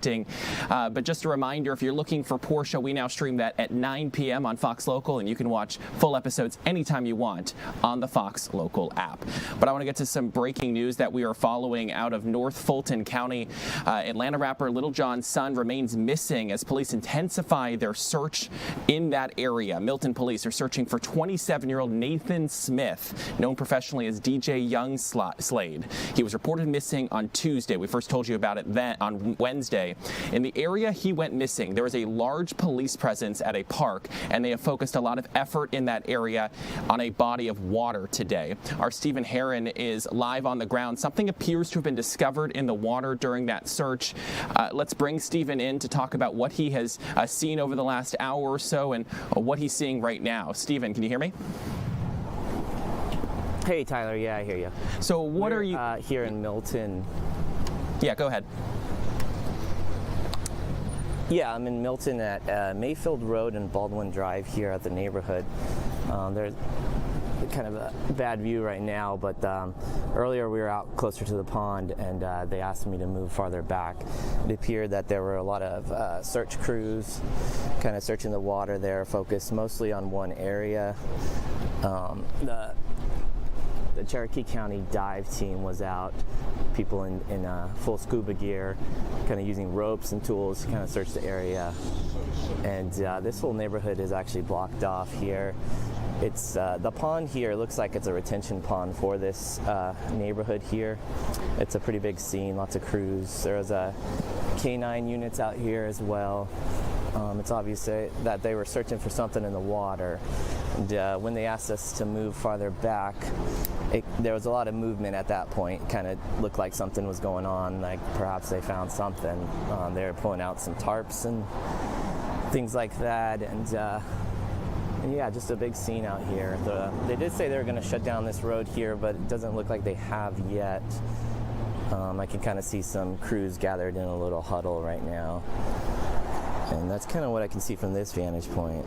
expecting. But just a reminder, if you're looking for Portia, we now stream that at 9 p.m. on Fox Local, and you can watch full episodes anytime you want on the Fox Local app. But I want to get to some breaking news that we are following out of North Fulton County. Atlanta rapper Lil Jon's son remains missing as police intensify their search in that area. Milton police are searching for 27-year-old Nathan Smith, known professionally as DJ Young Slade. He was reported missing on Tuesday. We first told you about it then on Wednesday. In the area he went missing, there is a large police presence at a park, and they have focused a lot of effort in that area on a body of water today. Our Stephen Herron is live on the ground. Something appears to have been discovered in the water during that search. Let's bring Stephen in to talk about what he has seen over the last hour or so and what he's seeing right now. Stephen, can you hear me? Hey, Tyler. Yeah, I hear you. So what are you... here in Milton. Yeah, go ahead. Yeah, I'm in Milton at Mayfield Road and Baldwin Drive here at the neighborhood. There's kind of a bad view right now, but earlier we were out closer to the pond, and they asked me to move farther back. It appeared that there were a lot of search crews kind of searching the water there, focused mostly on one area. The Cherokee County dive team was out, people in full scuba gear, kind of using ropes and tools to kind of search the area. And this whole neighborhood is actually blocked off here. It's the pond here looks like it's a retention pond for this neighborhood here. It's a pretty big scene, lots of crews. There was K9 units out here as well. It's obvious that they were searching for something in the water. And when they asked us to move farther back, there was a lot of movement at that point. Kind of looked like something was going on, like perhaps they found something. They were pulling out some tarps and things like that. And yeah, just a big scene out here. They did say they were going to shut down this road here, but it doesn't look like they have yet. I can kind of see some crews gathered in a little huddle right now. And that's kind of what I can see from this vantage point.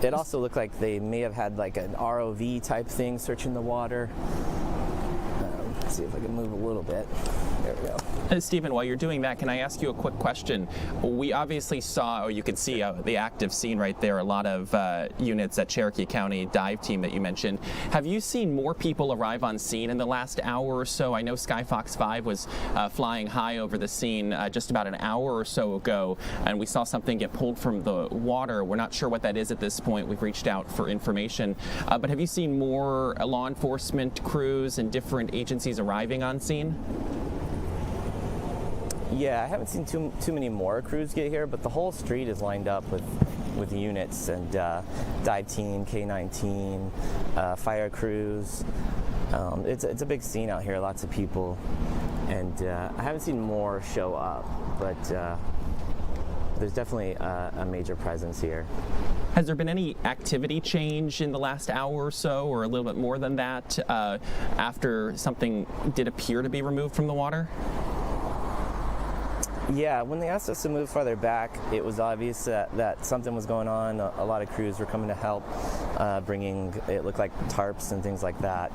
It also looked like they may have had like an ROV type thing searching the water. Let's see if I can move a little bit. There we go. Stephen, while you're doing that, can I ask you a quick question? We obviously saw, or you can see the active scene right there, a lot of units at Cherokee County dive team that you mentioned. Have you seen more people arrive on scene in the last hour or so? I know Skyfox 5 was flying high over the scene just about an hour or so ago, and we saw something get pulled from the water. We're not sure what that is at this point. We've reached out for information. But have you seen more law enforcement crews and different agencies arriving on scene? Yeah, I haven't seen too many more crews get here, but the whole street is lined up with units and dive team, K9 team, fire crews. It's a big scene out here, lots of people, and I haven't seen more show up, but there's definitely a major presence here. Has there been any activity change in the last hour or so, or a little bit more than that, after something did appear to be removed from the water? Yeah, when they asked us to move farther back, it was obvious that something was going on. A lot of crews were coming to help, bringing, it looked like tarps and things like that.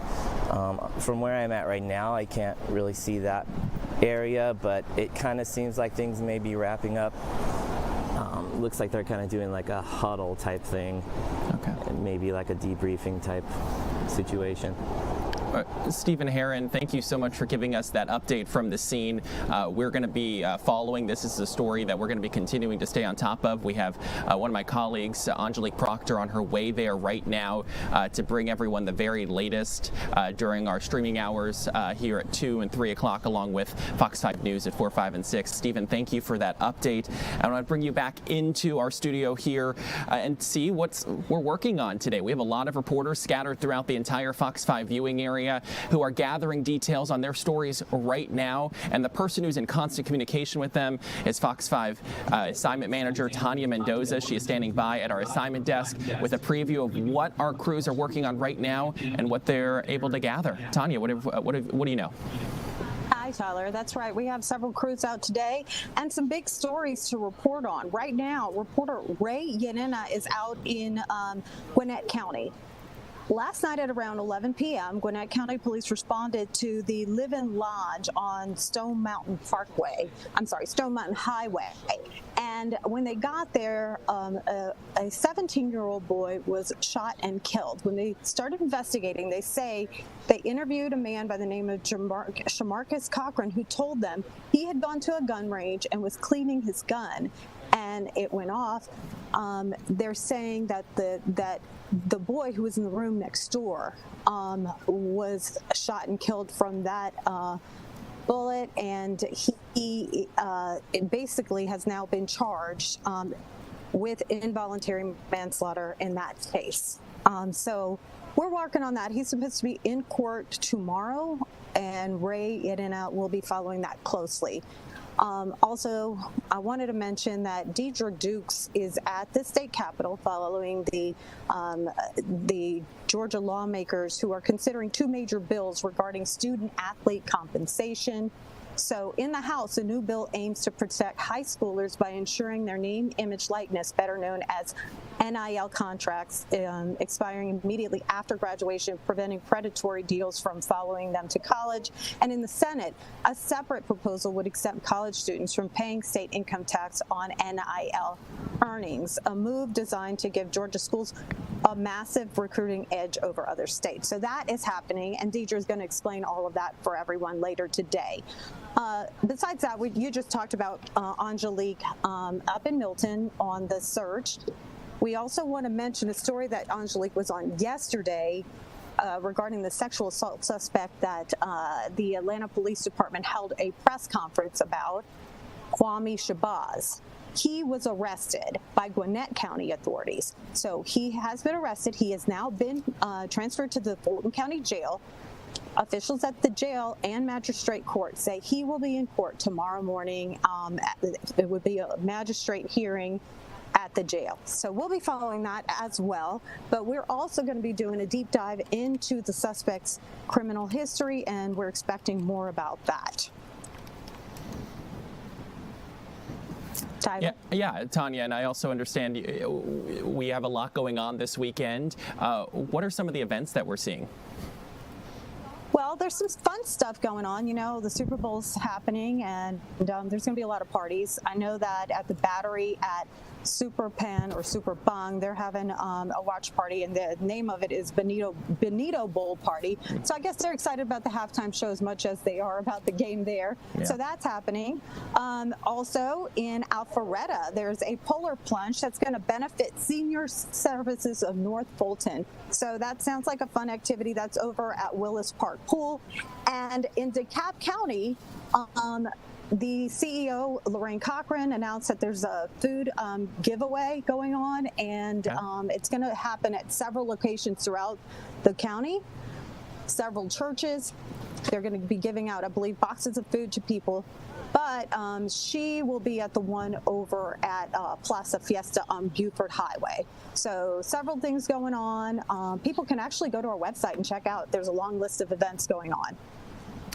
From where I'm at right now, I can't really see that area, but it kind of seems like things may be wrapping up. Looks like they're kind of doing like a huddle type thing. Okay. And maybe like a debriefing type situation. Stephen Herron, thank you so much for giving us that update from the scene. We're going to be following. This is a story that we're going to be continuing to stay on top of. We have one of my colleagues, Angelique Proctor, on her way there right now to bring everyone the very latest during our streaming hours here at 2 and 3 o'clock, along with Fox 5 News at 4, 5, and 6. Stephen, thank you for that update. I want to bring you back into our studio here and see what we're working on today. We have a lot of reporters scattered throughout the entire Fox 5 viewing area who are gathering details on their stories right now, and the person who's in constant communication with them is Fox 5 assignment manager Tanya Mendoza. She is standing by at our assignment desk with a preview of what our crews are working on right now and what they're able to gather. Tanya, what do you know? Hi, Tyler. That's right. We have several crews out today and some big stories to report on. Right now, reporter Ray Yanina is out in Gwinnett County. Last night at around 11 p.m., Gwinnett County Police responded to the Live-In Lodge on Stone Mountain Highway. And when they got there, a 17-year-old boy was shot and killed. When they started investigating, they say they interviewed a man by the name of Shamarcus Cochran, who told them he had gone to a gun range and was cleaning his gun, and it went off. They're saying that the boy who was in the room next door was shot and killed from that bullet, and he basically has now been charged with involuntary manslaughter in that case. So we're working on that. He's supposed to be in court tomorrow, and Ray Idina will be following that closely. Also, I wanted to mention that Deidre Dukes is at the state capitol following the Georgia lawmakers who are considering two major bills regarding student athlete compensation. So in the House, a new bill aims to protect high schoolers by ensuring their name, image, likeness, better known as NIL contracts, expiring immediately after graduation, preventing predatory deals from following them to college. And in the Senate, a separate proposal would exempt college students from paying state income tax on NIL earnings, a move designed to give Georgia schools a massive recruiting edge over other states. So that is happening, and Deidre is going to explain all of that for everyone later today. Besides that, you just talked about Angelique up in Milton on the search. We also want to mention a story that Angelique was on yesterday regarding the sexual assault suspect that the Atlanta Police Department held a press conference about, Kwame Shabazz. He was arrested by Gwinnett County authorities. So he has been arrested. He has now been transferred to the Fulton County Jail. Officials at the jail and magistrate court say he will be in court tomorrow morning. It would be a magistrate hearing at the jail. So we'll be following that as well. But we're also going to be doing a deep dive into the suspect's criminal history, and we're expecting more about that. Yeah, Tanya, and I also understand we have a lot going on this weekend. What are some of the events that we're seeing? Well, there's some fun stuff going on. You know, the Super Bowl's happening, and there's going to be a lot of parties. I know that at the Battery at Super Pen or Super Bung, they're having a watch party, and the name of it is Benito Bowl Party. So I guess they're excited about the halftime show as much as they are about the game there. Yeah. So that's happening. Also in Alpharetta, there's a polar plunge that's going to benefit Senior Services of North Fulton. So that sounds like a fun activity. That's over at Willis Park Pool. And in DeKalb County, the CEO, Lorraine Cochran, announced that there's a food giveaway going on, and it's going to happen at several locations throughout the county, several churches. They're going to be giving out, I believe, boxes of food to people. But she will be at the one over at Plaza Fiesta on Buford Highway. So several things going on. People can actually go to our website and check out. There's a long list of events going on.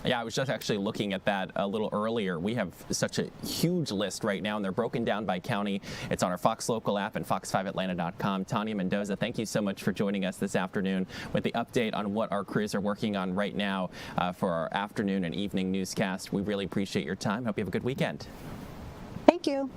Yeah, I was just actually looking at that a little earlier. We have such a huge list right now, and they're broken down by county. It's on our Fox Local app and fox5atlanta.com. Tanya Mendoza, thank you so much for joining us this afternoon with the update on what our crews are working on right now for our afternoon and evening newscast. We really appreciate your time. Hope you have a good weekend. Thank you.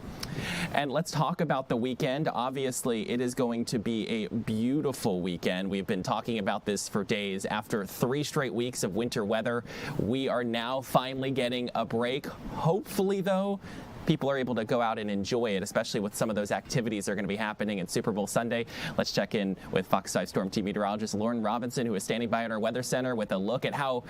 And let's talk about the weekend. Obviously, it is going to be a beautiful weekend. We've been talking about this for days. After 3 straight weeks of winter weather, we are now finally getting a break. Hopefully, though, people are able to go out and enjoy it, especially with some of those activities that are going to be happening in Super Bowl Sunday. Let's check in with Fox 5 Storm Team meteorologist Lauren Robinson, who is standing by at our weather center with a look at how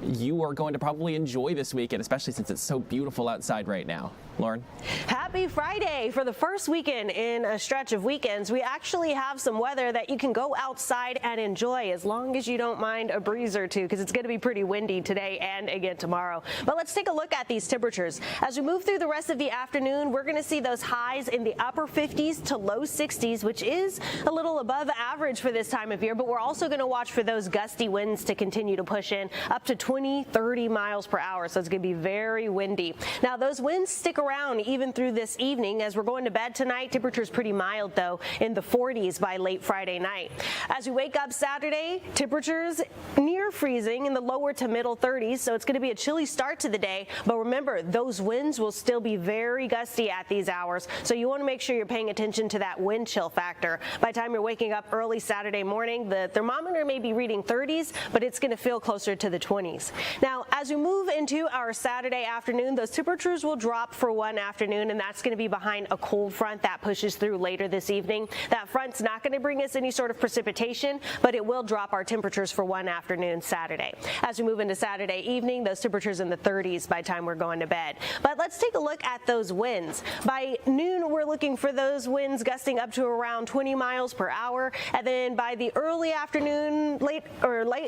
you are going to probably enjoy this weekend, especially since it's so beautiful outside right now. Lauren? Happy Friday. For the first weekend in a stretch of weekends, we actually have some weather that you can go outside and enjoy as long as you don't mind a breeze or two, because it's going to be pretty windy today and again tomorrow. But let's take a look at these temperatures. As we move through the rest of the early afternoon, we're going to see those highs in the upper 50s to low 60s, which is a little above average for this time of year, but we're also going to watch for those gusty winds to continue to push in up to 20-30 miles per hour. So it's going to be very windy. Now, those winds stick around even through this evening. As we're going to bed tonight, temperatures pretty mild, though, in the 40s by late Friday night. As we wake up Saturday, temperatures near freezing in the lower to middle 30s, so it's going to be a chilly start to the day. But remember, those winds will still be very gusty at these hours, so you want to make sure you're paying attention to that wind chill factor. By the time you're waking up early Saturday morning, the thermometer may be reading 30s, but it's going to feel closer to the 20s. Now, as we move into our Saturday afternoon, those temperatures will drop for one afternoon, and that's going to be behind a cold front that pushes through later this evening. That front's not going to bring us any sort of precipitation, but it will drop our temperatures for one afternoon Saturday. As we move into Saturday evening, those temperatures in the 30s by the time we're going to bed. But let's take a look at those winds. By noon, we're looking for those winds gusting up to around 20 miles per hour, and then by the early afternoon, late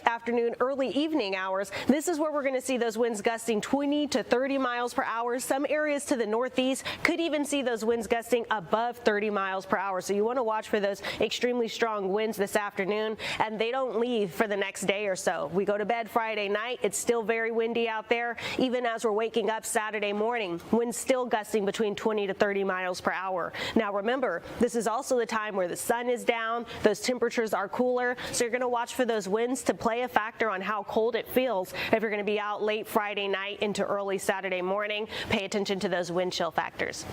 afternoon, early evening hours, this is where we're going to see those winds gusting 20 to 30 miles per hour. Some areas to the northeast could even see those winds gusting above 30 miles per hour. So you want to watch for those extremely strong winds this afternoon, and they don't leave for the next day or so. We go to bed Friday night. It's still very windy out there. Even as we're waking up Saturday morning, winds still gusting between 20 to 30 miles per hour. Now remember, this is also the time where the sun is down, those temperatures are cooler, so you're going to watch for those winds to play a factor on how cold it feels if you're going to be out late Friday night into early Saturday morning. Pay attention to those wind chill factors.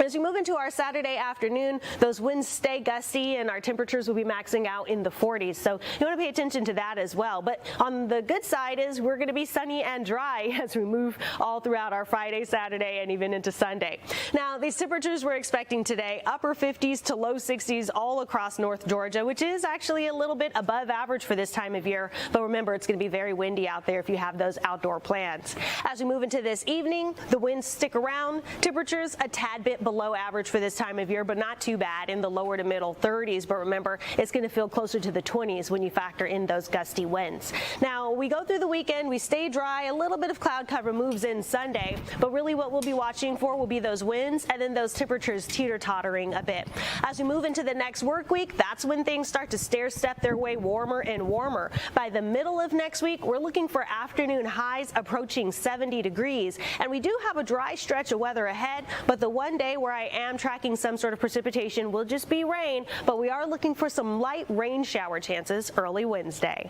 As we move into our Saturday afternoon, those winds stay gusty and our temperatures will be maxing out in the 40s. So you want to pay attention to that as well. But on the good side is we're going to be sunny and dry as we move all throughout our Friday, Saturday, and even into Sunday. Now, these temperatures we're expecting today, upper 50s to low 60s all across North Georgia, which is actually a little bit above average for this time of year. But remember, it's going to be very windy out there if you have those outdoor plans. As we move into this evening, the winds stick around. Temperatures a tad bit below average for this time of year, but not too bad in the lower to middle 30s. But remember, it's going to feel closer to the 20s when you factor in those gusty winds. Now, we go through the weekend, we stay dry, a little bit of cloud cover moves in Sunday, but really what we'll be watching for will be those winds and then those temperatures teeter-tottering a bit. As we move into the next work week, that's when things start to stair-step their way warmer and warmer. By the middle of next week, we're looking for afternoon highs approaching 70 degrees, and we do have a dry stretch of weather ahead, but the one day where I am tracking some sort of precipitation will just be rain, but we are looking for some light rain shower chances early Wednesday.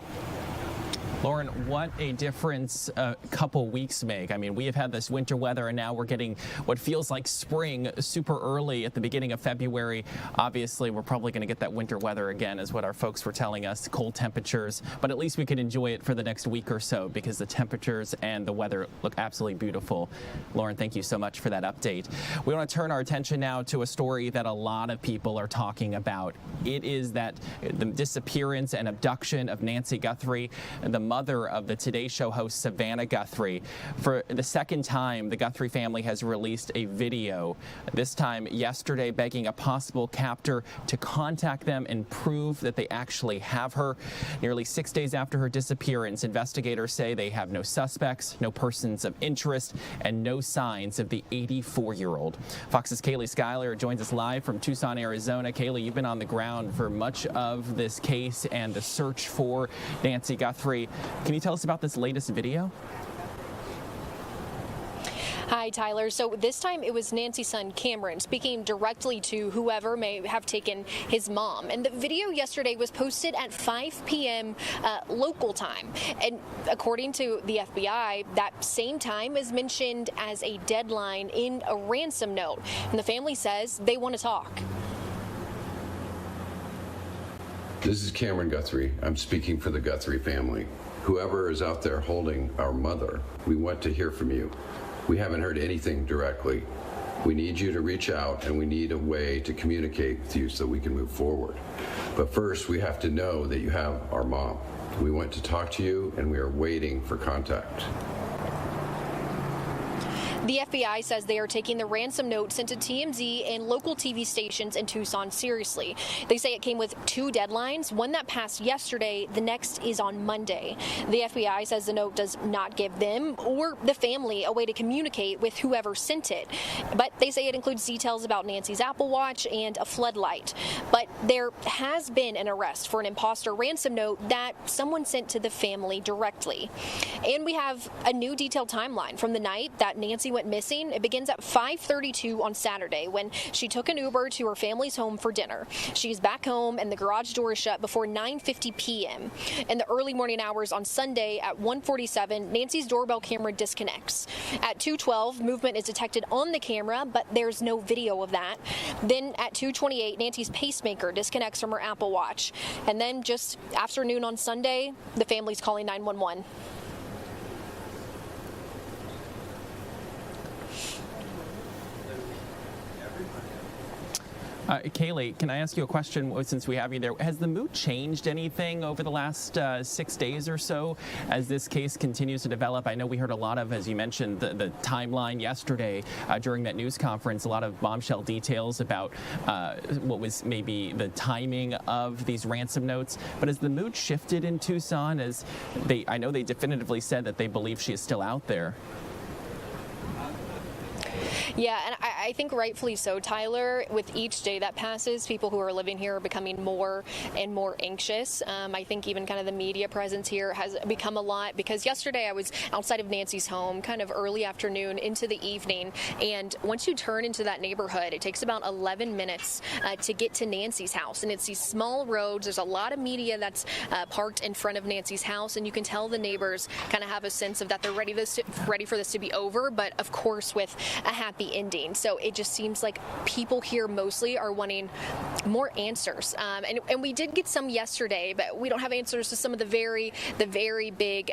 Lauren, what a difference a couple weeks make. I mean, we have had this winter weather, and now we're getting what feels like spring super early at the beginning of February. Obviously, we're probably going to get that winter weather again, is what our folks were telling us, cold temperatures. But at least we can enjoy it for the next week or so because the temperatures and the weather look absolutely beautiful. Lauren, thank you so much for that update. We want to turn our attention now to a story that a lot of people are talking about. It is that the disappearance and abduction of Nancy Guthrie, the mother of the Today Show host Savannah Guthrie. For the second time, the Guthrie family has released a video, this time yesterday, begging a possible captor to contact them and prove that they actually have her. Nearly 6 days after her disappearance, investigators say they have no suspects, no persons of interest, and no signs of the 84-year-old. Fox's Kaylee Schuyler joins us live from Tucson, Arizona. Kaylee, you've been on the ground for much of this case and the search for Nancy Guthrie. Can you tell us about this latest video? Hi, Tyler. So this time it was Nancy's son, Cameron, speaking directly to whoever may have taken his mom. And the video yesterday was posted at 5 p.m. Local time. And according to the FBI, that same time is mentioned as a deadline in a ransom note. And the family says they want to talk. This is Cameron Guthrie. I'm speaking for the Guthrie family. Whoever is out there holding our mother, we want to hear from you. We haven't heard anything directly. We need you to reach out, and we need a way to communicate with you so we can move forward. But first, we have to know that you have our mom. We want to talk to you, and we are waiting for contact. The FBI says they are taking the ransom note sent to TMZ and local TV stations in Tucson seriously. They say it came with 2 deadlines, one that passed yesterday, the next is on Monday. The FBI says the note does not give them or the family a way to communicate with whoever sent it, but they say it includes details about Nancy's Apple Watch and a floodlight. But there has been an arrest for an imposter ransom note that someone sent to the family directly. And we have a new detailed timeline from the night that Nancy went missing. It begins at 5:32 on Saturday when she took an Uber to her family's home for dinner. She's back home and the garage door is shut before 9:50 p.m. In the early morning hours on Sunday at 1:47, Nancy's doorbell camera disconnects. At 2:12, movement is detected on the camera, but there's no video of that. Then at 2:28, Nancy's pacemaker disconnects from her Apple Watch. And then just afternoon on Sunday, the family's calling 911. Kaylee, can I ask you a question since we have you there? Has the mood changed anything over the last 6 days or so as this case continues to develop? I know we heard a lot of, as you mentioned, the timeline yesterday during that news conference, a lot of bombshell details about what was maybe the timing of these ransom notes. But has the mood shifted in Tucson? I know they definitively said that they believe she is still out there. Yeah, and I think rightfully so, Tyler. With each day that passes, people who are living here are becoming more and more anxious. I think even kind of the media presence here has become a lot, because yesterday I was outside of Nancy's home kind of early afternoon into the evening, and once you turn into that neighborhood, it takes about 11 minutes to get to Nancy's house, and it's these small roads. There's a lot of media that's parked in front of Nancy's house, and you can tell the neighbors kind of have a sense of that they're ready for this to be over, but of course with a happy ending. So it just seems like people here mostly are wanting more answers. And we did get some yesterday, but we don't have answers to some of the very big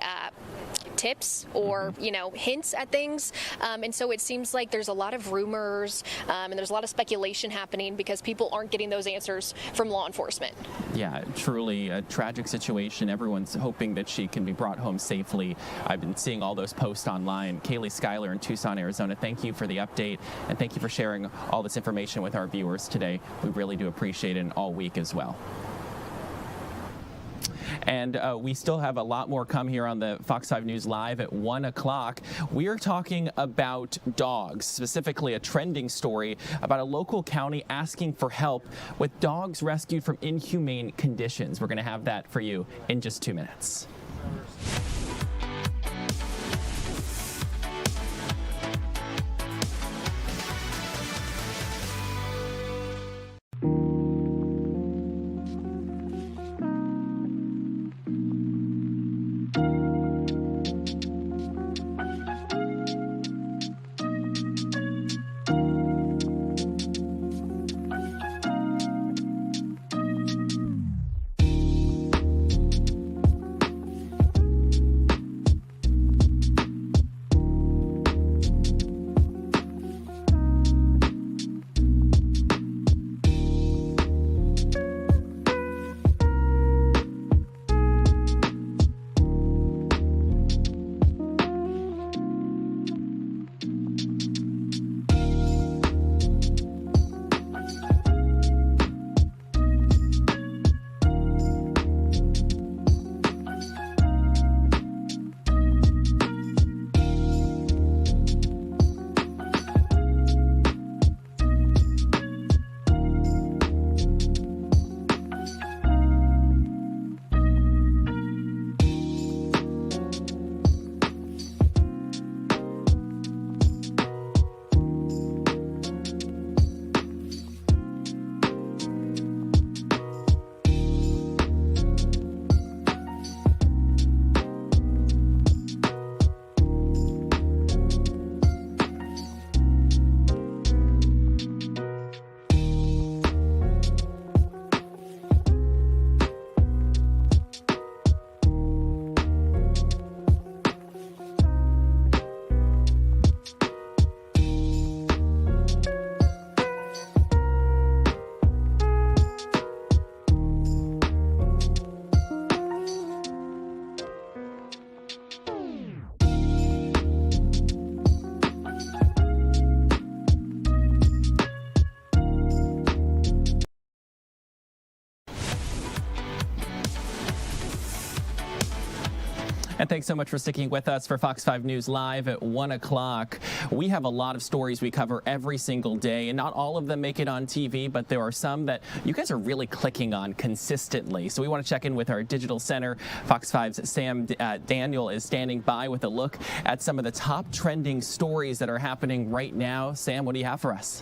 tips or hints at things, and so it seems like there's a lot of rumors and there's a lot of speculation happening because people aren't getting those answers from law enforcement. Yeah, truly a tragic situation. Everyone's hoping that she can be brought home safely. I've been seeing all those posts online. Kaylee Schuyler in Tucson, Arizona, thank you for the update, and thank you for sharing all this information with our viewers today. We really do appreciate it, and all week as well. And we still have a lot more come here on the Fox 5 News Live at 1 o'clock. We are talking about dogs, specifically a trending story about a local county asking for help with dogs rescued from inhumane conditions. We're going to have that for you in just 2 minutes. Thanks so much for sticking with us for Fox 5 News Live at 1 o'clock. We have a lot of stories we cover every single day, and not all of them make it on TV, but there are some that you guys are really clicking on consistently. So we want to check in with our digital center. Fox 5's Sam Daniel is standing by with a look at some of the top trending stories that are happening right now. Sam, what do you have for us?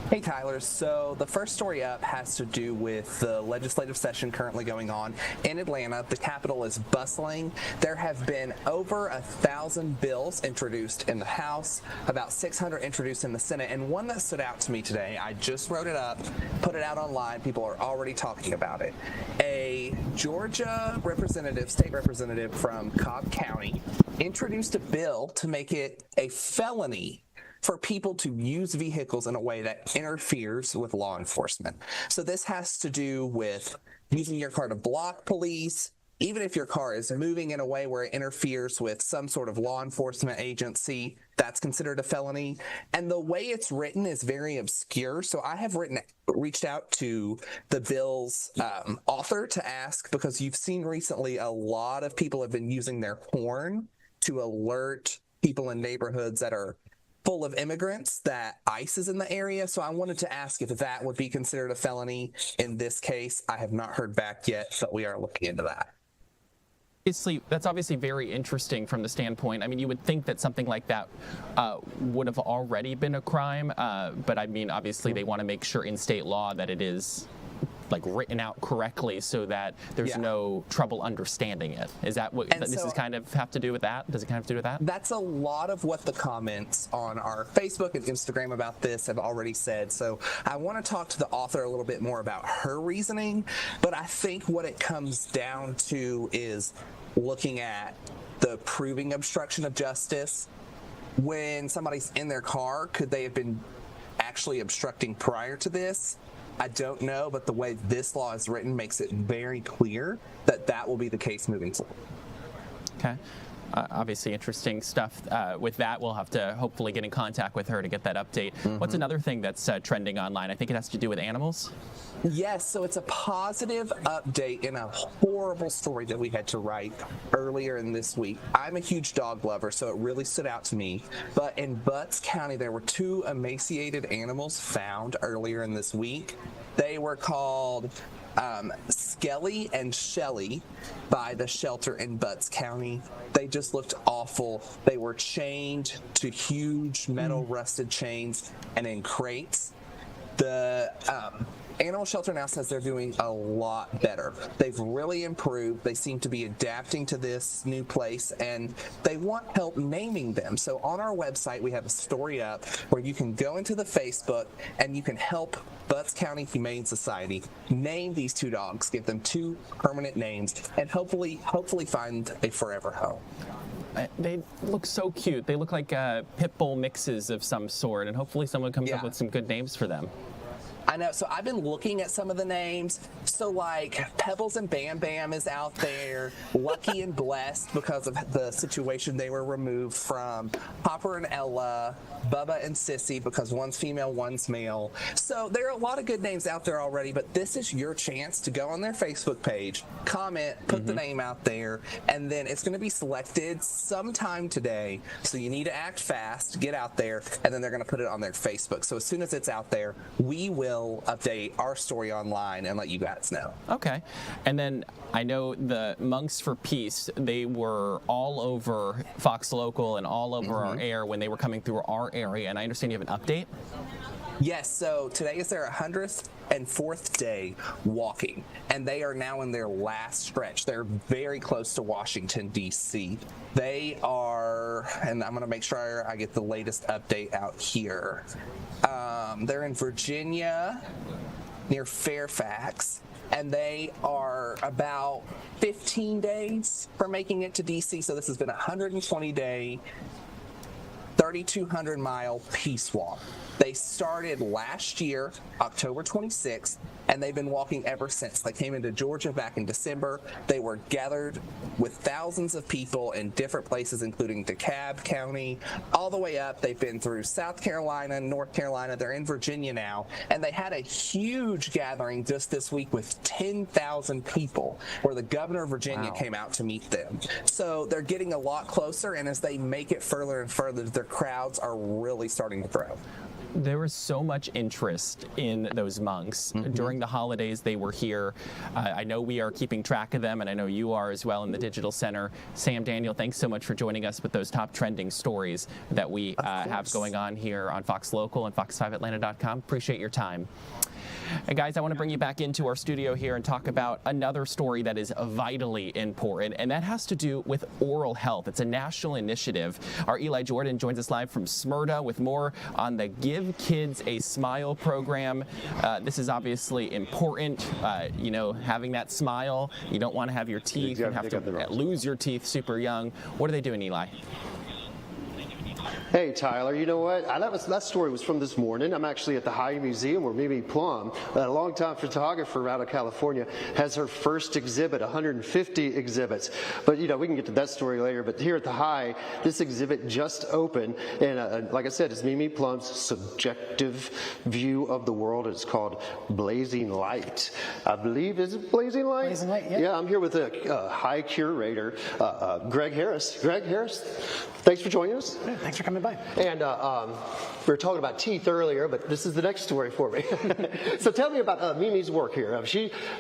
Hey Tyler, so the first story up has to do with the legislative session currently going on in Atlanta. The Capitol is bustling. There have been over 1,000 bills introduced in the House, about 600 introduced in the Senate, and one that stood out to me today, I just wrote it up, put it out online, people are already talking about it. A Georgia representative, state representative from Cobb County, introduced a bill to make it a felony for people to use vehicles in a way that interferes with law enforcement. So this has to do with using your car to block police, even if your car is moving in a way where it interferes with some sort of law enforcement agency, that's considered a felony. And the way it's written is very obscure. So I have reached out to the bill's author to ask, because you've seen recently a lot of people have been using their horn to alert people in neighborhoods that are full of immigrants that ICE is in the area. So I wanted to ask if that would be considered a felony in this case. I have not heard back yet, but we are looking into that. That's obviously very interesting from the standpoint. I mean, you would think that something like that would have already been a crime, but I mean, obviously they want to make sure in state law that it is like written out correctly so that there's no trouble understanding it. Is that what this is kind of have to do with that? Does it kind of have to do with that? That's a lot of what the comments on our Facebook and Instagram about this have already said. So I want to talk to the author a little bit more about her reasoning, but I think what it comes down to is looking at the proving obstruction of justice. When somebody's in their car, could they have been actually obstructing prior to this? I don't know, but the way this law is written makes it very clear that that will be the case moving forward. Okay. Obviously interesting stuff with that. We'll have to hopefully get in contact with her to get that update. What's another thing that's trending online? I think it has to do with animals. Yes, so it's a positive update in a horrible story that we had to write earlier in this week. I'm a huge dog lover, so it really stood out to me. But in Butts County, there were 2 emaciated animals found earlier in this week. They were called Skelly and Shelly by the shelter in Butts County. They just looked awful. They were chained to huge metal rusted chains and in crates. The animal shelter now says they're doing a lot better. They've really improved. They seem to be adapting to this new place, and they want help naming them. So on our website, we have a story up where you can go into the Facebook and you can help Butts County Humane Society name these 2 dogs, give them 2 permanent names, and hopefully find a forever home. They look so cute. They look like pit bull mixes of some sort, and hopefully someone comes up with some good names for them. I know. So I've been looking at some of the names. So like Pebbles and Bam Bam is out there. Lucky and Blessed because of the situation they were removed from. Hopper and Ella. Bubba and Sissy because one's female, one's male. So there are a lot of good names out there already, but this is your chance to go on their Facebook page, comment, put the name out there, and then it's going to be selected sometime today. So you need to act fast, get out there, and then they're going to put it on their Facebook. So as soon as it's out there, we will update our story online and let you guys know. Okay. And then I know the Monks for Peace, they were all over Fox Local and all over our air when they were coming through our area, and I understand you have an update? Yes, so today is their 104th day walking, and they are now in their last stretch. They're very close to Washington, D.C. They are, and I'm going to make sure I get the latest update out here. They're in Virginia, near Fairfax, and they are about 15 days from making it to D.C., so this has been a 120-day 3,200-mile peace walk. They started last year, October 26th, and they've been walking ever since. They came into Georgia back in December. They were gathered with thousands of people in different places, including DeKalb County, all the way up. They've been through South Carolina, North Carolina. They're in Virginia now. And they had a huge gathering just this week with 10,000 people, where the governor of Virginia came out to meet them. So they're getting a lot closer, and as they make it further and further, their crowds are really starting to grow. There was so much interest in those monks. During the holidays, they were here. I know we are keeping track of them, and I know you are as well in the Digital Center. Sam, Daniel, thanks so much for joining us with those top trending stories that we have going on here on Fox Local and fox5atlanta.com. Appreciate your time. And guys, I want to bring you back into our studio here and talk about another story that is vitally important, and that has to do with oral health. It's a national initiative. Our Eli Jordan joins us live from Smyrna with more on the Give Kids a Smile program. This is obviously important. You know, having that smile, you don't want to have your teeth and have to lose your teeth super young. What are they doing, Eli? Hey, Tyler, you know what? That story was from this morning. I'm actually at the High Museum where Mimi Plum, a longtime photographer out of California, has her first exhibit, 150 exhibits. But, you know, we can get to that story later. But here at the High, this exhibit just opened. And like I said, it's Mimi Plum's subjective view of the world. It's called Blazing Light. I believe, is it Blazing Light? Blazing Light, yeah. Yeah, I'm here with the High curator, Greg Harris. Greg Harris, thanks for joining us. Yeah, thanks for coming by. And we were talking about teeth earlier, but this is the next story for me. So tell me about Mimi's work here.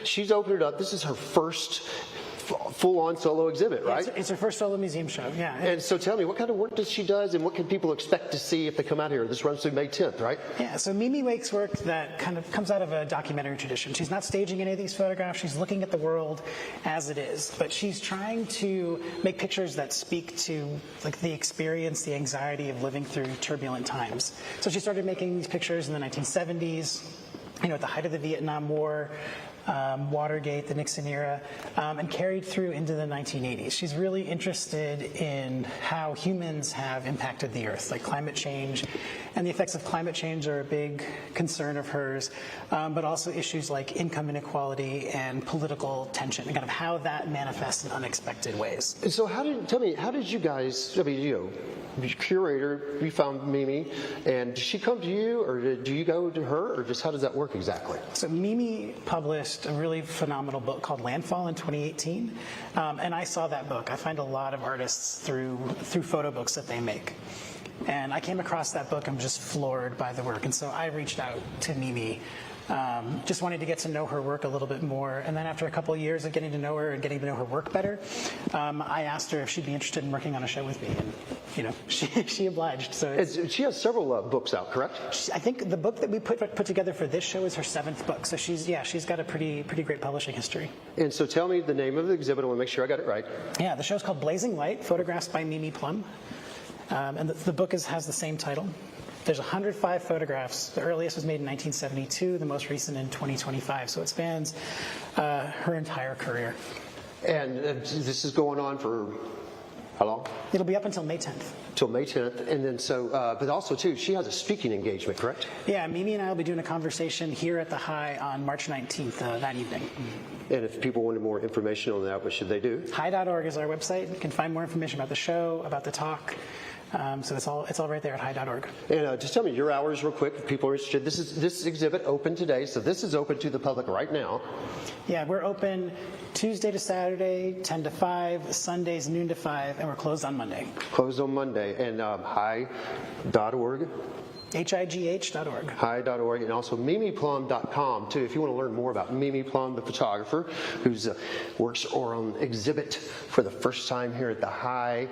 She's opened it up. This is her first full-on solo exhibit, right? Yeah, it's her first solo museum show, yeah. And so tell me, what kind of work does she does, and what can people expect to see if they come out here? This runs through May 10th, right? Yeah, so Mimi makes work that kind of comes out of a documentary tradition. She's not staging any of these photographs. She's looking at the world as it is, but she's trying to make pictures that speak to like the experience, the anxiety of living through turbulent times. So she started making these pictures in the 1970s, you know, at the height of the Vietnam War, Watergate, the Nixon era, and carried through into the 1980s. She's really interested in how humans have impacted the earth, like climate change, and the effects of climate change are a big concern of hers, but also issues like income inequality and political tension, and kind of how that manifests in unexpected ways. And so how did you guys, I mean, you know, curator, you found Mimi, and did she come to you, or do you go to her, or just how does that work exactly? So Mimi published a really phenomenal book called Landfall in 2018, and I saw that book. I find a lot of artists through photo books that they make. And I came across that book. I'm just floored by the work. And so I reached out to Mimi, just wanted to get to know her work a little bit more. And then after a couple of years of getting to know her and getting to know her work better, I asked her if she'd be interested in working on a show with me. And, you know, she obliged. So she has several books out, correct? I think the book that we put together for this show is her 7th book. So she's got a pretty great publishing history. And so tell me the name of the exhibit. I want to make sure I got it right. Yeah, the show's called Blazing Light, Photographs by Mimi Plum. And the book has the same title. There's 105 photographs. The earliest was made in 1972, the most recent in 2025. So it spans her entire career. And this is going on for how long? It'll be up until May 10th. Till May 10th. And then but also, too, she has a speaking engagement, correct? Yeah, Mimi and I will be doing a conversation here at the High on March 19th, that evening. And if people wanted more information on that, what should they do? High.org is our website. You can find more information about the show, about the talk. So it's all right there at high.org. And just tell me your hours real quick if people are interested. This exhibit open today, so this is open to the public right now. Yeah, we're open Tuesday to Saturday, 10 to 5, Sundays noon to 5, and we're closed on Monday. Closed on Monday. And high.org? HIGH.org. High.org, and also mimiplum.com, too, if you want to learn more about Mimi Plum, the photographer, whose works are on exhibit for the first time here at the High.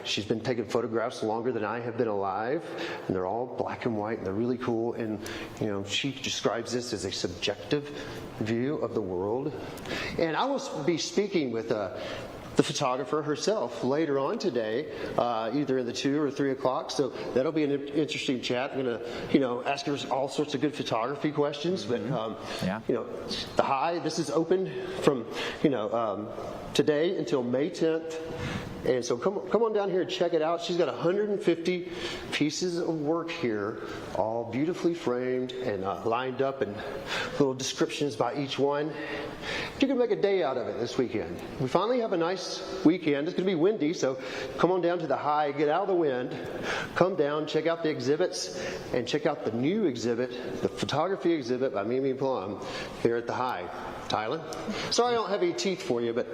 She's been taking photographs longer than I have been alive, and they're all black and white, and they're really cool. And, you know, she describes this as a subjective view of the world. And I will be speaking with the photographer herself later on today, either in the 2 or 3 o'clock. So that'll be an interesting chat. I'm going to, you know, ask her all sorts of good photography questions. But, you know, the High, this is open from, you know, today until May 10th. And so come on down here and check it out. She's got 150 pieces of work here, all beautifully framed and lined up, and little descriptions by each one. You can make a day out of it this weekend. We finally have a nice weekend. It's going to be windy, so come on down to the high, get out of the wind, come down, check out the exhibits, and check out the new exhibit, the photography exhibit by Mimi Plum here at the high. Tyler? Sorry I don't have any teeth for you, but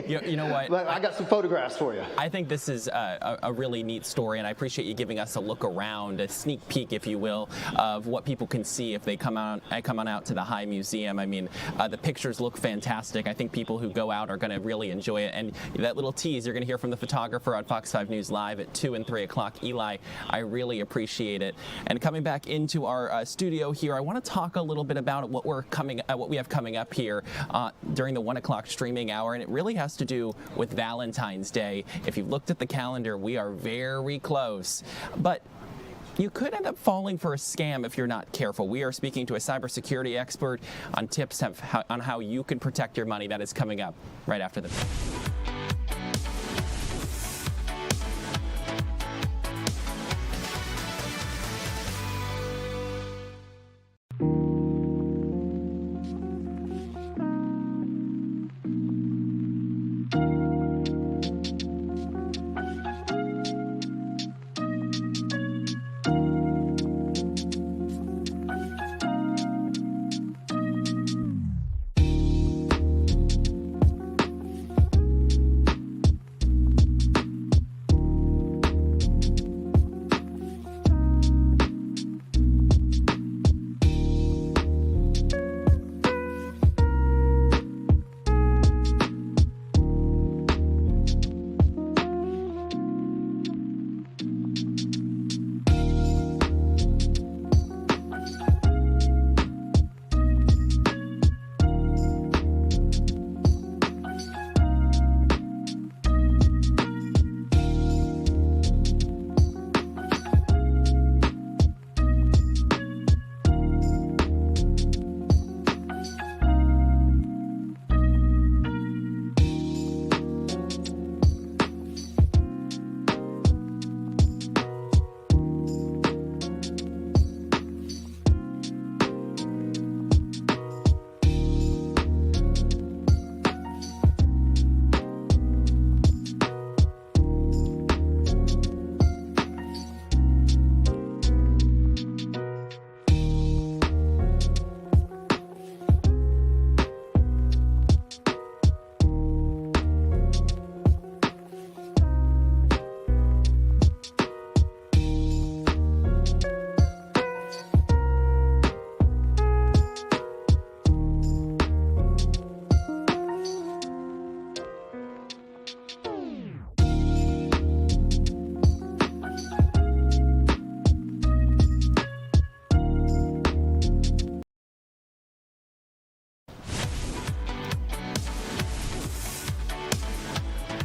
you know what? But I got some photographs for you. I think this is a really neat story, and I appreciate you giving us a look around, a sneak peek, if you will, of what people can see if they come on out to the High Museum. I mean, the pictures look fantastic. I think people who go out are going to really enjoy it. And that little tease you're going to hear from the photographer on Fox 5 News Live at 2 and 3 o'clock. Eli, I really appreciate it. And coming back into our studio here, I want to talk a little bit about what we have coming up here during the 1 o'clock streaming hour, and it really has to do with Valentine's Day. If you've looked at the calendar, we are very close. But you could end up falling for a scam if you're not careful. We are speaking to a cybersecurity expert on tips on how you can protect your money. That is coming up right after this.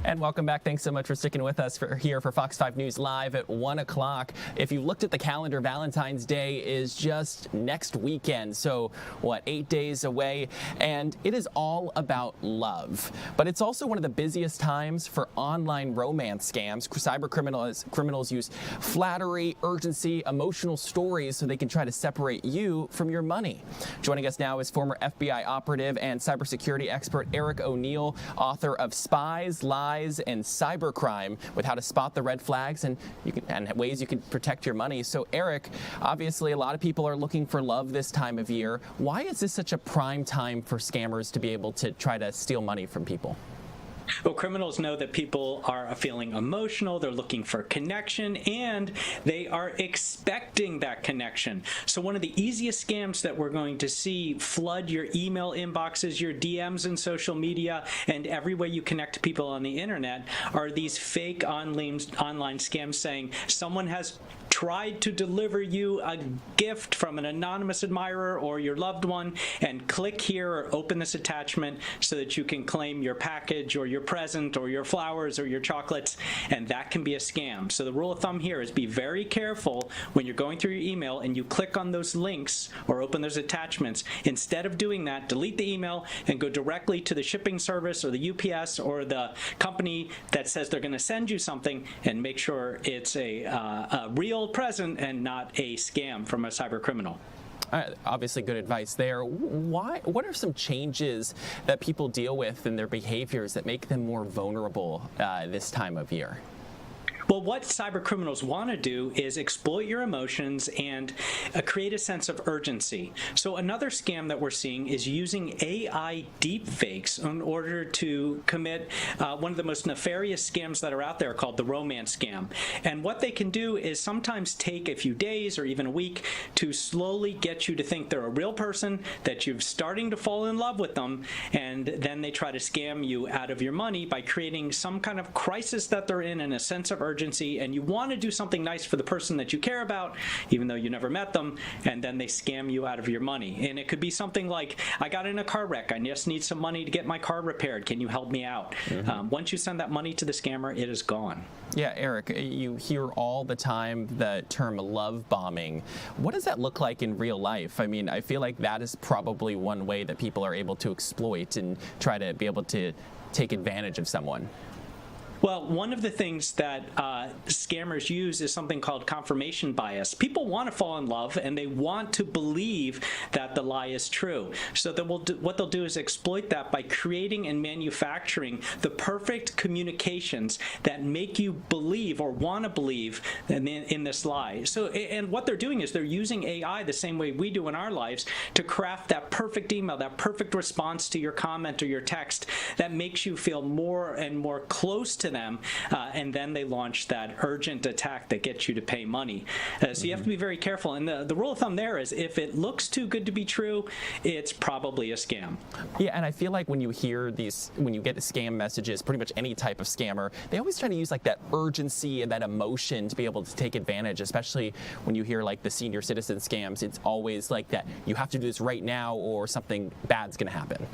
And welcome back. Thanks so much for sticking with us here for Fox 5 News Live at 1 o'clock. If you looked at the calendar, Valentine's Day is just next weekend. So, 8 days away? And it is all about love. But it's also one of the busiest times for online romance scams. Cyber criminals use flattery, urgency, emotional stories so they can try to separate you from your money. Joining us now is former FBI operative and cybersecurity expert Eric O'Neill, author of Spies, Lies, and Cybercrime, with how to spot the red flags and ways you can protect your money. So Eric, obviously a lot of people are looking for love this time of year. Why is this such a prime time for scammers to be able to try to steal money from people? Well, criminals know that people are feeling emotional, they're looking for connection, and they are expecting that connection. So one of the easiest scams that we're going to see flood your email inboxes, your DMs and social media, and every way you connect to people on the internet are these fake online scams saying someone has tried to deliver you a gift from an anonymous admirer or your loved one, and click here or open this attachment so that you can claim your package or your present or your flowers or your chocolates, and that can be a scam. So the rule of thumb here is be very careful when you're going through your email and you click on those links or open those attachments. Instead of doing that, delete the email and go directly to the shipping service or the UPS or the company that says they're going to send you something, and make sure it's a real present and not a scam from a cyber criminal. Obviously good advice there. What are some changes that people deal with in their behaviors that make them more vulnerable this time of year? Well, what cyber criminals want to do is exploit your emotions and create a sense of urgency. So another scam that we're seeing is using AI deepfakes in order to commit one of the most nefarious scams that are out there, called the romance scam. And what they can do is sometimes take a few days or even a week to slowly get you to think they're a real person, that you're starting to fall in love with them, and then they try to scam you out of your money by creating some kind of crisis that they're in and a sense of urgency, and you want to do something nice for the person that you care about, even though you never met them, and then they scam you out of your money. And it could be something like, I got in a car wreck, I just need some money to get my car repaired, can you help me out? Once you send that money to the scammer, it is gone. Yeah, Eric, you hear all the time the term love bombing. What does that look like in real life? I mean, I feel like that is probably one way that people are able to exploit and try to be able to take advantage of someone. Well, one of the things that scammers use is something called confirmation bias. People want to fall in love and they want to believe that the lie is true. So what they'll do is exploit that by creating and manufacturing the perfect communications that make you believe or want to believe in this lie. So, and what they're doing is they're using AI the same way we do in our lives to craft that perfect email, that perfect response to your comment or your text that makes you feel more and more close to them, and then they launch that urgent attack that gets you to pay money. So you have to be very careful. And the rule of thumb there is if it looks too good to be true, it's probably a scam. Yeah, and I feel like when you hear these, when you get scam messages, pretty much any type of scammer, they always try to use like that urgency and that emotion to be able to take advantage, especially when you hear like the senior citizen scams. It's always like that, you have to do this right now or something bad's going to happen.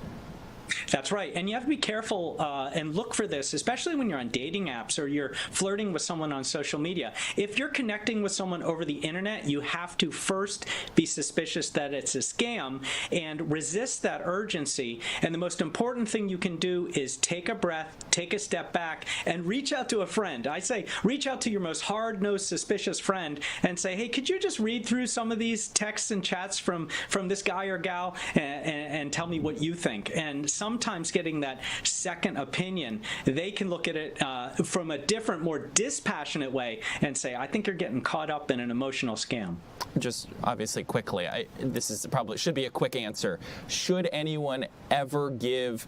That's right. And you have to be careful and look for this, especially when you're on dating apps or you're flirting with someone on social media. If you're connecting with someone over the internet, you have to first be suspicious that it's a scam and resist that urgency. And the most important thing you can do is take a breath, take a step back, and reach out to a friend. I say reach out to your most hard-nosed, suspicious friend and say, hey, could you just read through some of these texts and chats from this guy or gal and tell me what you think? And sometimes getting that second opinion, they can look at it from a different, more dispassionate way and say, I think you're getting caught up in an emotional scam. Just obviously quickly, this is probably should be a quick answer. Should anyone ever give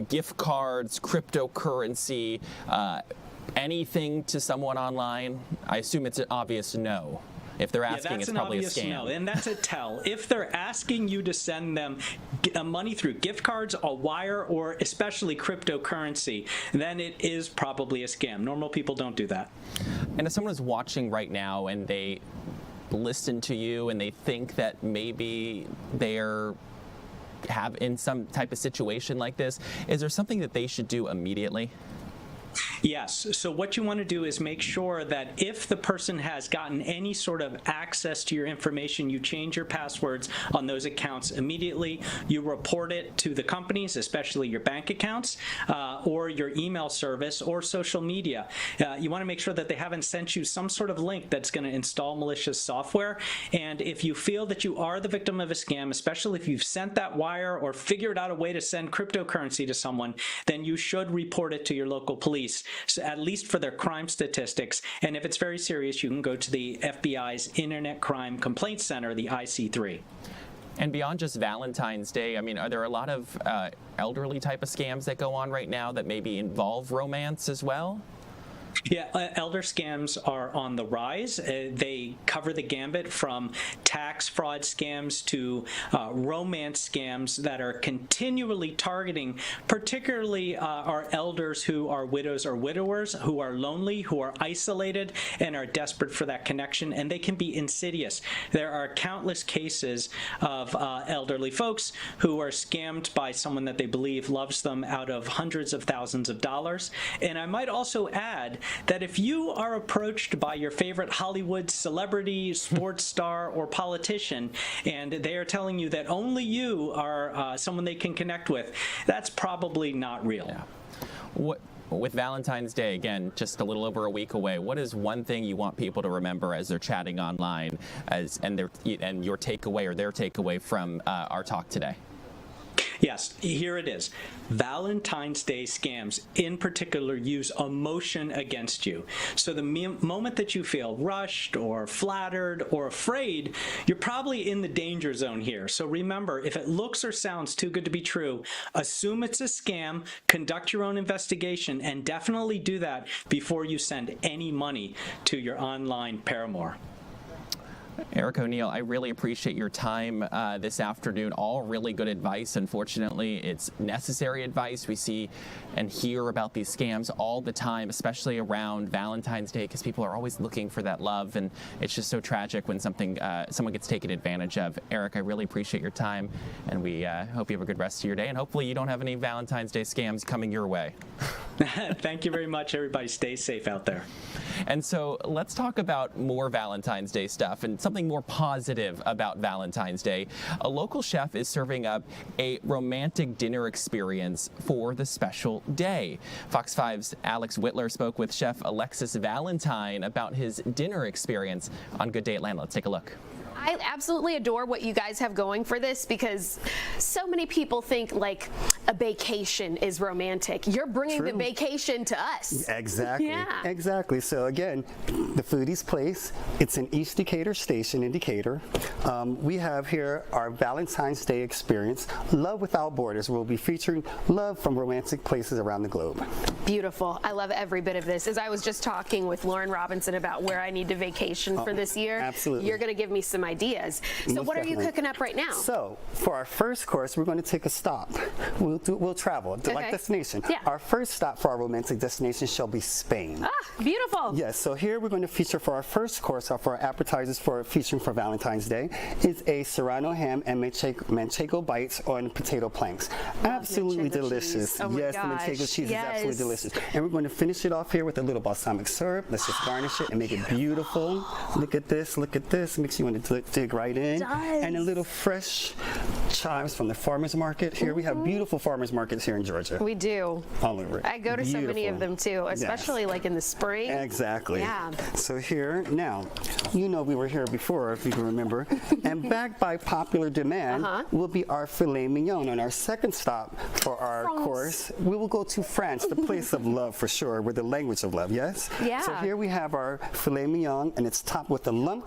gift cards, cryptocurrency, anything to someone online? I assume it's an obvious no. If they're asking, it's probably a scam. No, and that's a tell. If they're asking you to send them money through gift cards, a wire, or especially cryptocurrency, then it is probably a scam. Normal people don't do that. And if someone is watching right now and they listen to you and they think that maybe they're in some type of situation like this, is there something that they should do immediately? Yes. So what you want to do is make sure that if the person has gotten any sort of access to your information, you change your passwords on those accounts immediately. You report it to the companies, especially your bank accounts, or your email service or social media. You want to make sure that they haven't sent you some sort of link that's going to install malicious software. And if you feel that you are the victim of a scam, especially if you've sent that wire or figured out a way to send cryptocurrency to someone, then you should report it to your local police. So at least for their crime statistics. And if it's very serious, you can go to the FBI's Internet Crime Complaint Center, the IC3. And beyond just Valentine's Day, I mean, are there a lot of elderly type of scams that go on right now that maybe involve romance as well? Yeah, elder scams are on the rise. They cover the gambit from tax fraud scams to romance scams that are continually targeting particularly our elders who are widows or widowers, who are lonely, who are isolated, and are desperate for that connection, and they can be insidious. There are countless cases of elderly folks who are scammed by someone that they believe loves them out of hundreds of thousands of dollars. And I might also add that if you are approached by your favorite Hollywood celebrity, sports star, or politician, and they are telling you that only you are someone they can connect with, that's probably not real. Yeah. With Valentine's Day, again, just a little over a week away, what is one thing you want people to remember as they're chatting online, and your takeaway or their takeaway from our talk today? Yes, here it is. Valentine's Day scams, in particular, use emotion against you. So the moment that you feel rushed or flattered or afraid, you're probably in the danger zone here. So remember, if it looks or sounds too good to be true, assume it's a scam, conduct your own investigation, and definitely do that before you send any money to your online paramour. Eric O'Neill, I really appreciate your time this afternoon. All really good advice. Unfortunately, it's necessary advice. We see and hear about these scams all the time, especially around Valentine's Day, because people are always looking for that love, and it's just so tragic when someone gets taken advantage of. Eric, I really appreciate your time, and we hope you have a good rest of your day, and hopefully you don't have any Valentine's Day scams coming your way. Thank you very much, everybody. Stay safe out there. And so let's talk about more Valentine's Day stuff and something more positive about Valentine's Day. A local chef is serving up a romantic dinner experience for the special day. Fox 5's Alex Whitler spoke with Chef Alexis Valentine about his dinner experience on Good Day Atlanta. Let's take a look. I absolutely adore what you guys have going for this, because so many people think like a vacation is romantic. You're bringing the vacation to us. Exactly. Yeah. Exactly. So again, the Foodie's Place, it's in East Decatur Station in Decatur. We have here our Valentine's Day experience, Love Without Borders. We'll be featuring love from romantic places around the globe. Beautiful. I love every bit of this. As I was just talking with Lauren Robinson about where I need to vacation for this year, absolutely. You're going to give me some ideas. So Most what definitely. are you cooking up right now? So for our first course, we're going to take a stop. We'll travel, like destination. Yeah. Our first stop for our romantic destination shall be Spain. Ah, beautiful. Yes, so here we're going to feature for our first course, or for our appetizers for featuring for Valentine's Day, is a serrano ham and manchego bites on potato planks. Absolutely delicious. Oh yes, the manchego cheese is absolutely delicious. And we're going to finish it off here with a little balsamic syrup. Let's just garnish it and make it beautiful. Look at this, look at this. Makes you want to dig right in. And a little fresh chives from the farmers market. Here we have beautiful farmers markets here in Georgia. We do. All over it. I go to so many of them too, especially like in the spring. Exactly. Yeah. So here, now, you know we were here before, if you can remember, and backed by popular demand will be our filet mignon. On our second stop for our course, we will go to France, the place of love for sure, with the language of love, yes? Yeah. So here we have our filet mignon, and it's topped with a lump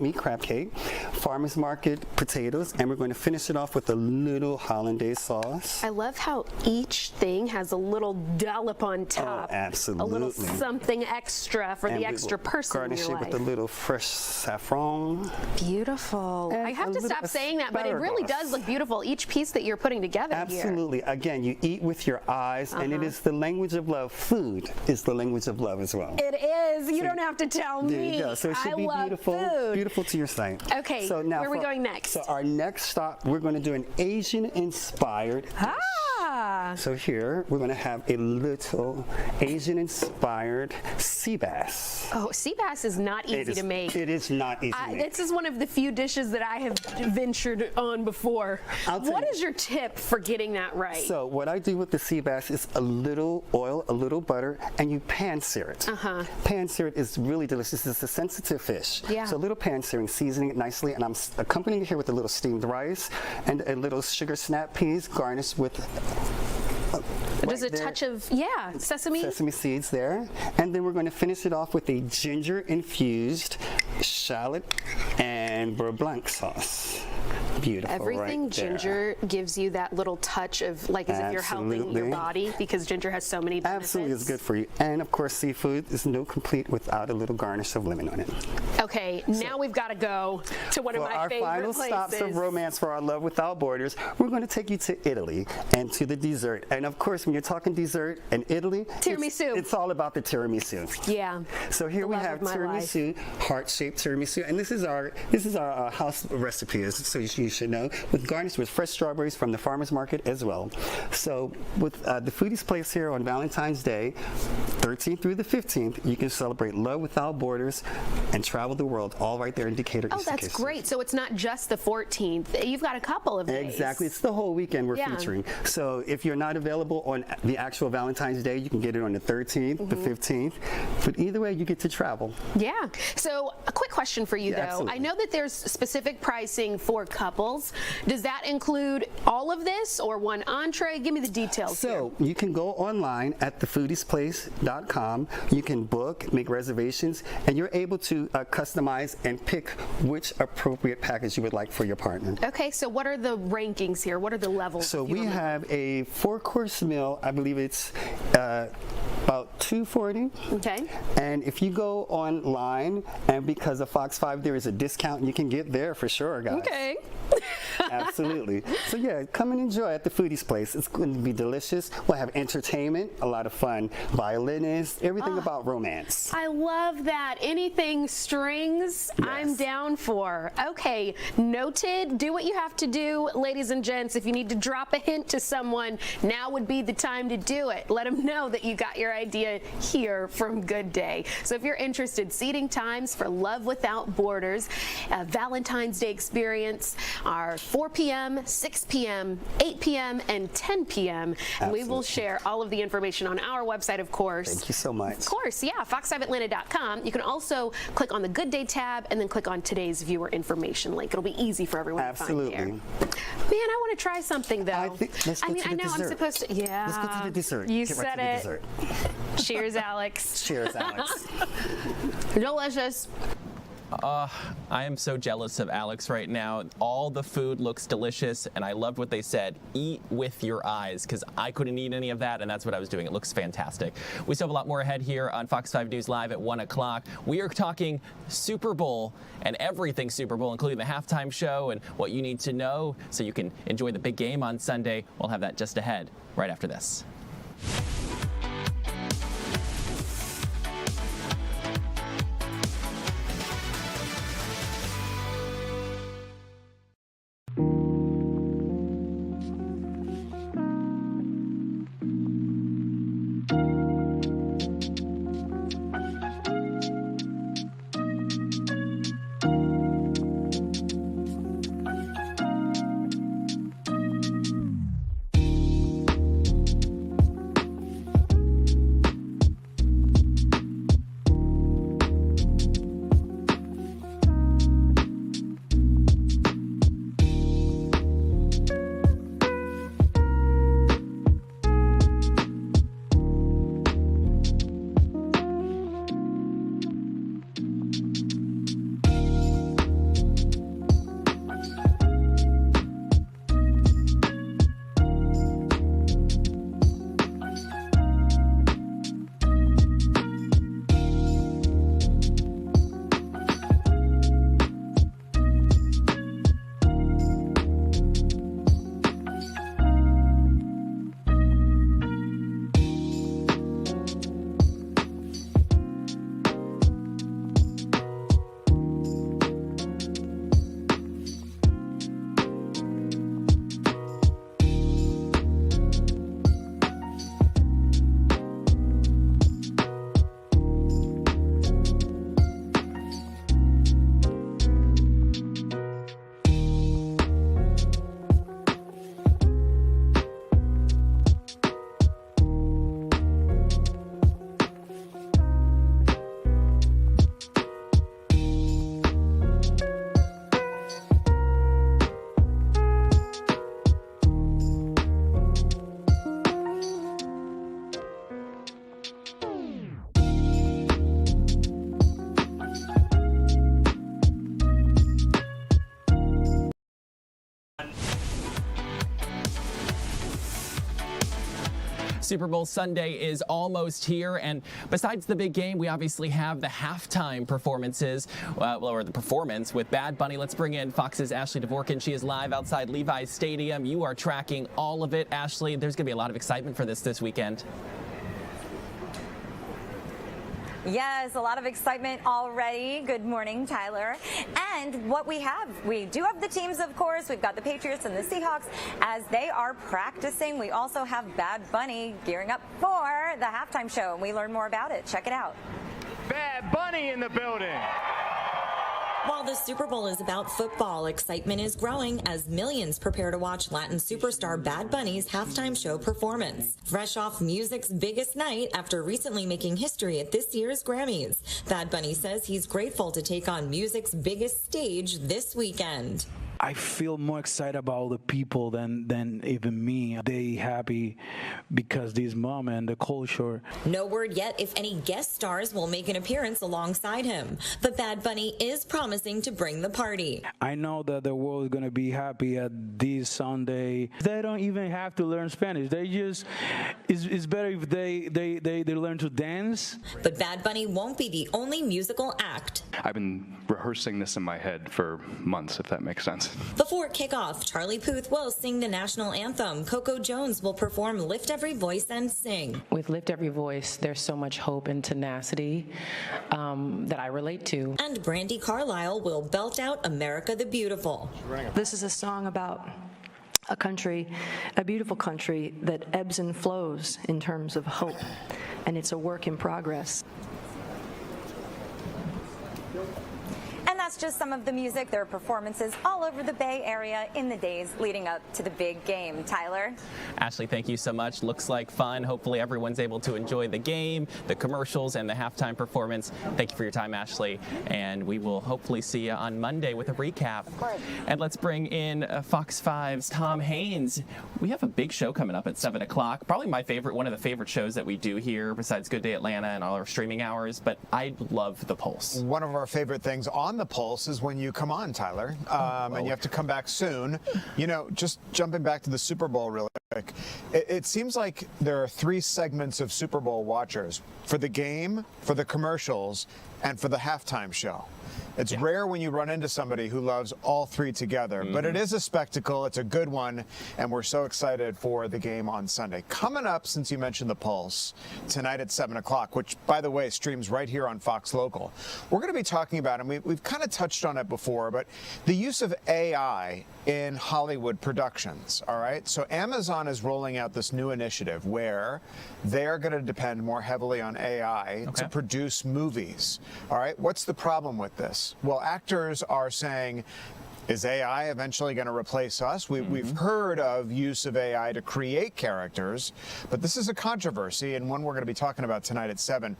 meat crab cake, farmer's market potatoes, and we're going to finish it off with a little hollandaise sauce. I love how each thing has a little dollop on top. Oh, absolutely. A little something extra for the extra person in your life. Garnish it with a little fresh saffron. Beautiful. I have to stop saying that, but it really does look beautiful. Each piece that you're putting together here. Absolutely. Again, you eat with your eyes, and it is the language of love. Food is the language of love as well. It is. You don't have to tell me. There you go. So it should be beautiful, beautiful to your sight. Okay. So now, where are we going next? So our next stop, we're going to do an Asian-inspired dish. So here, we're going to have a little Asian-inspired sea bass. Oh, sea bass is not easy to make. It is not easy to make. This is one of the few dishes that I have ventured on before. What is your tip for getting that right? So what I do with the sea bass is a little oil, a little butter, and you pan sear it. Pan sear it is really delicious. It's a sensitive fish. Yeah. So a little pan searing, seasoning it nicely, and I'm accompanying it here with a little steamed rice and a little sugar snap peas garnished with just a touch of sesame seeds there, and then we're going to finish it off with a ginger infused shallot and beurre blanc sauce. Beautiful. Everything right ginger gives you that little touch of like as if you're helping your body, because ginger has so many benefits. Absolutely, it's good for you. And of course, seafood is no complete without a little garnish of lemon on it. Okay, now we've got to go to one of my favorite our final stops of romance for our Love Without Borders, we're going to take you to Italy and to the dessert. And of course, when you're talking dessert in Italy, tiramisu. It's all about the tiramisu. Yeah. So here we have tiramisu, heart-shaped tiramisu, and this is our house recipe, so you should know, with garnished with fresh strawberries from the farmers market as well. So with the Foodie's Place here on Valentine's Day, 13th through the 15th, you can celebrate Love Without Borders and travel the world, all right there in Decatur. Oh, that's great. So it's not just the 14th. You've got a couple of days. Exactly. It's the whole weekend we're featuring. So if you're not available on the actual Valentine's Day, you can get it on the 13th, the 15th. But either way, you get to travel. Yeah. So a quick question for you, though. Absolutely. I know that there's specific pricing for couples. Does that include all of this or one entree? Give me the details. So you can go online at thefoodiesplace.com. You can book, make reservations, and you're able to customize and pick which appropriate package you would like for your partner. Okay, so what are the rankings here? What are the levels? So we have a 4-course meal. I believe it's about $240. Okay. And if you go online, and because of Fox 5 there is a discount, you can get there for sure, guys. Okay. Absolutely. So yeah, come and enjoy at the Foodie's Place. It's going to be delicious. We'll have entertainment, a lot of fun, violinists, everything about romance. I love that. Anything strings, I'm down for. Okay, noted. Do what you have to do, ladies and gents. If you need to drop a hint to someone, now would be the time to do it. Let them know that you got your idea here from Good Day. So if you're interested, seating times for Love Without Borders, a Valentine's Day experience are 4 p.m., 6 p.m., 8 p.m., and 10 p.m. And we will share all of the information on our website, of course. Thank you so much. Of course, yeah, fox5atlanta.com. You can also click on the Good Day tab and then click on today's viewer information link. It'll be easy for everyone to find there. Man, I want to try something, though. Let's go to the I know dessert. I'm supposed to. Yeah. Let's go to the dessert. You Get said right to the dessert. Cheers, Alex. Cheers, Alex. Delicious. I am so jealous of Alex right now. All the food looks delicious, and I loved what they said. Eat with your eyes, because I couldn't eat any of that, and that's what I was doing. It looks fantastic. We still have a lot more ahead here on Fox 5 News Live at 1 o'clock. We are talking Super Bowl and everything Super Bowl, including the halftime show and what you need to know so you can enjoy the big game on Sunday. We'll have that just ahead right after this. Super Bowl Sunday is almost here, and besides the big game, we obviously have the halftime performances, or the performance with Bad Bunny. Let's bring in Fox's Ashley Dvorkin. She is live outside Levi's Stadium. You are tracking all of it, Ashley. There's going to be a lot of excitement for this weekend. Yes, a lot of excitement already. Good morning, Tyler. And what we do have the teams, of course. We've got the Patriots and the Seahawks as they are practicing. We also have Bad Bunny gearing up for the halftime show, and we learn more about it. Check it out. Bad Bunny in the building. While the Super Bowl is about football, excitement is growing as millions prepare to watch Latin superstar Bad Bunny's halftime show performance. Fresh off music's biggest night after recently making history at this year's Grammys, Bad Bunny says he's grateful to take on music's biggest stage this weekend. I feel more excited about the people than even me. They happy because this moment and the culture. No word yet if any guest stars will make an appearance alongside him, but Bad Bunny is promising to bring the party. I know that the world is going to be happy at this Sunday. They don't even have to learn Spanish. They just, it's better if they learn to dance. But Bad Bunny won't be the only musical act. I've been rehearsing this in my head for months, if that makes sense. Before kickoff, Charlie Puth will sing the national anthem. Coco Jones will perform Lift Every Voice and Sing. With Lift Every Voice, there's so much hope and tenacity that I relate to. And Brandy Carlisle will belt out America the Beautiful. This is a song about a country, a beautiful country that ebbs and flows in terms of hope, and it's a work in progress. And that's just some of the music. There are performances all over the Bay Area in the days leading up to the big game. Tyler? Ashley, thank you so much. Looks like fun. Hopefully everyone's able to enjoy the game, the commercials, and the halftime performance. Thank you for your time, Ashley. And we will hopefully see you on Monday with a recap. And let's bring in Fox 5's Tom Haynes. We have a big show coming up at 7 o'clock. Probably my favorite, one of the favorite shows that we do here, besides Good Day Atlanta and all our streaming hours. But I love The Pulse. One of our favorite things on The Pulse is when you come on, Tyler, and you have to come back soon. You know, just jumping back to the Super Bowl really quick, it seems like there are 3 segments of Super Bowl watchers: for the game, for the commercials, and for the halftime show. It's rare when you run into somebody who loves all 3 together, but it is a spectacle. It's a good one, and we're so excited for the game on Sunday. Coming up, since you mentioned The Pulse, tonight at 7 o'clock, which, by the way, streams right here on Fox Local, we're going to be talking about, and we've kind of touched on it before, but the use of AI in Hollywood productions, all right? So Amazon is rolling out this new initiative where they're going to depend more heavily on AI to produce movies, all right? What's the problem with this? Well, actors are saying, is AI eventually going to replace us? We've heard of use of AI to create characters, but this is a controversy and one we're going to be talking about tonight at 7.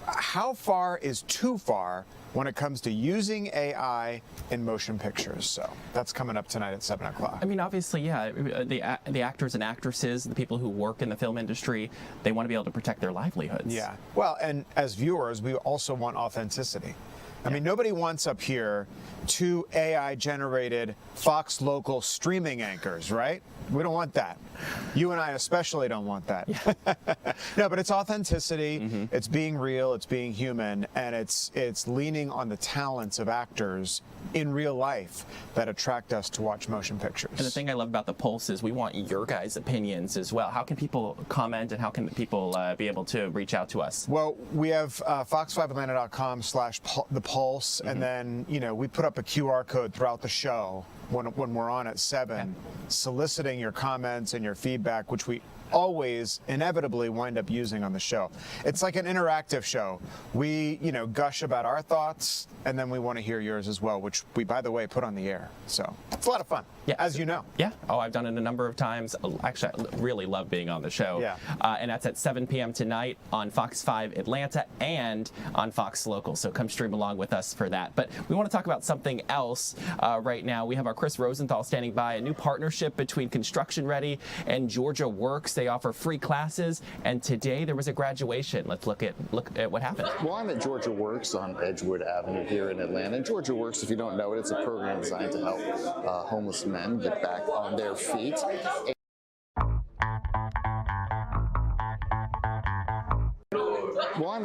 How far is too far when it comes to using AI in motion pictures? So that's coming up tonight at 7 o'clock. I mean, obviously, yeah, the actors and actresses, the people who work in the film industry, they want to be able to protect their livelihoods. Yeah. Well, and as viewers, we also want authenticity. I mean, nobody wants up here 2 AI-generated Fox Local streaming anchors, right? We don't want that. You and I especially don't want that. No, but it's authenticity, it's being real, it's being human, and it's leaning on the talents of actors in real life that attract us to watch motion pictures. And the thing I love about The Pulse is we want your guys' opinions as well. How can people comment and how can people be able to reach out to us? Well, we have fox5atlanta.com/thepulse, and then, you know, we put up a QR code throughout the show when we're on at 7, soliciting your comments and your feedback, which we always inevitably wind up using on the show. It's like an interactive show. We, you know, gush about our thoughts, and then we want to hear yours as well, which we, by the way, put on the air. So it's a lot of fun, as you know. Yeah. Oh, I've done it a number of times. Actually, I really love being on the show. Yeah. And that's at 7 p.m. tonight on Fox 5 Atlanta and on Fox Local. So come stream along with us for that. But we want to talk about something else right now. We have our Chris Rosenthal standing by, a new partnership between Construction Ready and Georgia Works. They offer free classes, and today there was a graduation. Let's look at what happened. Well, I'm at Georgia Works on Edgewood Avenue here in Atlanta. And Georgia Works, if you don't know it, it's a program designed to help homeless men get back on their feet.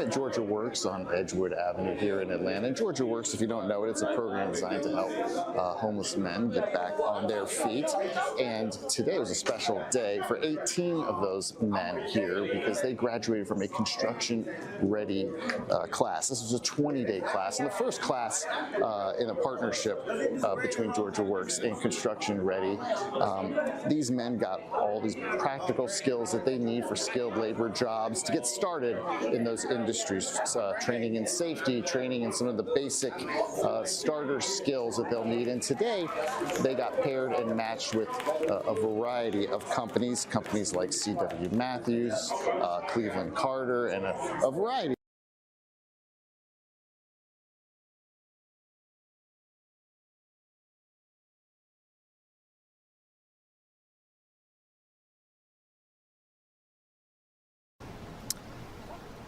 at Georgia Works on Edgewood Avenue here in Atlanta. And Georgia Works, if you don't know it, it's a program designed to help homeless men get back on their feet. And today was a special day for 18 of those men here because they graduated from a construction-ready class. This was a 20-day class, and the first class in a partnership between Georgia Works and Construction Ready. These men got all these practical skills that they need for skilled labor jobs to get started in those industries, training in safety, training in some of the basic starter skills that they'll need. And today, they got paired and matched with a variety of companies like C.W. Matthews, Cleveland Carter, and a variety.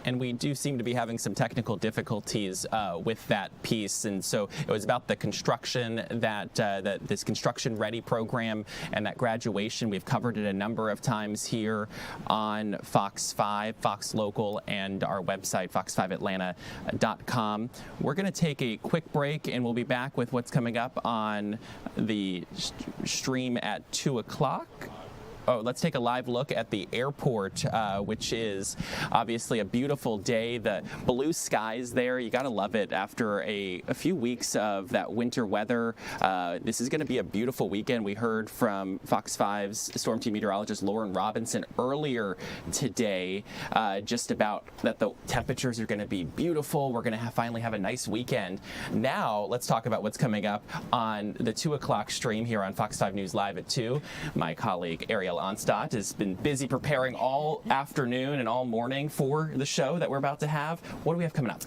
And we do seem to be having some technical difficulties with that piece. And so it was about the construction, that this Construction Ready program and that graduation. We've covered it a number of times here on Fox 5, Fox Local, and our website, fox5atlanta.com. We're going to take a quick break, and we'll be back with what's coming up on the stream at 2 o'clock. Oh, let's take a live look at the airport, which is obviously a beautiful day. The blue skies there, you gotta love it after a few weeks of that winter weather. This is gonna be a beautiful weekend. We heard from Fox 5's storm team meteorologist Lauren Robinson earlier today just about that the temperatures are gonna be beautiful. We're gonna finally have a nice weekend. Now, let's talk about what's coming up on the 2 o'clock stream here on Fox 5 News Live at 2. My colleague Ariel Onstadt has been busy preparing all afternoon and all morning for the show that we're about to have. What do we have coming up?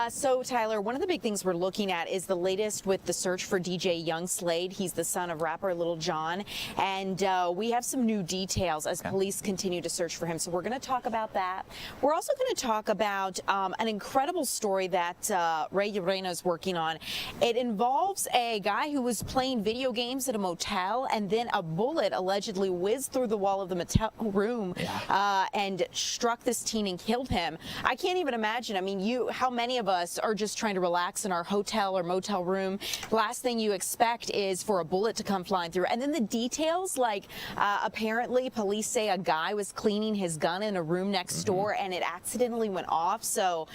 So, Tyler, one of the big things we're looking at is the latest with the search for DJ Young Slade. He's the son of rapper Lil Jon, and we have some new details as police continue to search for him. So we're going to talk about that. We're also going to talk about an incredible story that Ray Urena is working on. It involves a guy who was playing video games at a motel, and then a bullet allegedly whizzed through the wall of the motel room and struck this teen and killed him. I can't even imagine. I mean, how many of us are just trying to relax in our hotel or motel room? Last thing you expect is for a bullet to come flying through. And then the details, like apparently police say a guy was cleaning his gun in a room next door and it accidentally went off. So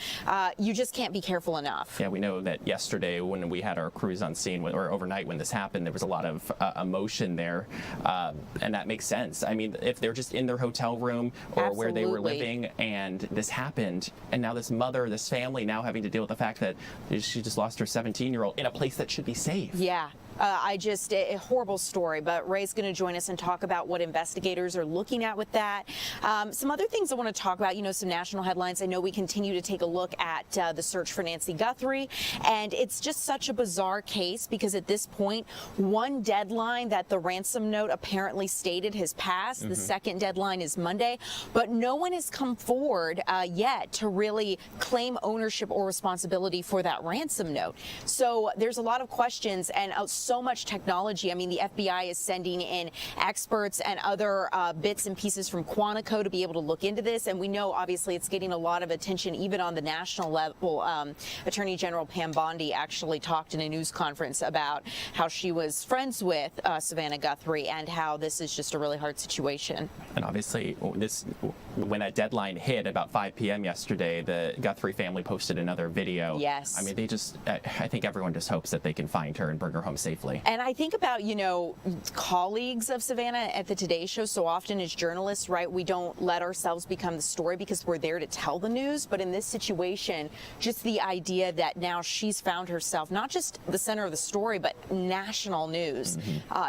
you just can't be careful enough. Yeah, we know that yesterday when we had our crews on scene, or overnight when this happened, there was a lot of emotion there, and that makes sense. I mean, if they're just in their hotel room or where they were living and this happened, and now this mother, this family now having to deal with the fact that she just lost her 17-year-old in a place that should be safe. Yeah. A horrible story, but Ray's going to join us and talk about what investigators are looking at with that. Some other things I want to talk about, some national headlines. I know we continue to take a look at the search for Nancy Guthrie, and it's just such a bizarre case because at this point, one deadline that the ransom note apparently stated has passed. The second deadline is Monday, but no one has come forward yet to really claim ownership or responsibility for that ransom note. So there's a lot of questions and so much technology. I mean, the FBI is sending in experts and other bits and pieces from Quantico to be able to look into this. And we know, obviously, it's getting a lot of attention even on the national level. Attorney General Pam Bondi actually talked in a news conference about how she was friends with Savannah Guthrie and how this is just a really hard situation. And obviously, when that deadline hit about 5 p.m. yesterday, the Guthrie family posted another video. Yes. I mean, I think everyone just hopes that they can find her and bring her home safely. And I think about, colleagues of Savannah at the Today Show. So often as journalists, right, we don't let ourselves become the story because we're there to tell the news. But in this situation, just the idea that now she's found herself not just the center of the story, but national news,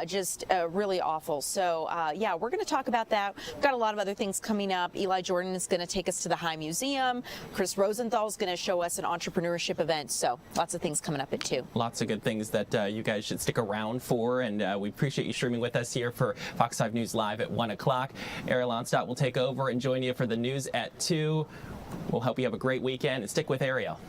just really awful. So, yeah, we're going to talk about that. We've got a lot of other things coming up. Eli Jordan is going to take us to the High Museum. Chris Rosenthal is going to show us an entrepreneurship event. So lots of things coming up at 2. Lots of good things that you guys should stick around for, and we appreciate you streaming with us here for Fox 5 News Live at 1 o'clock. Ariel Onstadt will take over and join you for the news at 2. We'll hope you have a great weekend, and stick with Ariel.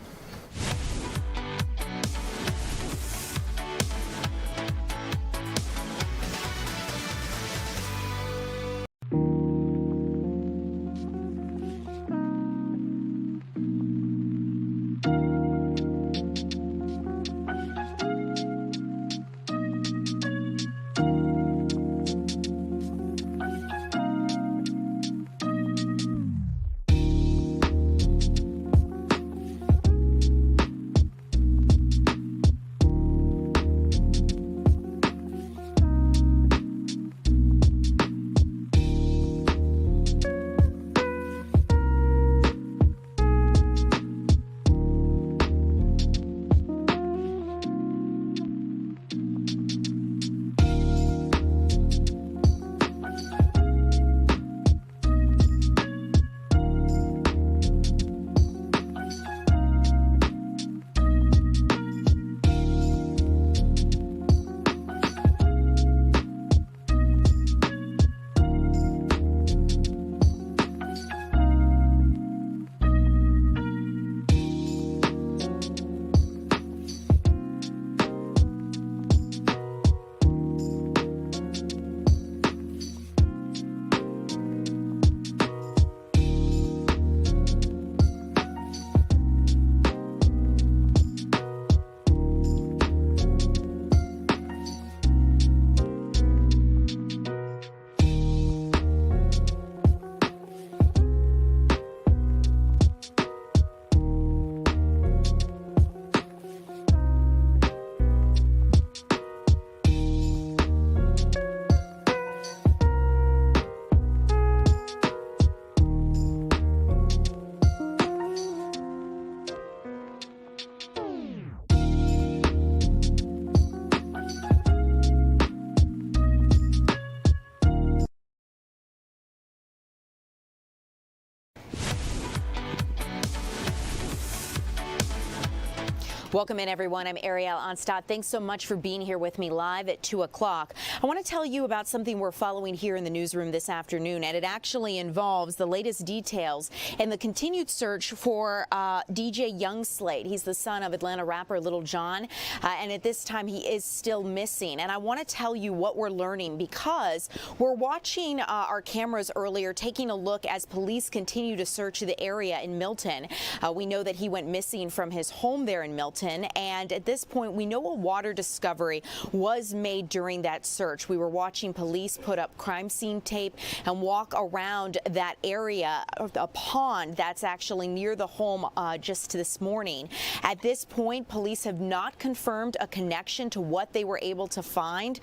Welcome in, everyone. I'm Ariel Onstadt. Thanks so much for being here with me live at 2 o'clock. I want to tell you about something we're following here in the newsroom this afternoon, and it actually involves the latest details in the continued search for DJ Young Slade. He's the son of Atlanta rapper Lil Jon, and at this time he is still missing. And I want to tell you what we're learning because we're watching our cameras earlier, taking a look as police continue to search the area in Milton. We know that he went missing from his home there in Milton. And at this point, we know a water discovery was made during that search. We were watching police put up crime scene tape and walk around that area, a pond that's actually near the home just this morning. At this point, police have not confirmed a connection to what they were able to find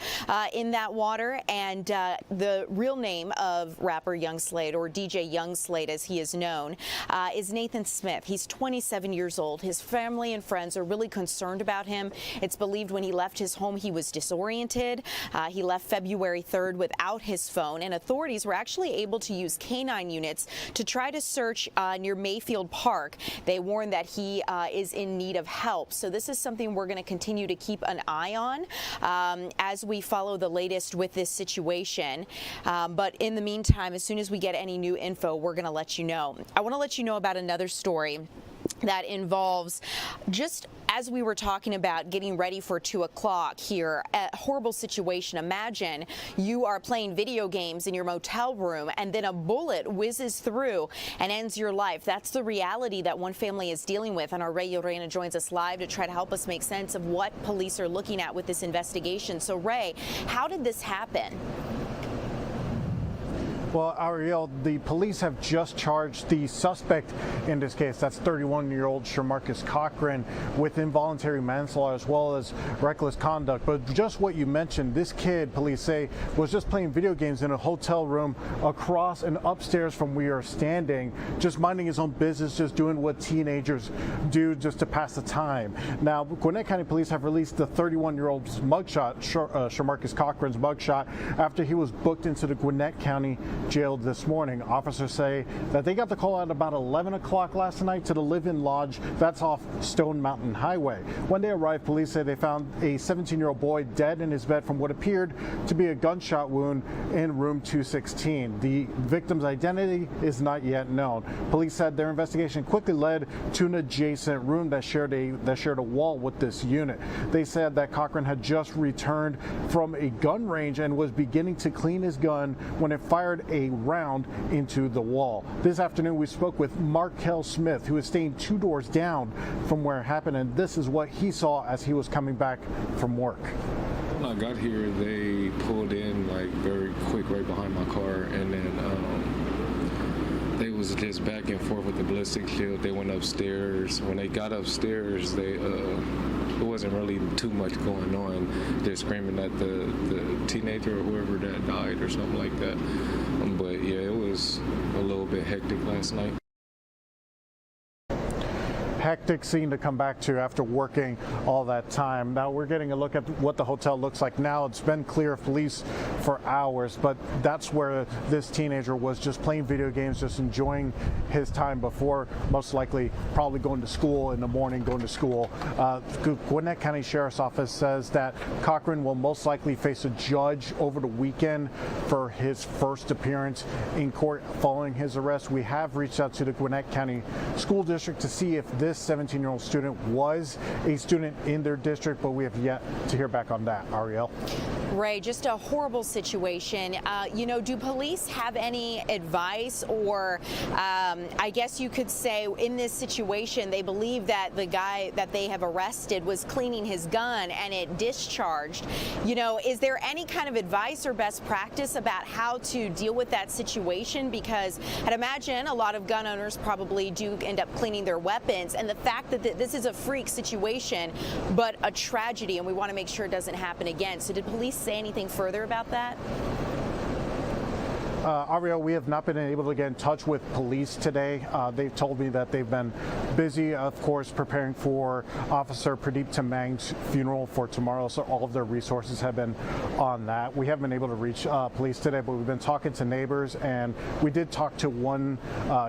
in that water. And the real name of rapper Young Slade, or DJ Young Slade as he is known, is Nathan Smith. He's 27 years old. His family and friends are really concerned about him. It's believed when he left his home he was disoriented. He left February 3rd without his phone, and authorities were actually able to use canine units to try to search near Mayfield Park. They warned that he is in need of help. So this is something we're going to continue to keep an eye on as we follow the latest with this situation. But in the meantime, as soon as we get any new info, we're going to let you know. I want to let you know about another story that involves, just as we were talking about getting ready for 2 o'clock here, a horrible situation. Imagine you are playing video games in your motel room and then a bullet whizzes through and ends your life. That's the reality that one family is dealing with. And our Ray Yorena joins us live to try to help us make sense of what police are looking at with this investigation. So Ray, how did this happen? Well, Ariel, the police have just charged the suspect in this case, that's 31-year-old Shamarcus Cochran, with involuntary manslaughter as well as reckless conduct. But just what you mentioned, this kid, police say, was just playing video games in a hotel room across and upstairs from where we are standing, just minding his own business, just doing what teenagers do just to pass the time. Now, Gwinnett County Police have released the 31-year-old's mugshot, Shamarcus Cochran's mugshot, after he was booked into the Gwinnett County jail this morning. Officers say that they got the call out about 11 o'clock last night to the live-in lodge that's off Stone Mountain Highway. When they arrived, police say they found a 17-year-old boy dead in his bed from what appeared to be a gunshot wound in room 216. The victim's identity is not yet known. Police said their investigation quickly led to an adjacent room that shared a wall with this unit. They said that Cochran had just returned from a gun range and was beginning to clean his gun when it fired a round into the wall. This afternoon we spoke with Markel Smith, who is staying 2 doors down from where it happened, and this is what he saw as he was coming back from work. When I got here, they pulled in like very quick right behind my car, and then they was just back and forth with the ballistic shield. They went upstairs. When they got upstairs, there wasn't really too much going on. They're screaming at the teenager or whoever that died or something like that. But yeah, it was a little bit hectic last night. Hectic scene to come back to after working all that time. Now we're getting a look at what the hotel looks like now. It's been clear of police for hours, but that's where this teenager was, just playing video games, just enjoying his time before most likely probably going to school in the morning, going to school. Gwinnett County Sheriff's Office says that Cochran will most likely face a judge over the weekend for his first appearance in court following his arrest. We have reached out to the Gwinnett County School District to see if this 17-year-old student was a student in their district, but we have yet to hear back on that. Ariel? Ray, just a horrible situation. Do police have any advice, or I guess you could say in this situation they believe that the guy that they have arrested was cleaning his gun and it discharged. Is there any kind of advice or best practice about how to deal with that situation? Because I'd imagine a lot of gun owners probably do end up cleaning their weapons, and the fact that this is a freak situation but a tragedy, and we want to make sure it doesn't happen again. So did police say anything further about that? Ariel, we have not been able to get in touch with police today. They've told me that they've been busy, of course, preparing for Officer Pradeep Tamang's funeral for tomorrow, so all of their resources have been on that. We haven't been able to reach police today, but we've been talking to neighbors, and we did talk to one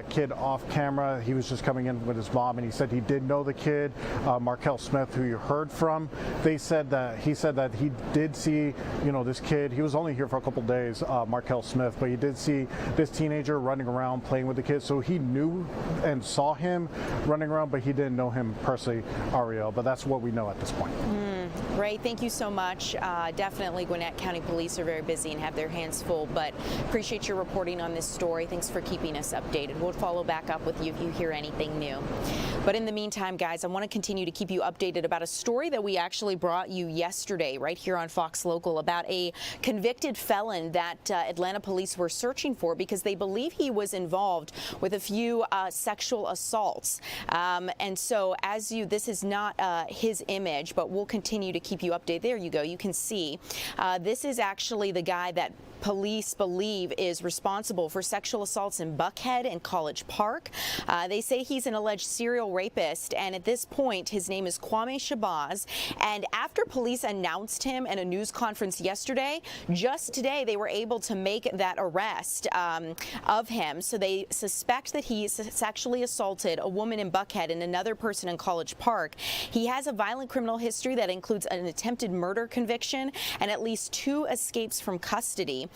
kid off camera. He was just coming in with his mom, and he said he did know the kid, Markel Smith, who you heard from. He said that he did see, this kid. He was only here for a couple days, Markel Smith, but he did see this teenager running around playing with the kids, so he knew and saw him running around, but he didn't know him personally, Ariel. But that's what we know at this point. Ray, thank you so much. Definitely Gwinnett County Police are very busy and have their hands full, but appreciate your reporting on this story. Thanks for keeping us updated. We'll follow back up with you if you hear anything new. But in the meantime, guys, I want to continue to keep you updated about a story that we actually brought you yesterday right here on Fox Local about a convicted felon that Atlanta police were searching for because they believe he was involved with a few sexual assaults. And so this is not his image, but we'll continue to keep you updated. There you go. You can see this is actually the guy that police believe is responsible for sexual assaults in Buckhead and College Park. They say he's an alleged serial rapist, and at this point, his name is Kwame Shabazz. And after police announced him in a news conference yesterday, just today they were able to make that arrest of him. So they suspect that he sexually assaulted a woman in Buckhead and another person in College Park. He has a violent criminal history that includes an attempted murder conviction and at least 2 escapes from custody.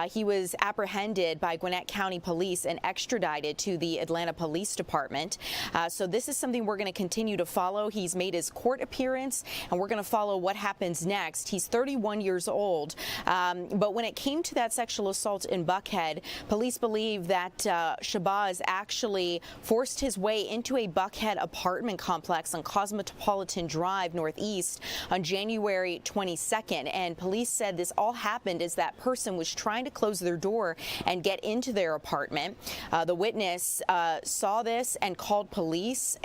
He was apprehended by Gwinnett County Police and extradited to the Atlanta Police Department. So this is something we're going to continue to follow. He's made his court appearance, and we're going to follow what happens next. He's 31 years old. But when it came to that sexual assault in Buckhead, police believe that Shabazz actually forced his way into a Buckhead apartment complex on Cosmopolitan Drive Northeast on January 22nd. And police said this all happened as that person was trying to close their door and get into their apartment. The witness saw this and called police,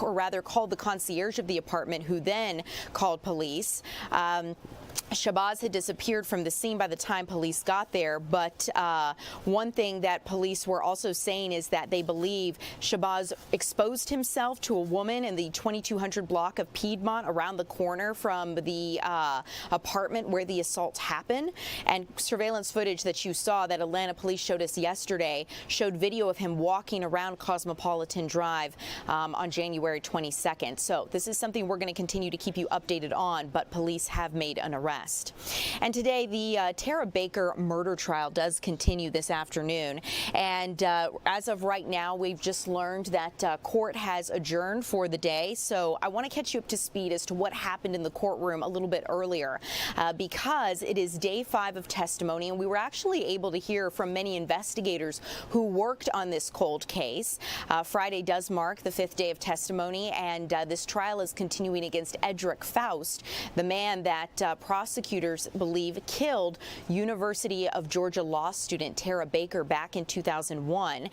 or rather called the concierge of the apartment, who then called police. Shabazz had disappeared from the scene by the time police got there, but one thing that police were also saying is that they believe Shabazz exposed himself to a woman in the 2200 block of Piedmont around the corner from the apartment where the assault happened. And surveillance footage that you saw that Atlanta police showed us yesterday showed video of him walking around Cosmopolitan Drive on January 22nd. So this is something we're going to continue to keep you updated on, but police have made an arrest. And today, the Tara Baker murder trial does continue this afternoon. And as of right now, we've just learned that court has adjourned for the day. So I want to catch you up to speed as to what happened in the courtroom a little bit earlier, because it is day 5 of testimony, and we were actually able to hear from many investigators who worked on this cold case. Friday does mark the 5th day of testimony, and this trial is continuing against Edric Faust, the man that prosecutors believe killed University of Georgia law student Tara Baker back in 2001.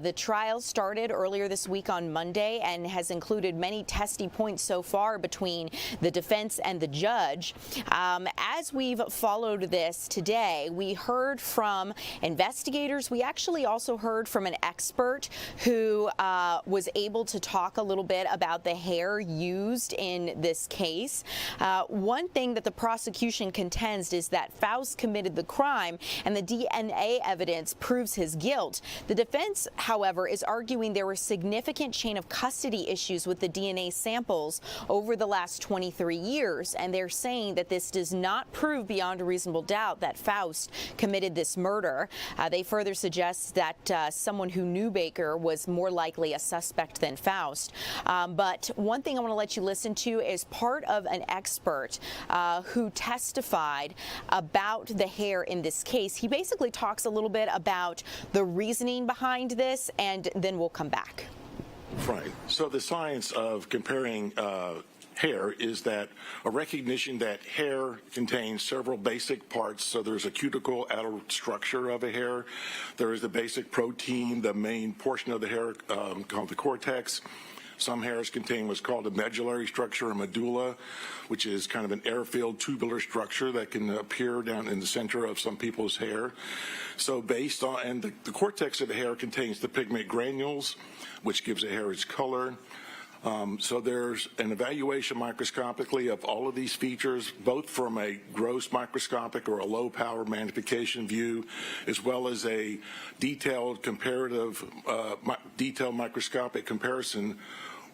The trial started earlier this week on Monday and has included many testy points so far between the defense and the judge. As we've followed this today, we heard from investigators. We actually also heard from an expert who was able to talk a little bit about the hair used in this case. One thing that the prosecution contends is that Faust committed the crime and the DNA evidence proves his guilt. The defense, however, is arguing there were significant chain of custody issues with the DNA samples over the last 23 years, and they're saying that this does not prove beyond a reasonable doubt that Faust committed this murder. They further suggest that someone who knew Baker was more likely a suspect than Faust. But one thing I want to let you listen to is part of an expert who testified about the hair in this case. He basically talks a little bit about the reasoning behind this, and then we'll come back. Right. So the science of comparing hair is that a recognition that hair contains several basic parts. So there's a cuticle outer structure of a hair. There is the basic protein, the main portion of the hair called the cortex. Some hairs contain what's called a medullary structure, a medulla, which is kind of an air-filled tubular structure that can appear down in the center of some people's hair. So based on, and the cortex of the hair contains the pigment granules, which gives the hair its color. So there's an evaluation microscopically of all of these features, both from a gross microscopic or a low power magnification view, as well as a detailed comparative, detailed microscopic comparison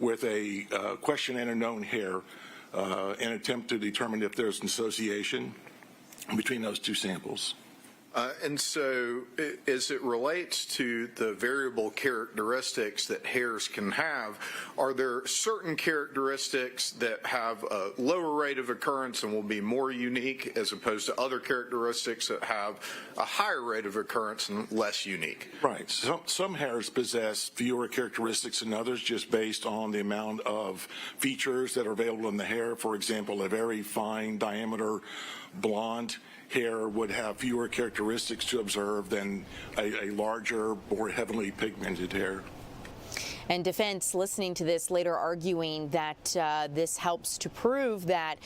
with a questionnaire and known hair, in an attempt to determine if there's an association between those two samples. And so as it relates to the variable characteristics that hairs can have, are there certain characteristics that have a lower rate of occurrence and will be more unique as opposed to other characteristics that have a higher rate of occurrence and less unique? Right. Some hairs possess fewer characteristics than others just based on the amount of features that are available in the hair. For example, a very fine diameter blonde hair would have fewer characteristics to observe than a larger, more heavily pigmented hair. And defense, listening to this, later arguing that this helps to prove that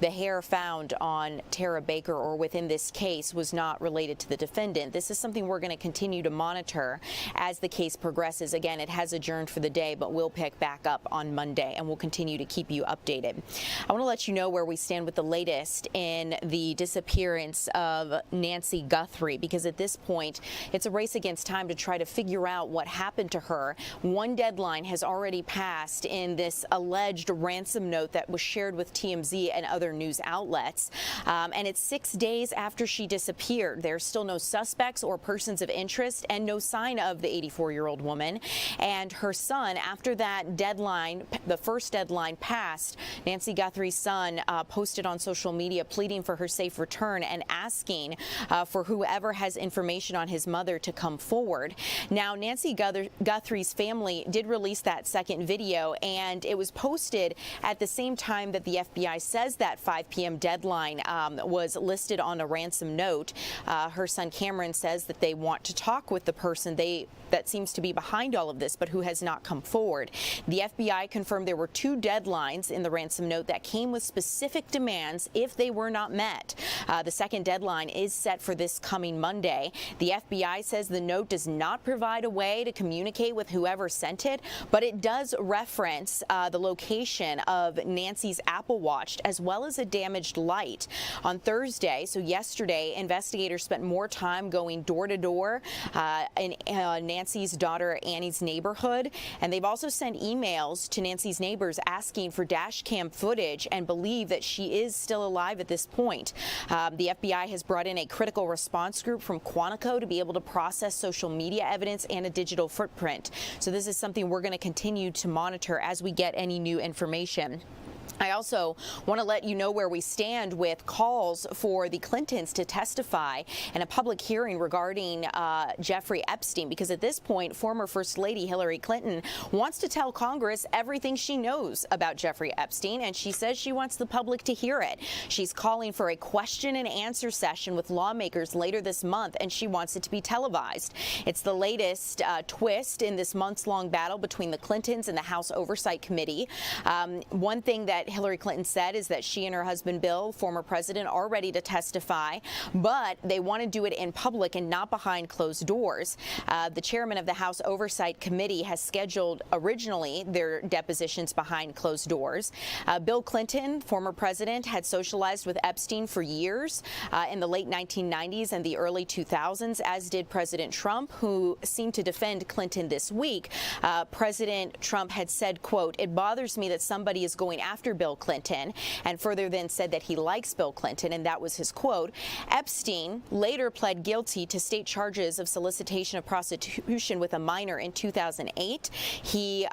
the hair found on Tara Baker or within this case was not related to the defendant. This is something we're going to continue to monitor as the case progresses. Again, it has adjourned for the day, but we'll pick back up on Monday, and we'll continue to keep you updated. I want to let you know where we stand with the latest in the disappearance of Nancy Guthrie, because at this point, it's a race against time to try to figure out what happened to her. One deadline has already passed in this alleged ransom note that was shared with TMZ and other news outlets. And it's 6 days after she disappeared. There's still no suspects or persons of interest and no sign of the 84-year-old woman. And her son, after that deadline, the first deadline passed, Nancy Guthrie's son posted on social media pleading for her safe return and asking for whoever has information on his mother to come forward. Now, Nancy Guthrie's family did release that second video, and it was posted at the same time that the FBI says that 5 p.m. deadline was listed on a ransom note. Her son Cameron says that they want to talk with the person that seems to be behind all of this, but who has not come forward. The FBI confirmed there were 2 deadlines in the ransom note that came with specific demands if they were not met. The second deadline is set for this coming Monday. The FBI says the note does not provide a way to communicate with whoever sent it, but it does reference the location of Nancy's Apple Watch as well as a damaged light. On Thursday, so yesterday, investigators spent more time going door to door in Nancy's daughter Annie's neighborhood, and they've also sent emails to Nancy's neighbors asking for dash cam footage and believe that she is still alive at this point. The FBI has brought in a critical response group from Quantico to be able to process social media evidence and a digital footprint. So this is something we're going to continue to monitor as we get any new information. I also want to let you know where we stand with calls for the Clintons to testify in a public hearing regarding Jeffrey Epstein, because at this point, former First Lady Hillary Clinton wants to tell Congress everything she knows about Jeffrey Epstein, and she says she wants the public to hear it. She's calling for a question and answer session with lawmakers later this month, and she wants it to be televised. It's the latest twist in this months-long battle between the Clintons and the House Oversight Committee. One thing that Hillary Clinton said is that she and her husband Bill, former president, are ready to testify, but they want to do it in public and not behind closed doors. The chairman of the House Oversight Committee has scheduled originally their depositions behind closed doors. Bill Clinton, former president, had socialized with Epstein for years in the late 1990s and the early 2000s, as did President Trump, who seemed to defend Clinton this week. President Trump had said, quote, "It bothers me that somebody is going after Bill Clinton," and further then said that he likes Bill Clinton, and that was his quote. Epstein later pled guilty to state charges of solicitation of prostitution with a minor in 2008. He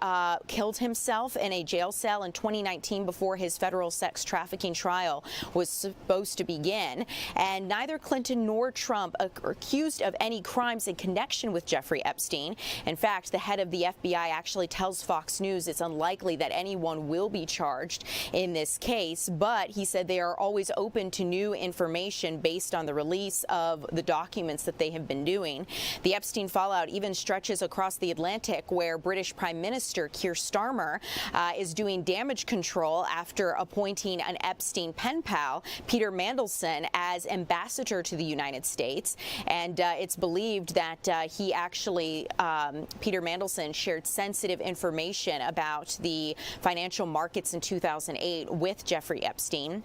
killed himself in a jail cell in 2019 before his federal sex trafficking trial was supposed to begin. And neither Clinton nor Trump are accused of any crimes in connection with Jeffrey Epstein. In fact, the head of the FBI actually tells Fox News it's unlikely that anyone will be charged charged in this case, but he said they are always open to new information based on the release of the documents that they have been doing. The Epstein fallout even stretches across the Atlantic, where British Prime Minister Keir Starmer is doing damage control after appointing an Epstein pen pal, Peter Mandelson, as ambassador to the United States. And it's believed that Peter Mandelson shared sensitive information about the financial markets in 2008 with Jeffrey Epstein.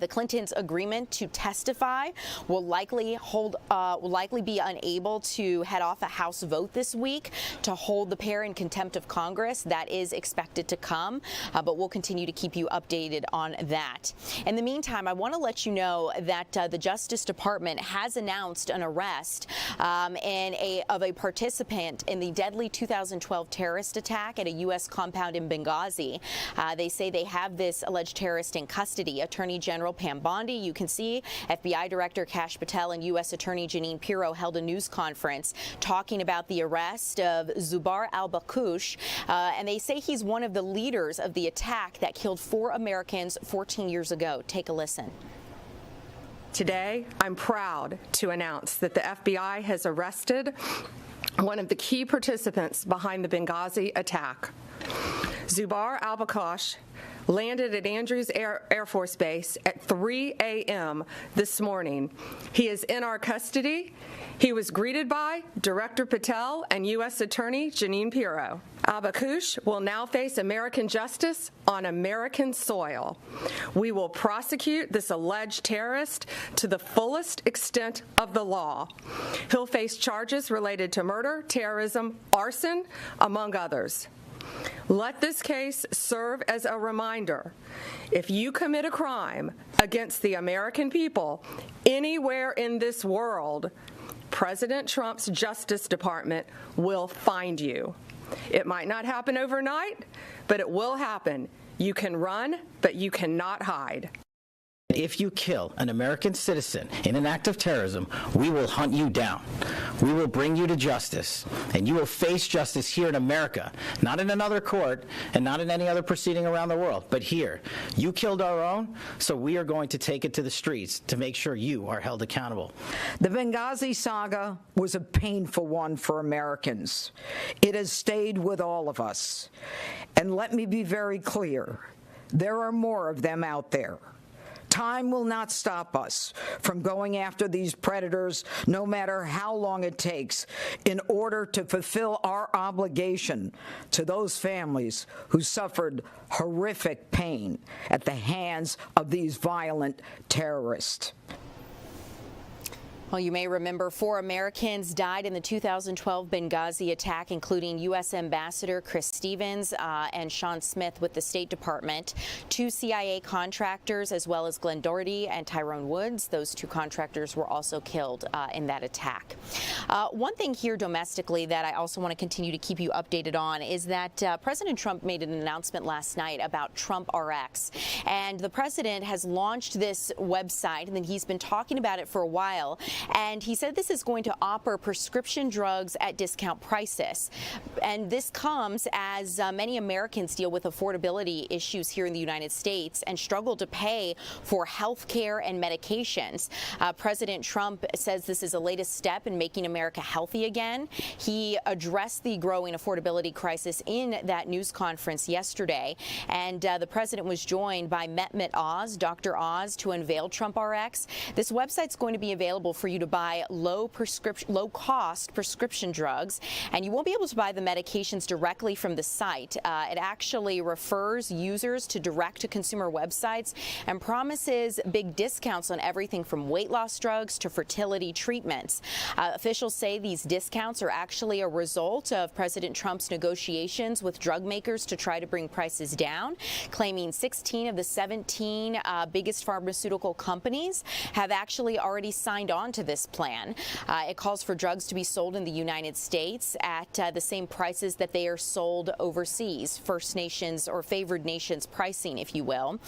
The Clintons' agreement to testify will likely be unable to head off a House vote this week to hold the pair in contempt of Congress. That is expected to come, but we'll continue to keep you updated on that. In the meantime, I want to let you know that the Justice Department has announced an arrest of a participant in the deadly 2012 terrorist attack at a U.S. compound in Benghazi. They say they have this alleged terrorist in custody. Attorney General Pam Bondi, you can see FBI Director Kash Patel and U.S. Attorney Jeanine Pirro held a news conference talking about the arrest of Zubair al-Bakush, and they say he's one of the leaders of the attack that killed 4 Americans 14 years ago. Take a listen. Today, I'm proud to announce that the FBI has arrested one of the key participants behind the Benghazi attack. Zubair al-Bakush landed at Andrews Air Force Base at 3 a.m. this morning. He is in our custody. He was greeted by Director Patel and U.S. Attorney Jeanine Pirro. Al-Bakush will now face American justice on American soil. We will prosecute this alleged terrorist to the fullest extent of the law. He'll face charges related to murder, terrorism, arson, among others. Let this case serve as a reminder. If you commit a crime against the American people anywhere in this world, President Trump's Justice Department will find you. It might not happen overnight, but it will happen. You can run, but you cannot hide. If you kill an American citizen in an act of terrorism, we will hunt you down. We will bring you to justice, and you will face justice here in America, not in another court and not in any other proceeding around the world, but here. You killed our own, so we are going to take it to the streets to make sure you are held accountable. The Benghazi saga was a painful one for Americans. It has stayed with all of us. And let me be very clear, there are more of them out there. Time will not stop us from going after these predators, no matter how long it takes, in order to fulfill our obligation to those families who suffered horrific pain at the hands of these violent terrorists. Well, you may remember 4 Americans died in the 2012 Benghazi attack, including U.S. Ambassador Chris Stevens and Sean Smith with the State Department, 2 CIA contractors, as well as Glenn Doherty and Tyrone Woods. Those 2 contractors were also killed in that attack. One thing here domestically that I also want to continue to keep you updated on is that President Trump made an announcement last night about Trump RX. And the president has launched this website, and then he's been talking about it for a while. And he said this is going to offer prescription drugs at discount prices. And this comes as many Americans deal with affordability issues here in the United States and struggle to pay for health care and medications. President Trump says this is the latest step in making America healthy again. He addressed the growing affordability crisis in that news conference yesterday. And the president was joined by Mehmet Oz, Dr. Oz, to unveil Trump RX. This website's going to be available for you to buy low-cost prescription drugs, and you won't be able to buy the medications directly from the site. It actually refers users to direct-to-consumer websites and promises big discounts on everything from weight loss drugs to fertility treatments. Officials say these discounts are actually a result of President Trump's negotiations with drug makers to try to bring prices down, claiming 16 of the 17 biggest pharmaceutical companies have actually already signed on to to this plan. It calls for drugs to be sold in the United States at the same prices that they are sold overseas, First Nations or favored nations pricing, if you will.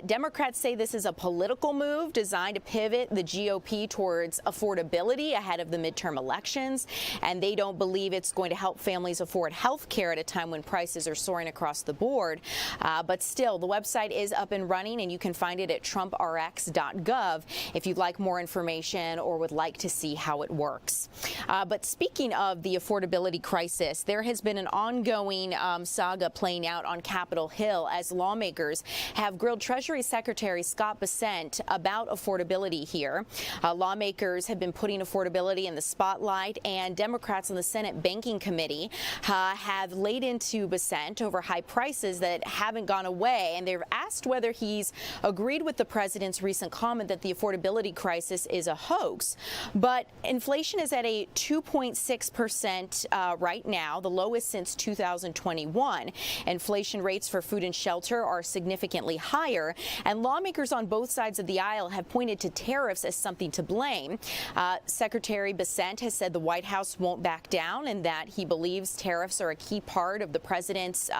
Democrats say this is a political move designed to pivot the GOP towards affordability ahead of the midterm elections, and they don't believe it's going to help families afford health care at a time when prices are soaring across the board. But still, the website is up and running, and you can find it at trumprx.gov if you'd like more information or would like to see how it works. But speaking of the affordability crisis, there has been an ongoing saga playing out on Capitol Hill as lawmakers have grilled Treasury Secretary Scott Bessent about affordability here. Lawmakers have been putting affordability in the spotlight, and Democrats on the Senate Banking Committee have laid into Bessent over high prices that haven't gone away, and they've asked whether he's agreed with the president's recent comment that the affordability crisis is a hoax. But inflation is at a 2.6% right now, the lowest since 2021. Inflation rates for food and shelter are significantly higher, and lawmakers on both sides of the aisle have pointed to tariffs as something to blame. Secretary Bessent has said the White House won't back down and that he believes tariffs are a key part of the president's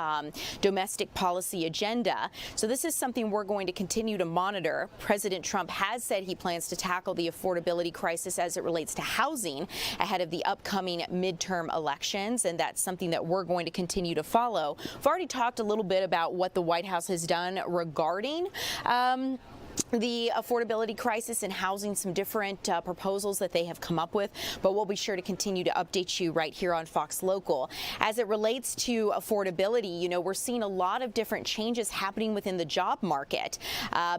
domestic policy agenda. So this is something we're going to continue to monitor. President Trump has said he plans to tackle the affordability crisis as it relates to housing ahead of the upcoming midterm elections, and that's something that we're going to continue to follow. We've already talked a little bit about what the White House has done regarding the affordability crisis and housing, some different proposals that they have come up with, but we'll be sure to continue to update you right here on Fox Local. As it relates to affordability, you know, we're seeing a lot of different changes happening within the job market.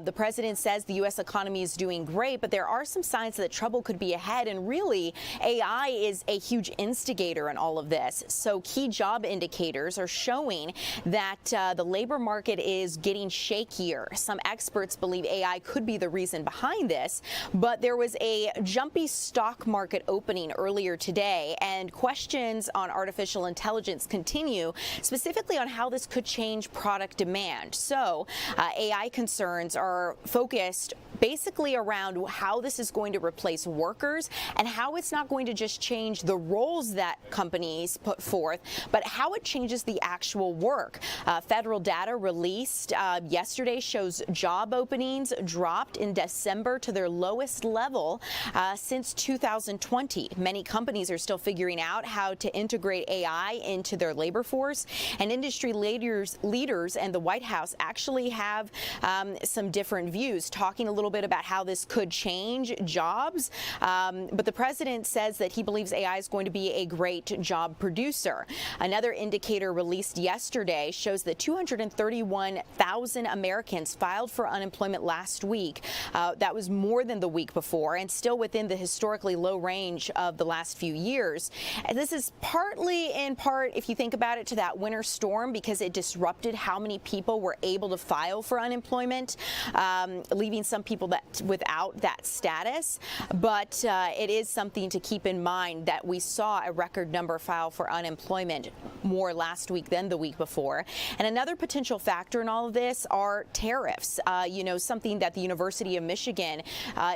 The president says the U.S. economy is doing great, but there are some signs that trouble could be ahead, and really AI is a huge instigator in all of this. So key job indicators are showing that the labor market is getting shakier. Some experts believe AI could be the reason behind this, but there was a jumpy stock market opening earlier today, and questions on artificial intelligence continue, specifically on how this could change product demand. So AI concerns are focused basically around how this is going to replace workers and how it's not going to just change the roles that companies put forth, but how it changes the actual work. Federal data released yesterday shows job openings dropped in December to their lowest level since 2020. Many companies are still figuring out how to integrate AI into their labor force, and industry leaders and the White House actually have some different views, talking a little bit about how this could change jobs. But the president says that he believes AI is going to be a great job producer. Another indicator released yesterday shows that 231,000 Americans filed for unemployment last week. That was more than the week before and still within the historically low range of the last few years. And this is partly in part, if you think about it, to that winter storm, because it disrupted how many people were able to file for unemployment, leaving some people without that status. But it is something to keep in mind that we saw a record number file for unemployment more last week than the week before. And another potential factor in all of this are tariffs. You know, something that the University of Michigan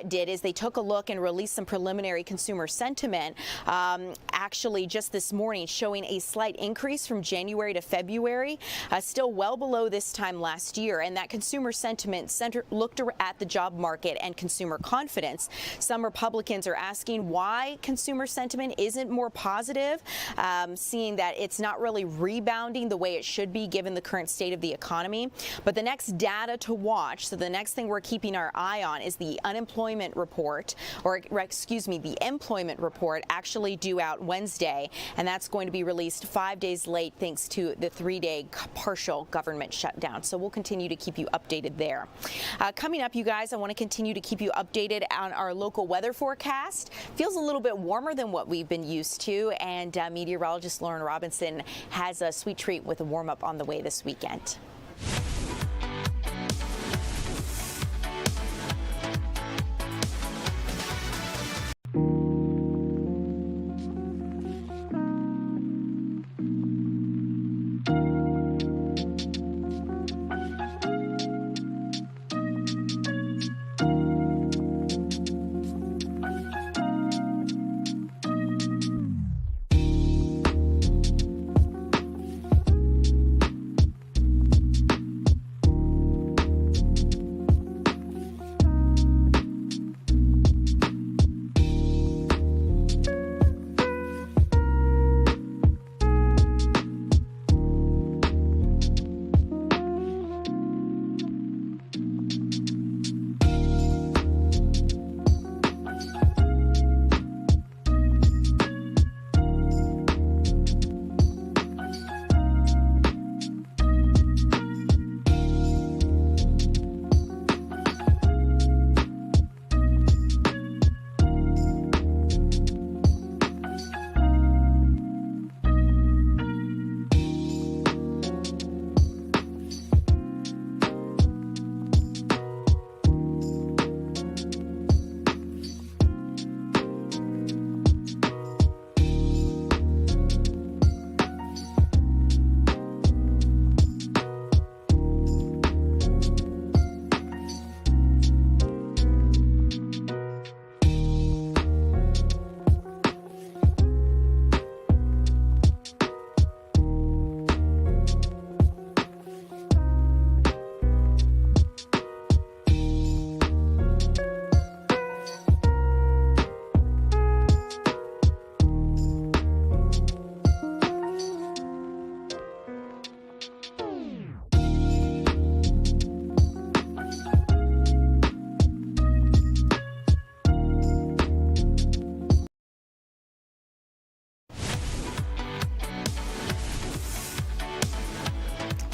did is they took a look and released some preliminary consumer sentiment, actually just this morning, showing a slight increase from January to February, still well below this time last year. And that consumer sentiment looked at the job market and consumer confidence. Some Republicans are asking why consumer sentiment isn't more positive, seeing that it's not really rebounding the way it should be given the current state of the economy. But the next data to watch, so the next thing we're keeping our eye on, is the unemployment report, or excuse me, the employment report, actually due out Wednesday, and that's going to be released 5 days late thanks to the 3-day partial government shutdown. So we'll continue to keep you updated there. Coming up, you guys, I want to continue to keep you updated on our local weather forecast. Feels a little bit warmer than what we've been used to, and meteorologist Lauren Robinson has a sweet treat with a warm-up on the way this weekend.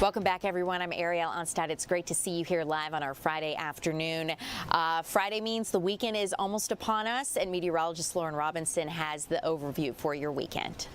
Welcome back, everyone. I'm Ariel Onstad. It's great to see you here live on our Friday afternoon. Friday means the weekend is almost upon us, and meteorologist Lauren Robinson has the overview for your weekend.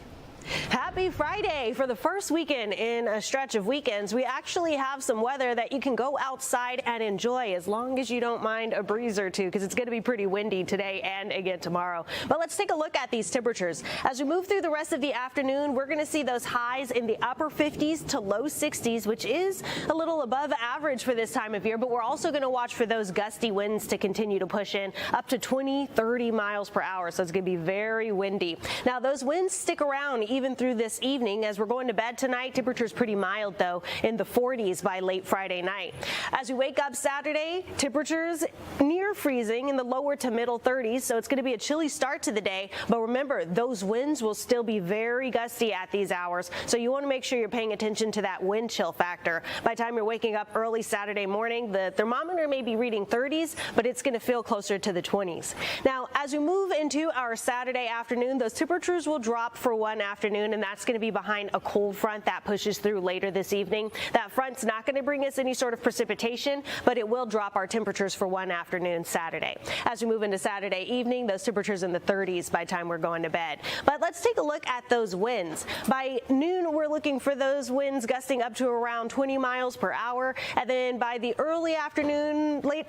Happy Friday. For the first weekend in a stretch of weekends, we actually have some weather that you can go outside and enjoy as long as you don't mind a breeze or two, because it's going to be pretty windy today and again tomorrow. But let's take a look at these temperatures. As we move through the rest of the afternoon, we're going to see those highs in the upper 50s to low 60s, which is a little above average for this time of year, but we're also going to watch for those gusty winds to continue to push in up to 20-30 miles per hour. So it's going to be very windy. Now, those winds stick around even through this evening. As we're going to bed tonight, temperatures pretty mild though, in the 40s by late Friday night. As we wake up Saturday, temperatures near freezing in the lower to middle 30s, so it's going to be a chilly start to the day. But remember, those winds will still be very gusty at these hours, so you want to make sure you're paying attention to that wind chill factor. By the time you're waking up early Saturday morning, the thermometer may be reading 30s, but it's going to feel closer to the 20s. Now, as we move into our Saturday afternoon, those temperatures will drop for one afternoon, and that's going to be behind a cold front that pushes through later this evening. That front's not going to bring us any sort of precipitation, but it will drop our temperatures for one afternoon Saturday. As we move into Saturday evening, those temperatures in the 30s by the time we're going to bed. But let's take a look at those winds. By noon, we're looking for those winds gusting up to around 20 miles per hour, and then by the early afternoon, late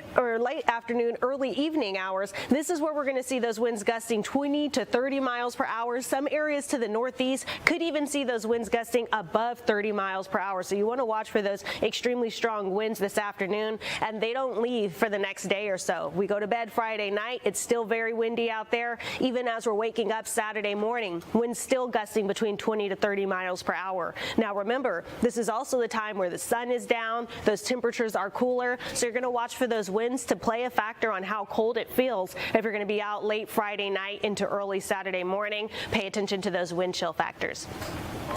afternoon, early evening hours, this is where we're going to see those winds gusting 20 to 30 miles per hour. Some areas to the northeast could even see those winds gusting above 30 miles per hour. So you want to watch for those extremely strong winds this afternoon, and they don't leave for the next day or so. We go to bed Friday night. It's still very windy out there. Even as we're waking up Saturday morning, winds still gusting between 20 to 30 miles per hour. Now remember, this is also the time where the sun is down. Those temperatures are cooler. So you're going to watch for those winds to play a factor on how cold it feels if you're going to be out late Friday night into early Saturday morning. Pay attention to those wind chill factors.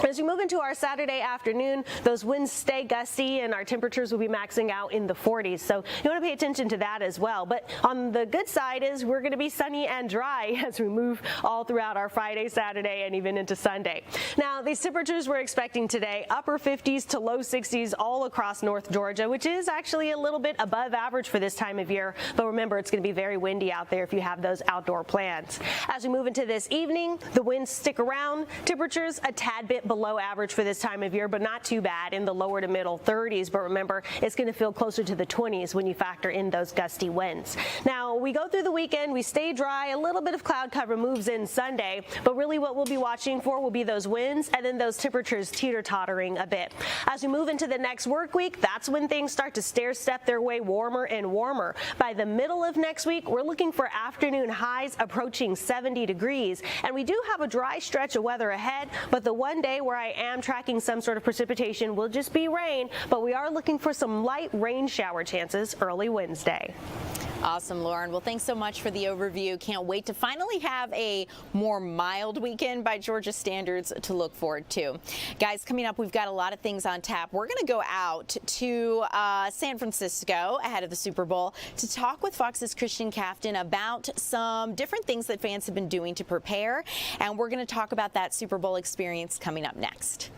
As we move into our Saturday afternoon, those winds stay gusty and our temperatures will be maxing out in the 40s. So you want to pay attention to that as well. But on the good side is we're going to be sunny and dry as we move all throughout our Friday, Saturday, and even into Sunday. Now, these temperatures we're expecting today, upper 50s to low 60s all across North Georgia, which is actually a little bit above average for this time of year. But remember, it's going to be very windy out there if you have those outdoor plans. As we move into this evening, the winds stick around. Temperatures a tad bit below average for this time of year, but not too bad in the lower to middle 30s. But remember, it's going to feel closer to the 20s when you factor in those gusty winds. Now, we go through the weekend, we stay dry, a little bit of cloud cover moves in Sunday, but really what we'll be watching for will be those winds and then those temperatures teeter-tottering a bit. As we move into the next work week, that's when things start to stair-step their way warmer and warmer. By the middle of next week, we're looking for afternoon highs approaching 70 degrees, and we do have a dry stretch of weather ahead, but the one day where I am tracking some sort of precipitation will just be rain, but we are looking for some light rain shower chances early Wednesday. Awesome, Lauren. Well, thanks so much for the overview. Can't wait to finally have a more mild weekend by Georgia standards to look forward to. Guys, coming up, we've got a lot of things on tap. We're going to go out to San Francisco ahead of the Super Bowl to talk with Fox's Christian Cafton about some different things that fans have been doing to prepare. And we're going to talk about that Super Bowl experience coming up next.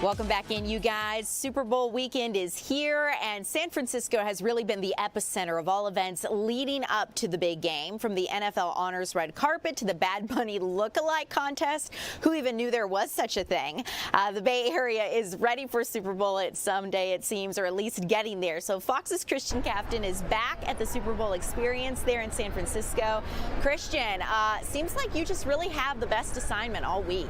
Welcome back in, you guys. Super Bowl weekend is here, and San Francisco has really been the epicenter of all events leading up to the big game, from the NFL Honors red carpet to the Bad Bunny look-alike contest. Who even knew there was such a thing? The Bay Area is ready for Super Bowl at someday, it seems, or at least getting there. So Fox's Christian Captain is back at the Super Bowl experience there in San Francisco. Christian, seems like you just really have the best assignment all week.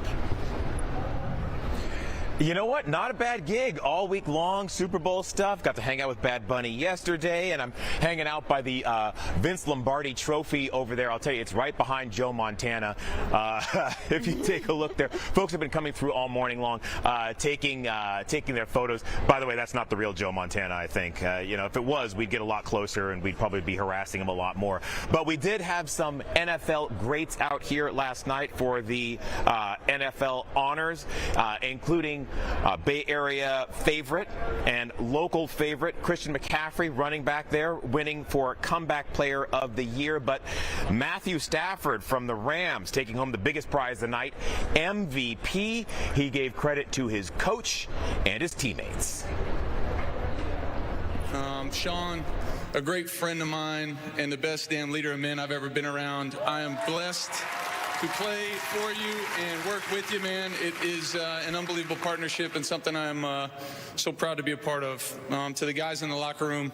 You know what? Not a bad gig all week long. Super Bowl stuff. Got to hang out with Bad Bunny yesterday, and I'm hanging out by the Vince Lombardi Trophy over there. I'll tell you, it's right behind Joe Montana. If you take a look there, folks have been coming through all morning long, taking their photos. By the way, that's not the real Joe Montana, I think. You know, if it was, we'd get a lot closer, and we'd probably be harassing him a lot more. But we did have some NFL greats out here last night for the NFL Honors, including Bay Area favorite and local favorite Christian McCaffrey, running back there, winning for Comeback Player of the Year. But Matthew Stafford from the Rams taking home the biggest prize of the night, MVP. He gave credit to his coach and his teammates. Sean, a great friend of mine and the best damn leader of men I've ever been around. I am blessed to play for you and work with you, man. It is an unbelievable partnership and something I'm so proud to be a part of. To the guys in the locker room,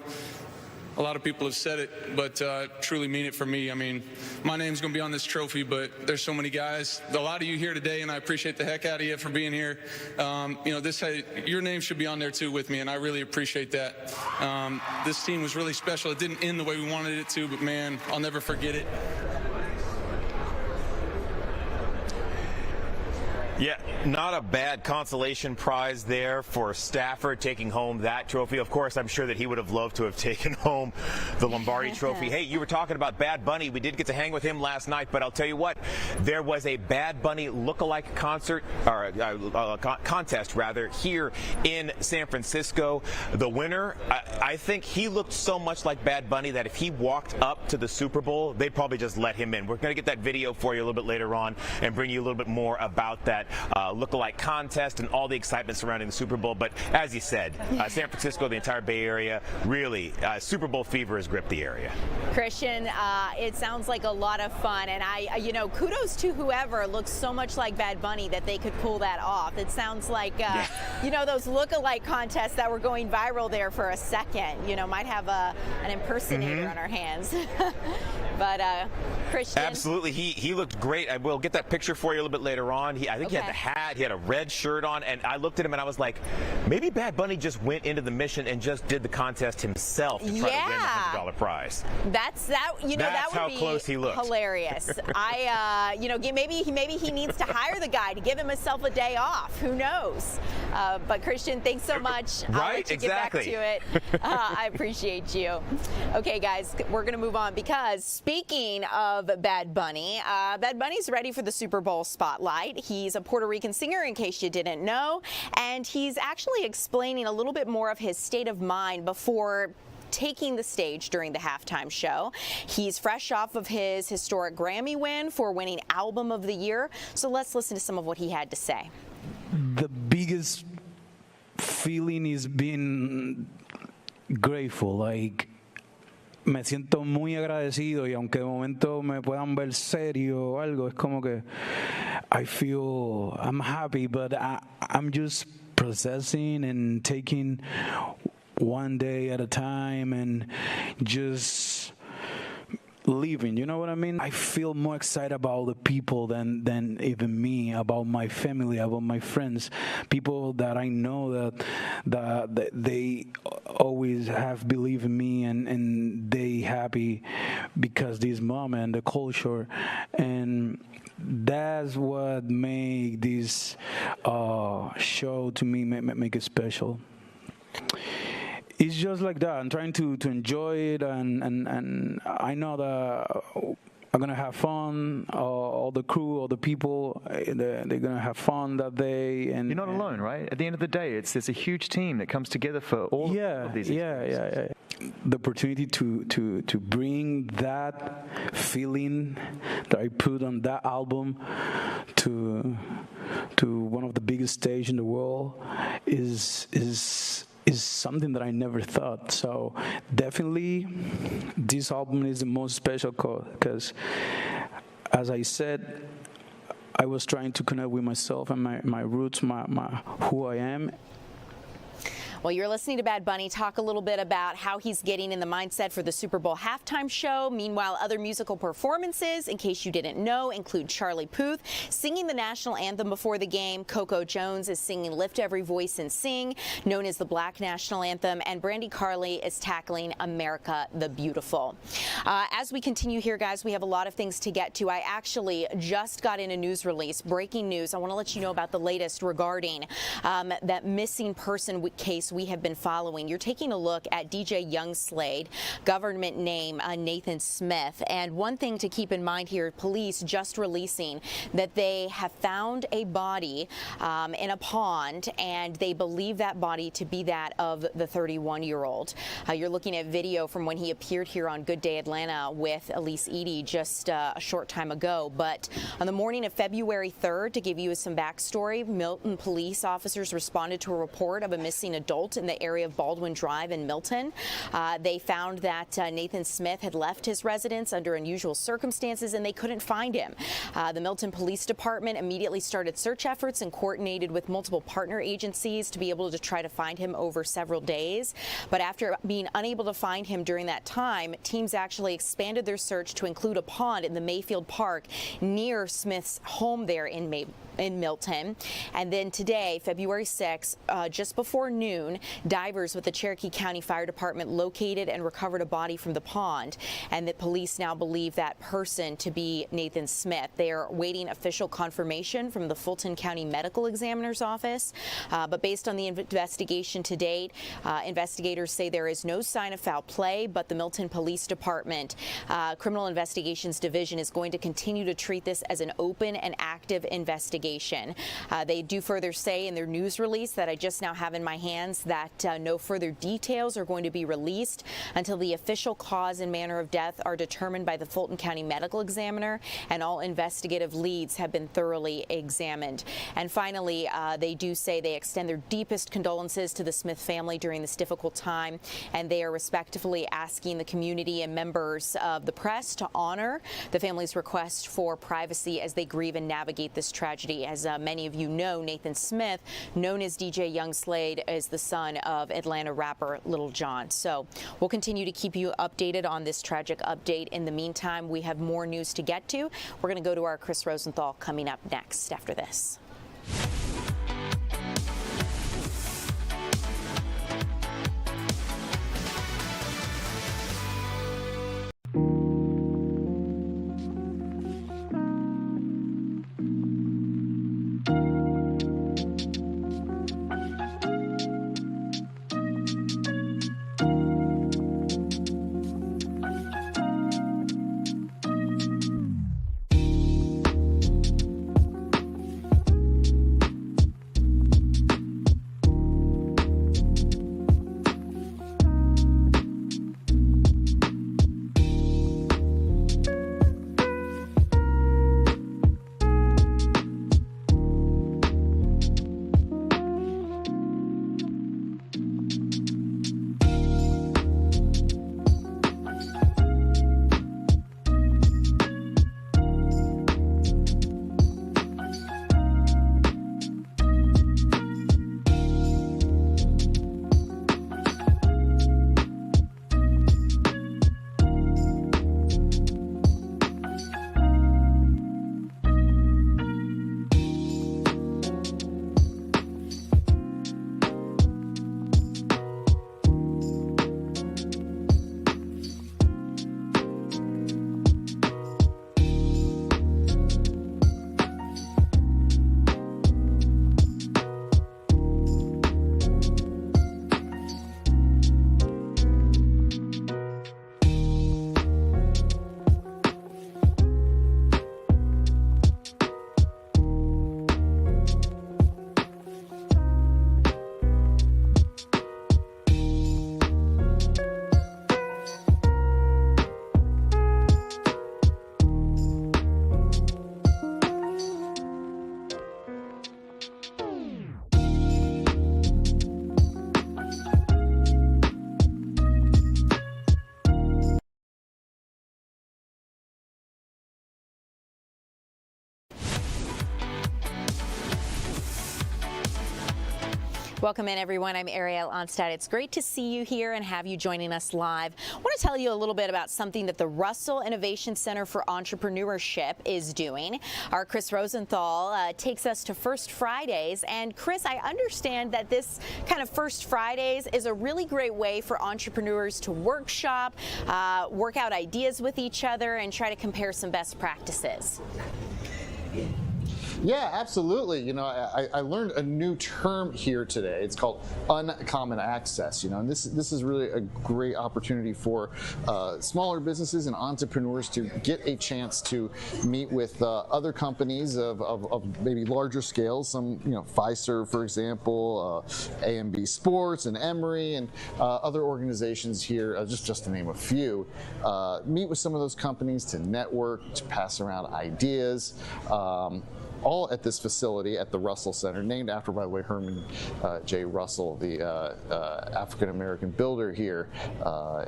a lot of people have said it, but truly mean it for me. I mean, my name's going to be on this trophy, but there's so many guys. A lot of you here today, and I appreciate the heck out of you for being here. You know, your name should be on there too with me, and I really appreciate that. This team was really special. It didn't end the way we wanted it to, but man, I'll never forget it. Yeah, not a bad consolation prize there for Stafford, taking home that trophy. Of course, I'm sure that he would have loved to have taken home the Lombardi Trophy. Hey, you were talking about Bad Bunny. We did get to hang with him last night, but I'll tell you what, there was a Bad Bunny look-alike concert, or contest rather, here in San Francisco. The winner, I think he looked so much like Bad Bunny that if he walked up to the Super Bowl, they'd probably just let him in. We're going to get that video for you a little bit later on and bring you a little bit more about that look-alike contest and all the excitement surrounding the Super Bowl. But as you said, San Francisco, the entire Bay Area, really, Super Bowl fever has gripped the area. Christian, it sounds like a lot of fun, and you know, kudos to whoever looks so much like Bad Bunny that they could pull that off. It sounds like, you know, those look-alike contests that were going viral there for a second, you know, might have an impersonator on our hands. But Christian. Absolutely. He looked great. I will get that picture for you a little bit later on. I think he had the hat. He had a red shirt on, and I looked at him and I was like, maybe Bad Bunny just went into the mission and just did the contest himself to try to win the $100 prize. That's would how be close he looked. Hilarious. You know, maybe he needs to hire the guy to give himself a day off. Who knows? But Christian, thanks so much. I'll let you get back to it. I appreciate you. Okay, guys, we're going to move on because speaking of Bad Bunny, Bad Bunny's ready for the Super Bowl spotlight. He's a Puerto Rican singer, in case you didn't know, and he's actually explaining a little bit more of his state of mind before taking the stage during the halftime show. He's fresh off of his historic Grammy win for winning Album of the Year. So let's listen to some of what he had to say. The biggest feeling is being grateful, like me siento muy agradecido, y aunque de momento me puedan ver serio o algo, es como que I'm happy, but I'm just processing and taking one day at a time and just living, you know what I mean? I feel more excited about the people than even me, about my family, about my friends, people that I know that they always have believed in me and they happy because this moment, the culture, and that's what make this show to me make it special. It's just like that. I'm trying to enjoy it, and I know that are gonna have fun. All the crew, all the people, they're gonna have fun that day. And you're not alone, right? At the end of the day, it's a huge team that comes together for all of these experiences. The opportunity to bring that feeling that I put on that album to one of the biggest stage in the world is something that I never thought. So definitely this album is the most special because, as I said, I was trying to connect with myself and my roots, my who I am. Well, you're listening to Bad Bunny talk a little bit about how he's getting in the mindset for the Super Bowl halftime show. Meanwhile, other musical performances, in case you didn't know, include Charlie Puth singing the national anthem before the game. Coco Jones is singing Lift Every Voice and Sing, known as the Black National Anthem. And Brandi Carlile is tackling America the Beautiful. As we continue here, guys, we have a lot of things to get to. I actually just got in a news release, breaking news. I want to let you know about the latest regarding that missing person case we have been following. You're taking a look at DJ Young Slade, government name Nathan Smith. And one thing to keep in mind here, police just releasing that they have found a body in a pond, and they believe that body to be that of the 31-year-old. You're looking at video from when he appeared here on Good Day Atlanta with Elise Edie just a short time ago. But on the morning of February 3rd, to give you some backstory, Milton police officers responded to a report of a missing adult in the area of Baldwin Drive in Milton. They found that Nathan Smith had left his residence under unusual circumstances, and they couldn't find him. The Milton Police Department immediately started search efforts and coordinated with multiple partner agencies to be able to try to find him over several days. But after being unable to find him during that time, teams actually expanded their search to include a pond in the Mayfield Park near Smith's home there in Milton. And then today, February 6th, just before noon, divers with the Cherokee County Fire Department located and recovered a body from the pond, and the police now believe that person to be Nathan Smith. They are waiting official confirmation from the Fulton County Medical Examiner's Office, but based on the investigation to date, investigators say there is no sign of foul play, but the Milton Police Department Criminal Investigations Division is going to continue to treat this as an open and active investigation. They do further say in their news release that I just now have in my hands that no further details are going to be released until the official cause and manner of death are determined by the Fulton County Medical Examiner, and all investigative leads have been thoroughly examined. And finally, they do say they extend their deepest condolences to the Smith family during this difficult time, and they are respectfully asking the community and members of the press to honor the family's request for privacy as they grieve and navigate this tragedy. As many of you know, Nathan Smith, known as DJ Young Slade, is the son of Atlanta rapper Lil Jon. So we'll continue to keep you updated on this tragic update. In the meantime, we have more news to get to. We're going to go to our Chris Rosenthal coming up next after this. Welcome in, everyone. I'm Ariel Onstad. It's great to see you here and have you joining us live. I want to tell you a little bit about something that the Russell Innovation Center for Entrepreneurship is doing. Our Chris Rosenthal takes us to First Fridays. And Chris, I understand that this kind of First Fridays is a really great way for entrepreneurs to workshop, work out ideas with each other, and try to compare some best practices. Yeah, absolutely. You know, I learned a new term here today. It's called uncommon access. You know, and this is really a great opportunity for smaller businesses and entrepreneurs to get a chance to meet with other companies of maybe larger scales. Some, you know, Fiserv, for example, A&B Sports and Emory and other organizations here, just to name a few. Meet with some of those companies to network, to pass around ideas. All at this facility at the Russell Center, named after, by the way, Herman J. Russell, the African-American builder here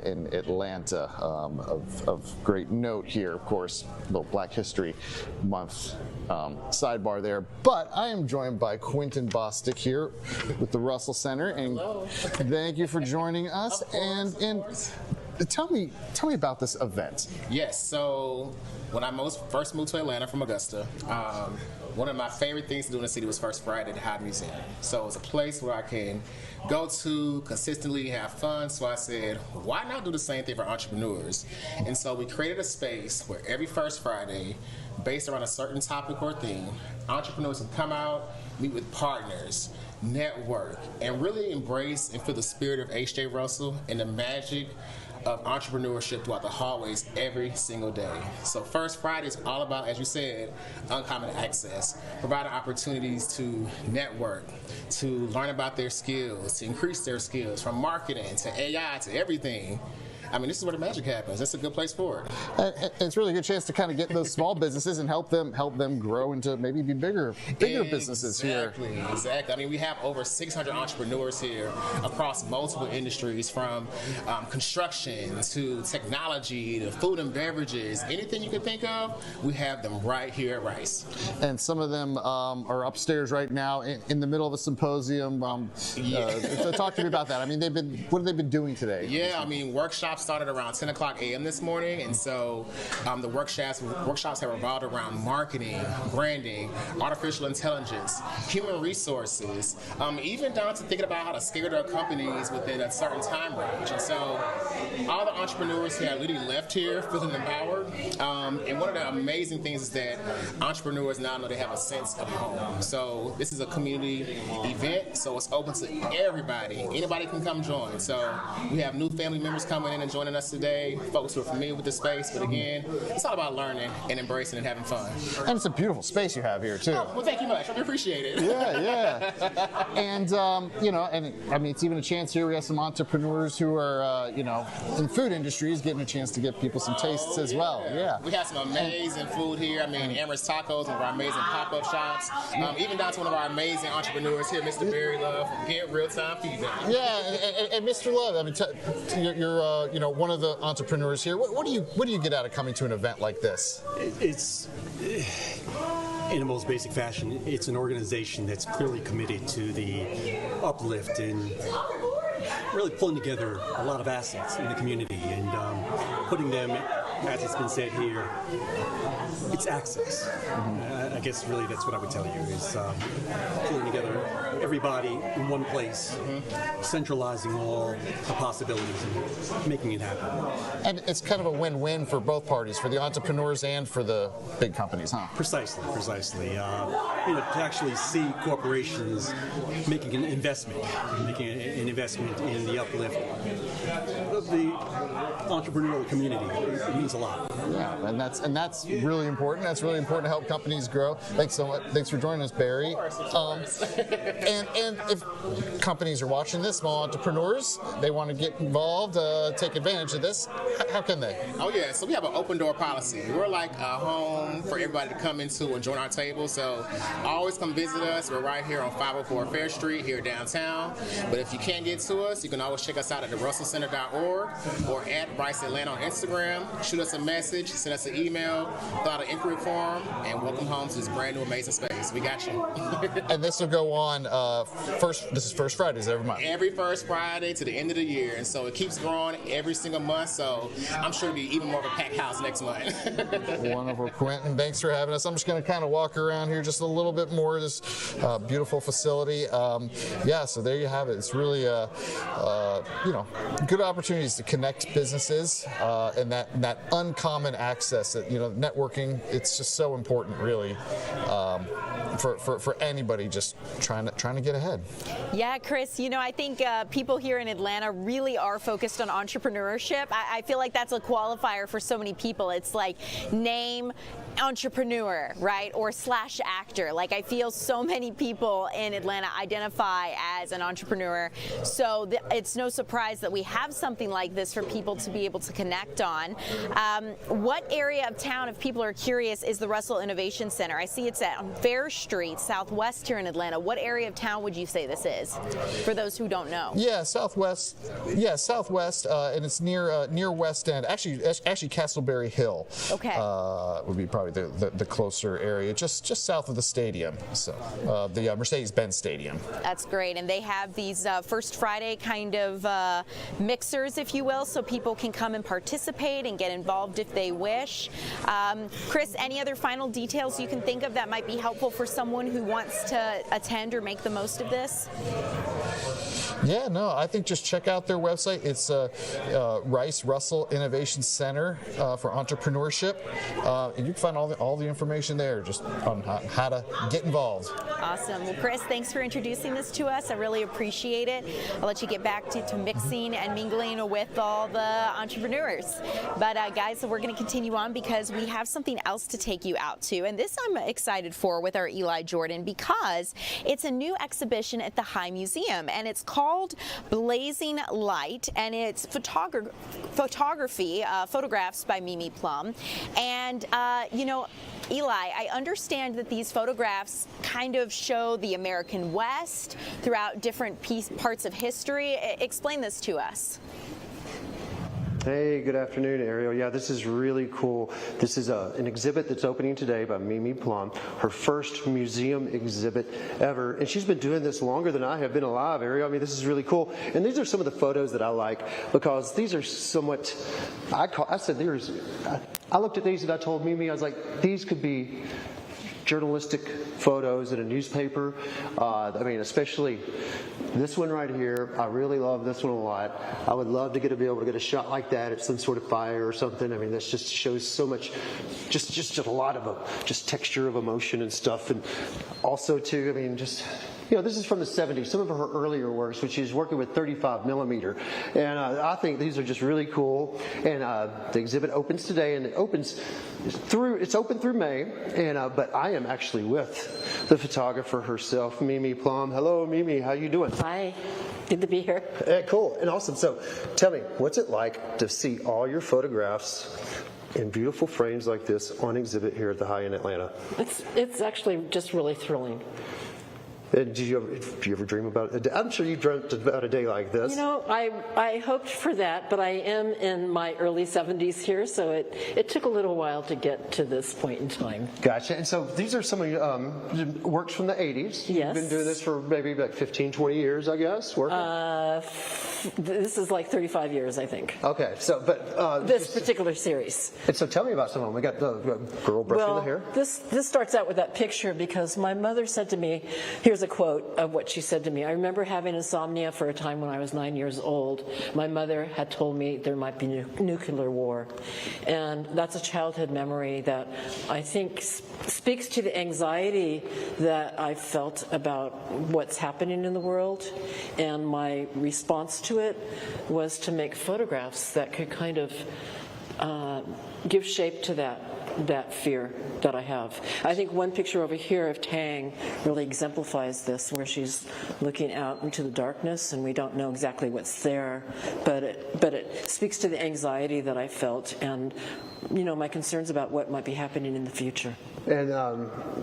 in Atlanta, of great note here, of course, little Black History Month sidebar there. But I am joined by Quentin Bostic here with the Russell Center, and hello. Thank you for joining us. And tell me about this event. Yes, so when I first moved to Atlanta from Augusta, one of my favorite things to do in the city was First Friday at the High Museum. So it's a place where I can go to consistently, have fun. So I said, why not do the same thing for entrepreneurs? And so we created a space where every First Friday, based around a certain topic or theme, entrepreneurs can come out, meet with partners, network, and really embrace and feel the spirit of H.J. Russell and the magic of entrepreneurship throughout the hallways every single day. So First Friday is all about, as you said, uncommon access, providing opportunities to network, to learn about their skills, to increase their skills, from marketing to AI to everything. I mean, this is where the magic happens. That's a good place for it. And it's really a good chance to kind of get those small businesses and help them grow into maybe be bigger businesses here. Exactly. I mean, we have over 600 entrepreneurs here across multiple industries, from construction to technology to food and beverages. Anything you can think of, we have them right here at Rice. And some of them are upstairs right now in the middle of a symposium. Talk to me about that. I mean, what have they been doing today? Yeah, I mean, workshops started around 10 o'clock a.m. this morning, and so the workshops have revolved around marketing, branding, artificial intelligence, human resources, even down to thinking about how to scale their companies within a certain time range. And so all the entrepreneurs here literally left here feeling empowered. And one of the amazing things is that entrepreneurs now know they have a sense of home. So this is a community event, so it's open to everybody. Anybody can come join. So we have new family members coming in and joining us today, folks who are familiar with the space, but again, it's all about learning and embracing and having fun. And it's a beautiful space you have here too. Oh, well, thank you much. I appreciate it. Yeah. And you know, and I mean, it's even a chance here. We have some entrepreneurs who are, you know, in food industries, getting a chance to give people some tastes as well. Yeah. We have some amazing food here. I mean, Amherst Tacos, one of our amazing pop-up shops. Even down to one of our amazing entrepreneurs here, Mr. Barry Love, from Get Real Time Feedback. Yeah, and Mr. Love, I mean, you're you know, one of the entrepreneurs here. What do you get out of coming to an event like this? It's in the most basic fashion, it's an organization that's clearly committed to the uplift and really pulling together a lot of assets in the community and putting them, as it's been said here, it's access. I guess really that's what I would tell you, is pulling together everybody in one place, centralizing all the possibilities and making it happen. And it's kind of a win-win for both parties, for the entrepreneurs and for the big companies, huh? Precisely. You know, to actually see corporations making an investment in the uplift of the entrepreneurial community, it means a lot. Yeah, and that's really important. That's really important to help companies grow. Thanks so much. Thanks for joining us, Barry. And if companies are watching this, small entrepreneurs, they want to get involved, take advantage of this, how can they? Oh yeah, so we have an open door policy. We're like a home for everybody to come into and join our table. So always come visit us. We're right here on 504 Fair Street here downtown. But if you can't get to us, you can always check us out at therussellcenter.org or at Rice Atlanta on Instagram. Shoot us a message. message, send us an email, fill out an inquiry form, and welcome home to this brand new amazing space. We got you. And this will go on this is first Fridays every month. Every first Friday to the end of the year, and so it keeps growing every single month, so I'm sure it'll be even more of a packed house next month. Wonderful, Quentin. Thanks for having us. I'm just going to kind of walk around here just a little bit more of this beautiful facility. Yeah, so there you have it. It's really, good opportunities to connect businesses and that uncommon access that, networking, it's just so important, really, for anybody just trying to get ahead. Yeah, Chris, I think people here in Atlanta really are focused on entrepreneurship. I feel like that's a qualifier for so many people. It's like name entrepreneur, right? Or / actor. Like, I feel so many people in Atlanta identify as an entrepreneur. So it's no surprise that we have something like this for people to be able to connect on. What area of town, if people are curious, is the Russell Innovation Center? I see it's on Fair Street, Southwest here in Atlanta. What area of town would you say this is, for those who don't know? Yeah, Southwest. Yeah, Southwest, and it's near West End. Actually, Castleberry Hill. Okay. Would be probably the closer area, just south of the stadium. So the Mercedes-Benz Stadium. That's great, and they have these First Friday kind of mixers, if you will, so people can come and participate and get involved if they wish. Chris, any other final details you can think of that might be helpful for someone who wants to attend or make the most of this? Yeah, no, I think just check out their website. It's Rice Russell Innovation Center for Entrepreneurship. And you can find all the information there just on how to get involved. Awesome. Well, Chris, thanks for introducing this to us. I really appreciate it. I'll let you get back to mixing and mingling with all the entrepreneurs. But guys, so we're going to continue on because we have something else to take you out to. And this I'm excited for with our Eli Jordan because it's a new exhibition at the High Museum, and it's called Blazing Light, and it's photographs by Mimi Plum. And Eli, I understand that these photographs kind of show the American West throughout different parts of history. Explain this to us. Hey, good afternoon, Ariel. Yeah, this is really cool. This is an exhibit that's opening today by Mimi Plum, her first museum exhibit ever. And she's been doing this longer than I have been alive, Ariel. I mean, this is really cool. And these are some of the photos that I like because these are somewhat, I looked at these and I told Mimi, I was like, these could be journalistic photos in a newspaper. I mean, especially this one right here. I really love this one a lot. I would love to be able to get a shot like that at some sort of fire or something. I mean, this just shows so much, just a lot of just texture of emotion and stuff. And also too, I mean, just, this is from the 70s, some of her earlier works, which she's working with 35 millimeter. And I think these are just really cool. And the exhibit opens today, and it's open through May. And but I am actually with the photographer herself, Mimi Plum. Hello, Mimi. How you doing? Hi. Good to be here. Cool and awesome. So tell me, what's it like to see all your photographs in beautiful frames like this on exhibit here at the High in Atlanta? It's actually just really thrilling. Do you ever dream about it? I'm sure you dreamt about a day like this. I hoped for that, but I am in my early 70s here, so it took a little while to get to this point in time. Gotcha. And so these are some of your works from the 80s. Yes. You've been doing this for maybe like 15, 20 years, I guess, working? This is like 35 years, I think. Okay. So, but this particular series. And so tell me about some of them. We got the girl brushing the hair. This starts out with that picture because my mother said to me, here's a quote of what she said to me. I remember having insomnia for a time when I was 9 years old. My mother had told me there might be nuclear war. And that's a childhood memory that I think speaks to the anxiety that I felt about what's happening in the world. And my response to it was to make photographs that could kind of give shape to that fear that I have. I think one picture over here of Tang really exemplifies this, where she's looking out into the darkness and we don't know exactly what's there, but it speaks to the anxiety that I felt and my concerns about what might be happening in the future. And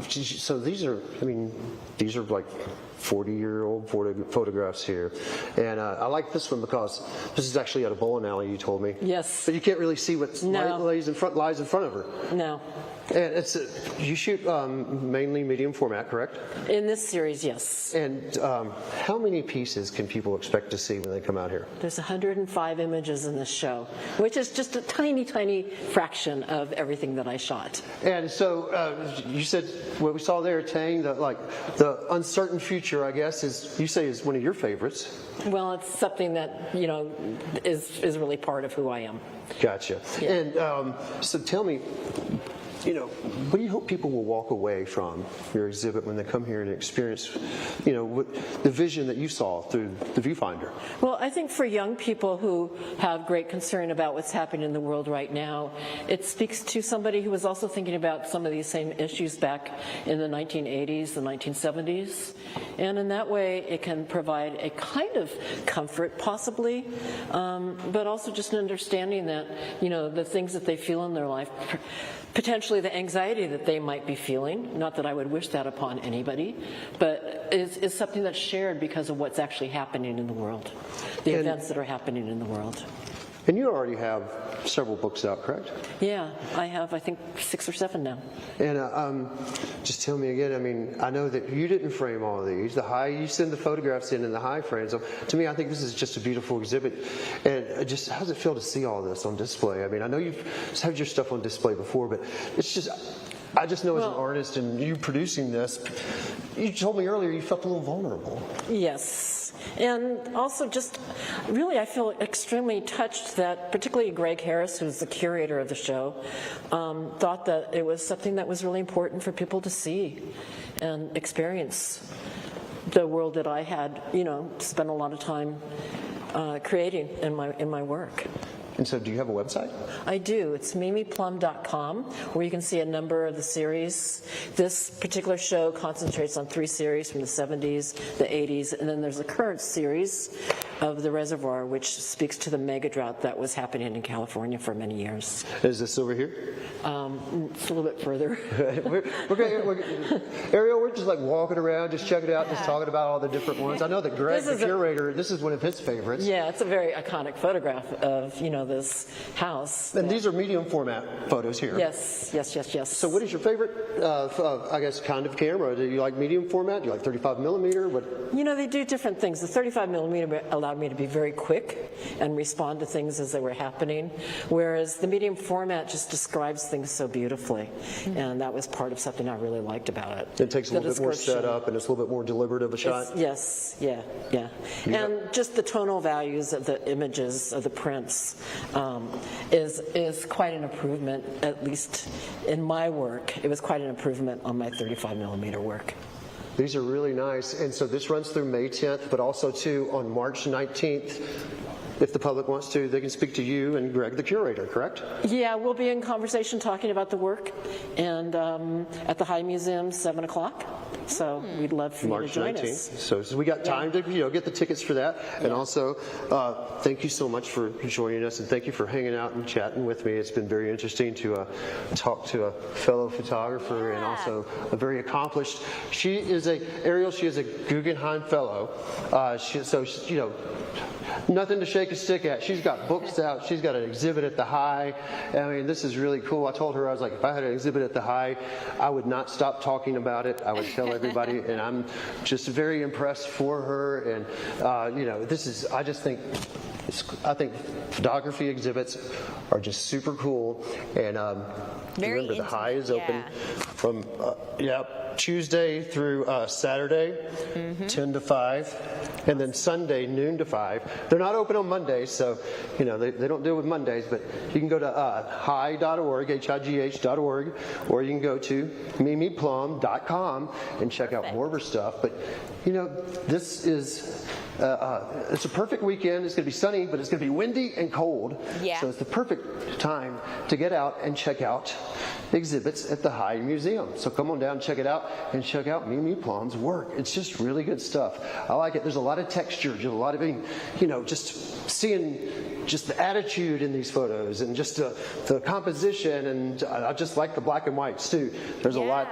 so these are like 40-year-old photographs here. And I like this one because this is actually at a bowling alley, you told me. Yes. But you can't really see what lies in front of her. No. And you shoot mainly medium format, correct? In this series, yes. And how many pieces can people expect to see when they come out here? There's 105 images in this show, which is just a tiny, tiny fraction of everything that I shot. And so you said what we saw there, Tang, the uncertain future, I guess, is one of your favorites. Well, it's something that, is really part of who I am. Gotcha. Yeah. And so tell me, what do you hope people will walk away from your exhibit when they come here and experience, the vision that you saw through the viewfinder? Well, I think for young people who have great concern about what's happening in the world right now, it speaks to somebody who was also thinking about some of these same issues back in the 1980s, the 1970s. And in that way, it can provide a kind of comfort, possibly, but also just an understanding that, the things that they feel in their life, potentially the anxiety that they might be feeling, not that I would wish that upon anybody, but is something that's shared because of what's actually happening in the world, the events that are happening in the world. And you already have several books out, correct? Yeah, I have, I think, 6 or 7 now. And just tell me again, I know that you didn't frame all of these. You send the photographs in the high frames. So to me, I think this is just a beautiful exhibit. And just how does it feel to see all this on display? I know you've had your stuff on display before, but it's just, I just know as an artist and you producing this, you told me earlier you felt a little vulnerable. Yes. And also just really I feel extremely touched that particularly Greg Harris, who's the curator of the show, thought that it was something that was really important for people to see and experience the world that I had, spent a lot of time creating in my work. And so do you have a website? I do. It's mimiplum.com, where you can see a number of the series. This particular show concentrates on 3 series from the 70s, the 80s, and then there's a current series of The Reservoir, which speaks to the mega drought that was happening in California for many years. Is this over here? It's a little bit further. Ariel, we're just like walking around, just checking it out, just talking about all the different ones. I know that Greg, the curator, this is one of his favorites. Yeah, it's a very iconic photograph of, this house. And these are medium format photos here. Yes. So what is your favorite, kind of camera? Do you like medium format? Do you like 35 millimeter? What? They do different things. The 35 millimeter allowed me to be very quick and respond to things as they were happening, whereas the medium format just describes things so beautifully. And that was part of something I really liked about it. It takes a little bit more setup and it's a little bit more deliberative a shot? Yes, yeah. And just the tonal values of the images, of the prints, is quite an improvement, at least in my work. It was quite an improvement on my 35 millimeter work. These are really nice. And so this runs through May 10th, but also too on March 19th. If the public wants to, they can speak to you and Greg, the curator, correct? Yeah, we'll be in conversation talking about the work, and at the High Museum, 7 o'clock. So we'd love for you to join March 19th. us. So we got time to get the tickets for that. And also, thank you so much for joining us, and thank you for hanging out and chatting with me. It's been very interesting to talk to a fellow photographer and also a very accomplished. She is a Guggenheim Fellow. Nothing to shake a stick at. She's got books out. She's got an exhibit at the High. This is really cool. I told her, I was like, if I had an exhibit at the High, I would not stop talking about it. I would tell everybody, and I'm just very impressed for her. And I think photography exhibits are just super cool. And remember, the High is open from Tuesday through Saturday, 10 to 5, and then Sunday, noon to 5. They're not open on Mondays, so they don't deal with Mondays, but you can go to high.org, HIGH.org, or you can go to mimiplum.com and check out more of her stuff. But this is it's a perfect weekend. It's going to be sunny, but it's going to be windy and cold. Yeah. So it's the perfect time to get out and check out exhibits at the High Museum. So come on down, check it out, and check out Mimi Plum's work. It's just really good stuff. I like it. There's a lot of texture, just a lot of, just seeing just the attitude in these photos and just the composition, and I just like the black and whites too. There's a lot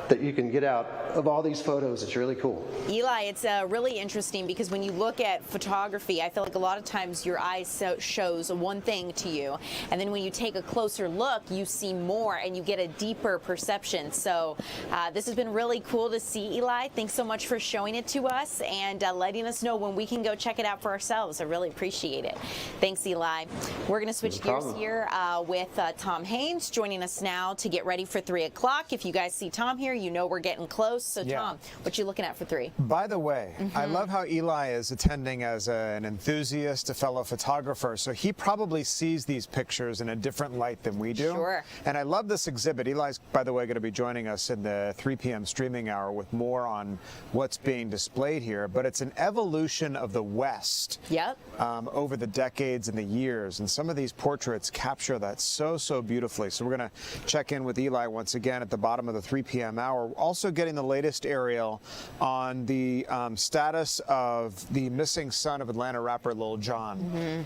that you can get out of all these photos. It's really cool. Eli, it's really interesting because when you look at photography, I feel like a lot of times your eyes shows one thing to you, and then when you take a closer look, you see more and you get a deeper perception. So this has been really cool to see, Eli. Thanks so much for showing it to us and letting us know when we can go check it out for ourselves. I really appreciate it. Thanks, Eli. We're going to switch gears here with Tom Haynes joining us now to get ready for 3 o'clock. If you guys see Tom here, you know we're getting close. So, Tom, what you looking at for 3? By the way, I love how Eli is attending as an enthusiast, a fellow photographer. So he probably sees these pictures in a different light than we do. Sure. And I love this exhibit. Eli's, by the way, going to be joining us in the 3 p.m. streaming hour with more on what's being displayed here. But it's an evolution of the West over the decades and the years. And some of these portraits capture that so beautifully. So we're going to check in with Eli once again at the bottom of the 3 p.m. hour. Also getting the latest, Ariel, on the status of the missing son of Atlanta rapper Lil Jon.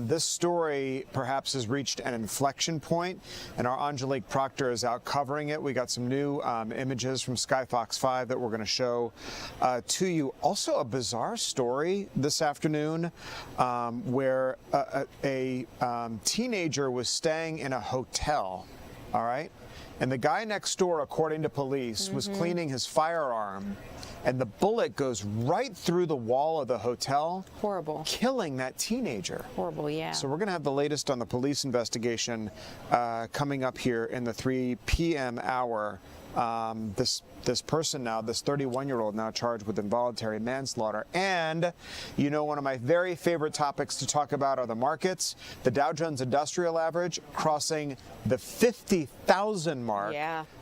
This story perhaps has reached an inflection point, and our Angelique Proctor is out covering it. We got some new images from Sky Fox 5 that we're going to show to you. Also a bizarre story this afternoon where a teenager was staying in a hotel, all right? And the guy next door, according to police, was cleaning his firearm, and the bullet goes right through the wall of the hotel. Horrible. Killing that teenager. Horrible, yeah. So we're going to have the latest on the police investigation coming up here in the 3 p.m. hour. This person now, this 31-year-old now charged with involuntary manslaughter. And, one of my very favorite topics to talk about are the markets. The Dow Jones Industrial Average crossing the 50,000 mark.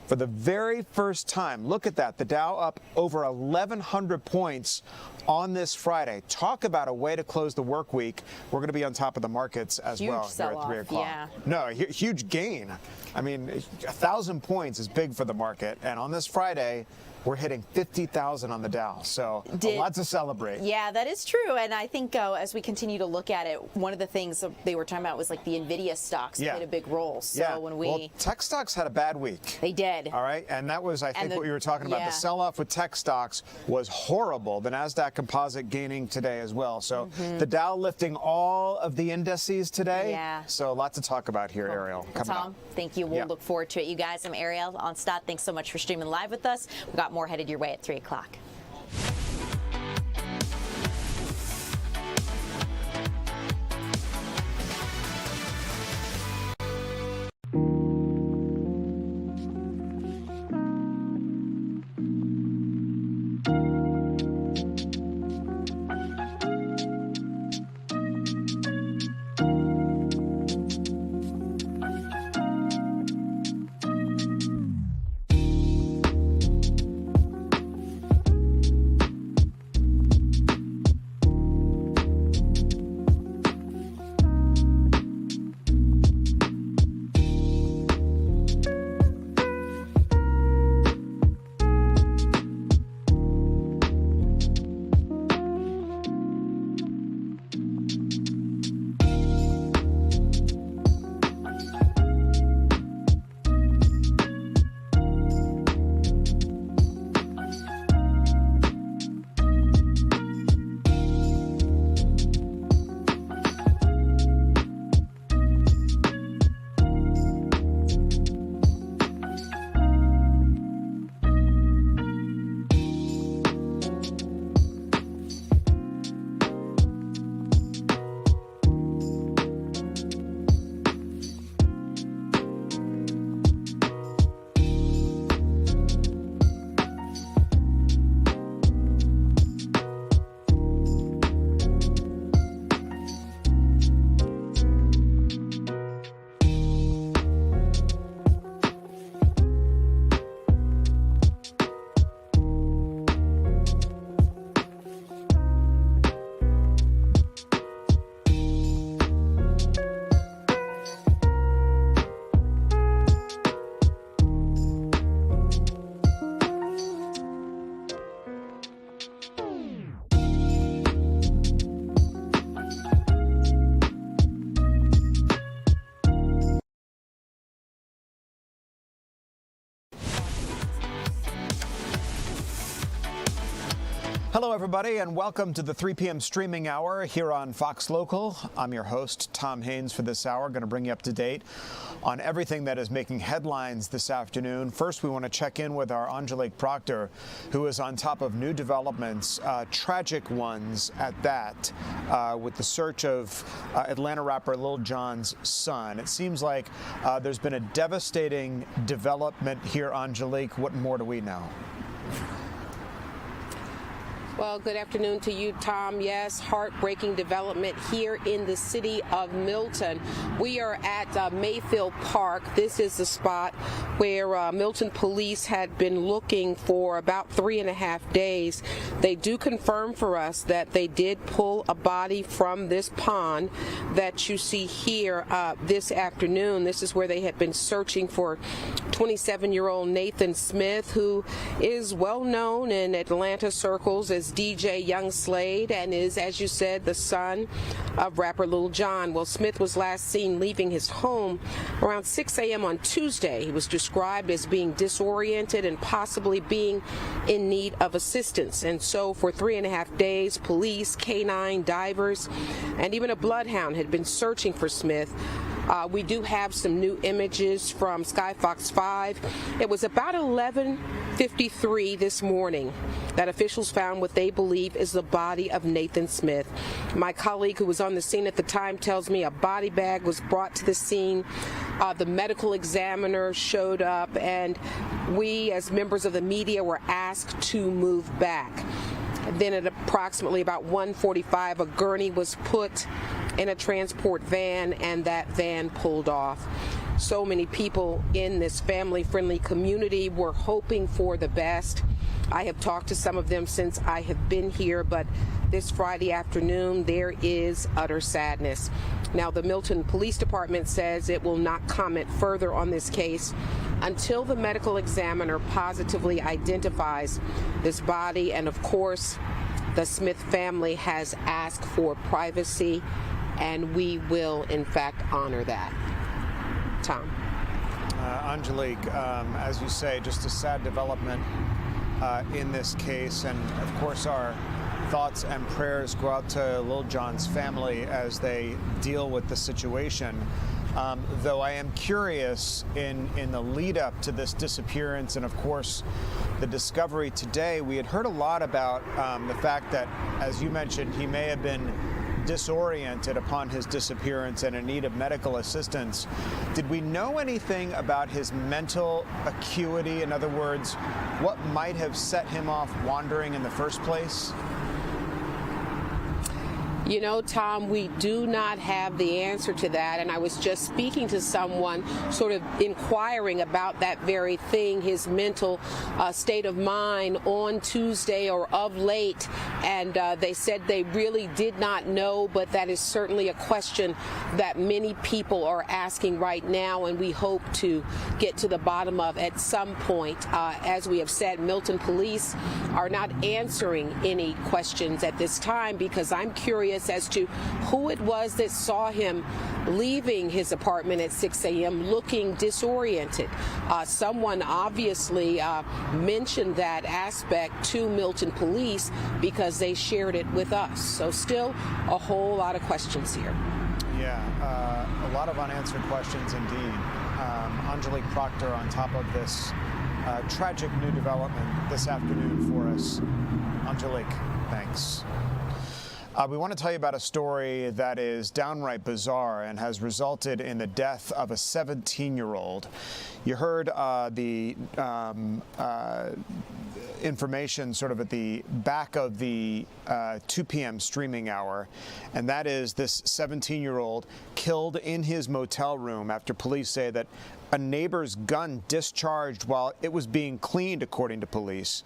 For the very first time. Look at that. The Dow up over 1,100 points on this Friday. Talk about a way to close the work week. We're going to be on top of the markets as well here at 3 o'clock. No, huge gain. I mean, 1,000 points is big for the market. And on this Friday, we're hitting 50,000 on the Dow. So a lot to celebrate. Yeah, that is true. And I think as we continue to look at it, one of the things they were talking about was like the NVIDIA stocks played a big role. So when well, tech stocks had a bad week. They did. All right. And that was, I think, what you were talking about. The sell-off with tech stocks was horrible. The NASDAQ composite gaining today as well. So the Dow lifting all of the indices today. Yeah. So a lot to talk about here, Ariel. Coming Tom, thank you. We'll look forward to it. You guys, I'm Ariel on Stott. Thanks so much for streaming live with us. We've got more headed your way at 3 o'clock. Hello, everybody, and welcome to the 3 p.m. streaming hour here on Fox Local. I'm your host, Tom Haynes, for this hour. Going to bring you up to date on everything that is making headlines this afternoon. First, we want to check in with our Angelique Proctor, who is on top of new developments, tragic ones at that, with the search of Atlanta rapper Lil Jon's son. It seems like there's been a devastating development here, Angelique. What more do we know? Well, good afternoon to you, Tom. Yes, heartbreaking development here in the city of Milton. We are at Mayfield Park. This is the spot where Milton police had been looking for about 3.5 days. They do confirm for us that they did pull a body from this pond that you see here this afternoon. This is where they had been searching for 27-year-old Nathan Smith, who is well known in Atlanta circles as DJ Young Slade and is, as you said, the son of rapper Lil Jon. Well, Smith was last seen leaving his home around 6 a.m. on Tuesday. He was described as being disoriented and possibly being in need of assistance. And so for 3.5 days, police, canine, divers, and even a bloodhound had been searching for Smith. We do have some new images from Sky Fox 5. It was about 11:53 this morning that officials found what they believe is the body of Nathan Smith. My colleague who was on the scene at the time tells me a body bag was brought to the scene. The medical examiner showed up, and we, as members of the media, were asked to move back. Then at approximately about 1:45, a gurney was put in a transport van, and that van pulled off. So many people in this family-friendly community were hoping for the best. I have talked to some of them since I have been here, but this Friday afternoon, there is utter sadness. Now, the Milton Police Department says it will not comment further on this case until the medical examiner positively identifies this body. And of course, the Smith family has asked for privacy, and we will, in fact, honor that. Tom. Angelique, as you say, just a sad development in this case, and of course our thoughts and prayers go out to Lil Jon's family as they deal with the situation. Though I am curious, in the lead up to this disappearance and of course the discovery today, we had heard a lot about the fact that, as you mentioned, he may have been disoriented upon his disappearance and in need of medical assistance. Did we know anything about his mental acuity? In other words, what might have set him off wandering in the first place? You know, Tom, we do not have the answer to that, and I was just speaking to someone sort of inquiring about that very thing, his mental state of mind on Tuesday or of late, and they said they really did not know, but that is certainly a question that many people are asking right now, and we hope to get to the bottom of at some point. As we have said, Milton police are not answering any questions at this time because I'm curious as to who it was that saw him leaving his apartment at 6 a.m. looking disoriented. Someone obviously mentioned that aspect to Milton police because they shared it with us. So still a whole lot of questions here. Yeah, a lot of unanswered questions indeed. Angelique Proctor on top of this tragic new development this afternoon for us. Angelique, thanks. We want to tell you about a story that is downright bizarre and has resulted in the death of a 17-year-old. You heard the information sort of at the back of the 2 p.m. streaming hour, and that is this 17-year-old killed in his motel room after police say that a neighbor's gun discharged while it was being cleaned, according to police.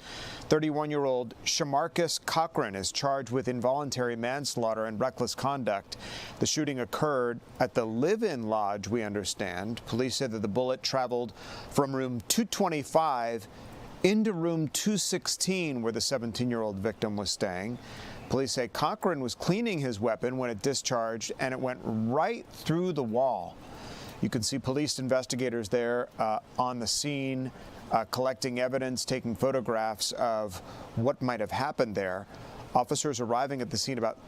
31-year-old Shamarcus Cochran is charged with involuntary manslaughter and reckless conduct. The shooting occurred at the live-in lodge, we understand. Police said that the bullet traveled from room 225 into room 216, where the 17-year-old victim was staying. Police say Cochran was cleaning his weapon when it discharged, and it went right through the wall. You can see police investigators there on the scene. collecting evidence, taking photographs of what might have happened there. Officers arriving at the scene about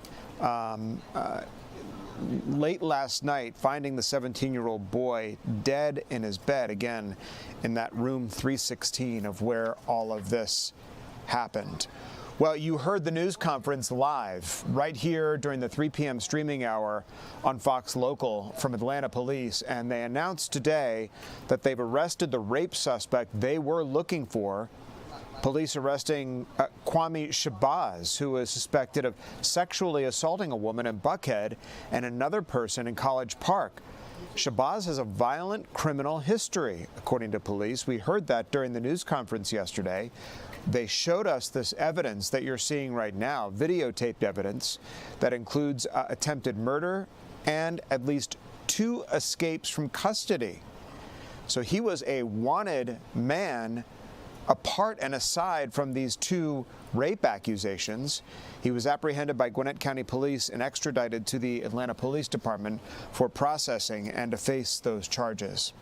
late last night, finding the 17-year-old boy dead in his bed, again, in that room 316 of where all of this happened. Well, you heard the news conference live right here during the 3 p.m. streaming hour on Fox Local from Atlanta Police, and they announced today that they've arrested the rape suspect they were looking for. Police arresting Kwame Shabazz, who is suspected of sexually assaulting a woman in Buckhead and another person in College Park. Shabazz has a violent criminal history, according to police. We heard that during the news conference yesterday. They showed us this evidence that you're seeing right now, videotaped evidence that includes attempted murder and at least 2 escapes from custody. So he was a wanted man apart and aside from these 2 rape accusations. He was apprehended by Gwinnett County Police and extradited to the Atlanta Police Department for processing and to face those charges.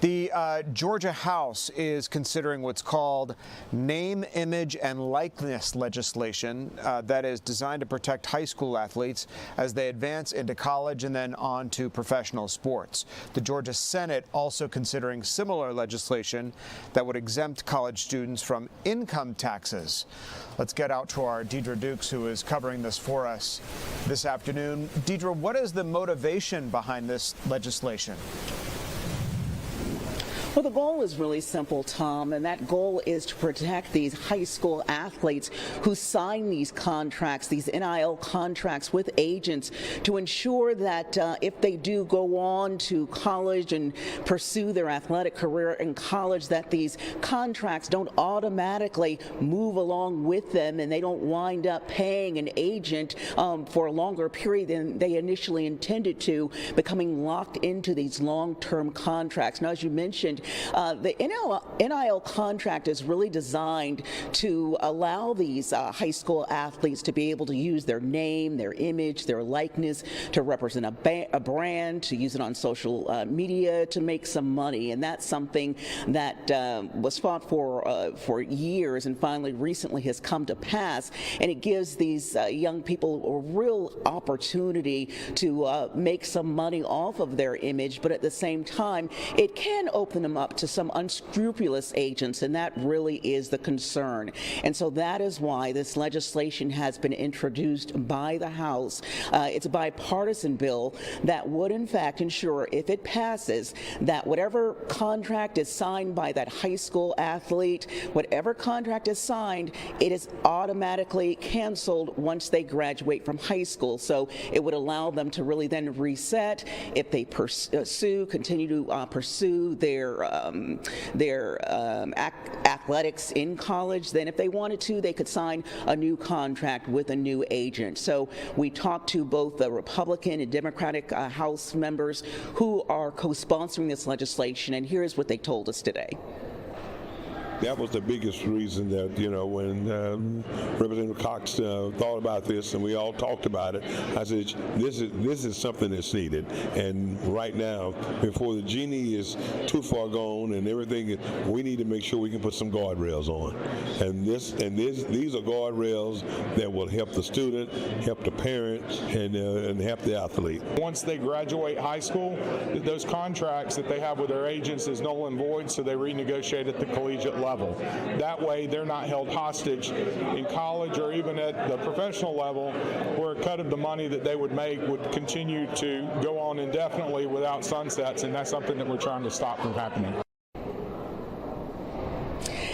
The Georgia House is considering what's called name, image, and likeness legislation that is designed to protect high school athletes as they advance into college and then on to professional sports. The Georgia Senate also considering similar legislation that would exempt college students from income taxes. Let's get out to our Deidre Dukes, who is covering this for us this afternoon. Deidre, what is the motivation behind this legislation? Well, the goal is really simple, Tom, and that goal is to protect these high school athletes who sign these contracts, these NIL contracts with agents, to ensure that if they do go on to college and pursue their athletic career in college, that these contracts don't automatically move along with them and they don't wind up paying an agent for a longer period than they initially intended to, becoming locked into these long-term contracts. Now, as you mentioned, the NIL contract is really designed to allow these high school athletes to be able to use their name, their image, their likeness to represent a brand, to use it on social media to make some money. And that's something that was fought for years and finally recently has come to pass. And it gives these young people a real opportunity to make some money off of their image, but at the same time, it can open them up to some unscrupulous agents, and that really is the concern. And so that is why this legislation has been introduced by the House. It's a bipartisan bill that would in fact ensure, if it passes, that whatever contract is signed by that high school athlete, whatever contract is signed, it is automatically canceled once they graduate from high school. So it would allow them to really then reset if they continue to pursue their athletics in college. Then if they wanted to, they could sign a new contract with a new agent. So we talked to both the Republican and Democratic House members who are co-sponsoring this legislation, and here's what they told us today. That was the biggest reason that, you know, when Representative Cox thought about this and we all talked about it, I said, this is something that's needed. And right now, before the genie is too far gone and everything, we need to make sure we can put some guardrails on. And these are guardrails that will help the student, help the parent, and help the athlete. Once they graduate high school, those contracts that they have with their agents is null and void, so they renegotiate at the collegiate level. That way, they're not held hostage in college or even at the professional level, where a cut of the money that they would make would continue to go on indefinitely without sunsets, and that's something that we're trying to stop from happening.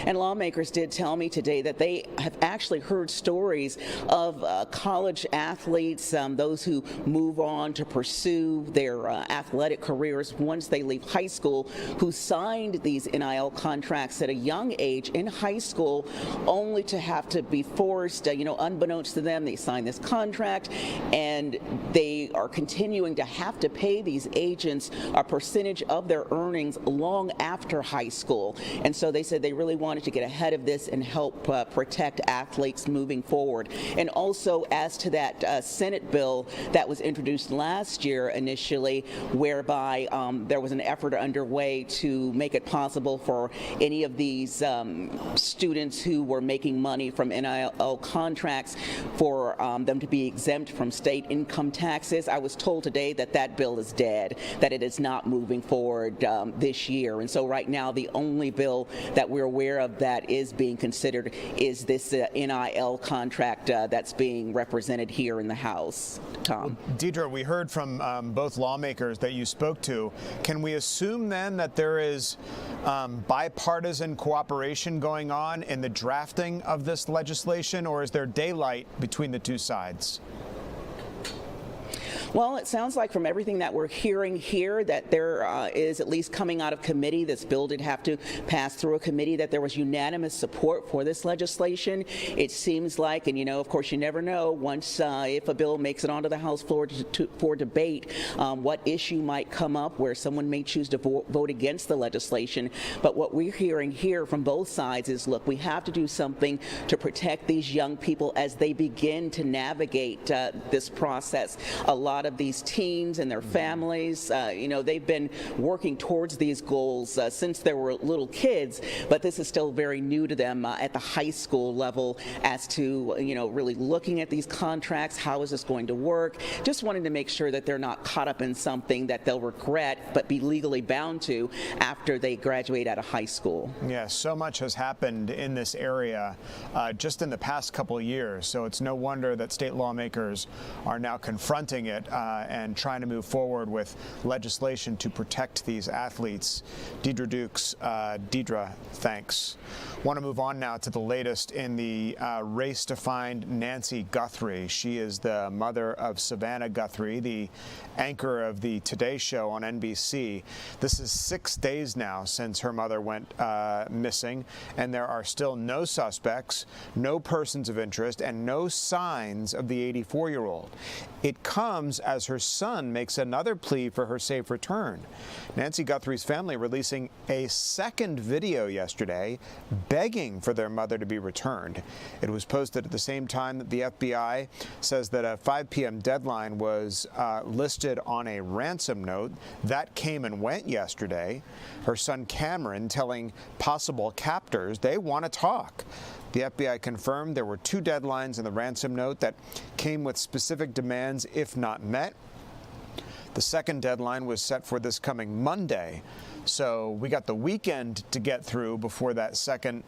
And lawmakers did tell me today that they have actually heard stories of college athletes, those who move on to pursue their athletic careers once they leave high school, who signed these NIL contracts at a young age in high school, only to have to be forced, unbeknownst to them, they signed this contract, and they are continuing to have to pay these agents a percentage of their earnings long after high school. And so they said they really want wanted to get ahead of this and help protect athletes moving forward. And also, as to that Senate bill that was introduced last year initially, whereby there was an effort underway to make it possible for any of these students who were making money from NIL contracts for them to be exempt from state income taxes. I was told today that that bill is dead, that it is not moving forward this year. And so right now, the only bill that we're aware of that is being considered is this NIL contract that's being represented here in the House. Tom. Well, Deidre, we heard from both lawmakers that you spoke to. Can we assume then that there is bipartisan cooperation going on in the drafting of this legislation, or is there daylight between the two sides? Well, it sounds like from everything that we're hearing here that there is, at least coming out of committee, this bill did have to pass through a committee, that there was unanimous support for this legislation. It seems like, and of course you never know once if a bill makes it onto the House floor for debate, what issue might come up where someone may choose to vote against the legislation. But what we're hearing here from both sides is, look, we have to do something to protect these young people as they begin to navigate this process. A lot of these teens and their families, they've been working towards these goals since they were little kids, but this is still very new to them at the high school level as to, really looking at these contracts. How is this going to work? Just wanting to make sure that they're not caught up in something that they'll regret but be legally bound to after they graduate out of high school. Yeah, so much has happened in this area just in the past couple of years, so it's no wonder that state lawmakers are now confronting it and trying to move forward with legislation to protect these athletes. Deidre Dukes, Deidre, thanks. Want to move on now to the latest in the race to find Nancy Guthrie. She is the mother of Savannah Guthrie, the anchor of the Today Show on NBC. This is 6 days now since her mother went missing, and there are still no suspects, no persons of interest, and no signs of the 84-year-old. It comes as her son makes another plea for her safe return. Nancy Guthrie's family releasing a second video yesterday begging for their mother to be returned. It was posted at the same time that the FBI says that a 5 p.m. deadline was listed on a ransom note. That came and went yesterday. Her son Cameron telling possible captors they want to talk. The FBI confirmed there were 2 deadlines in the ransom note that came with specific demands if not met. The second deadline was set for this coming Monday, so we got the weekend to get through before that second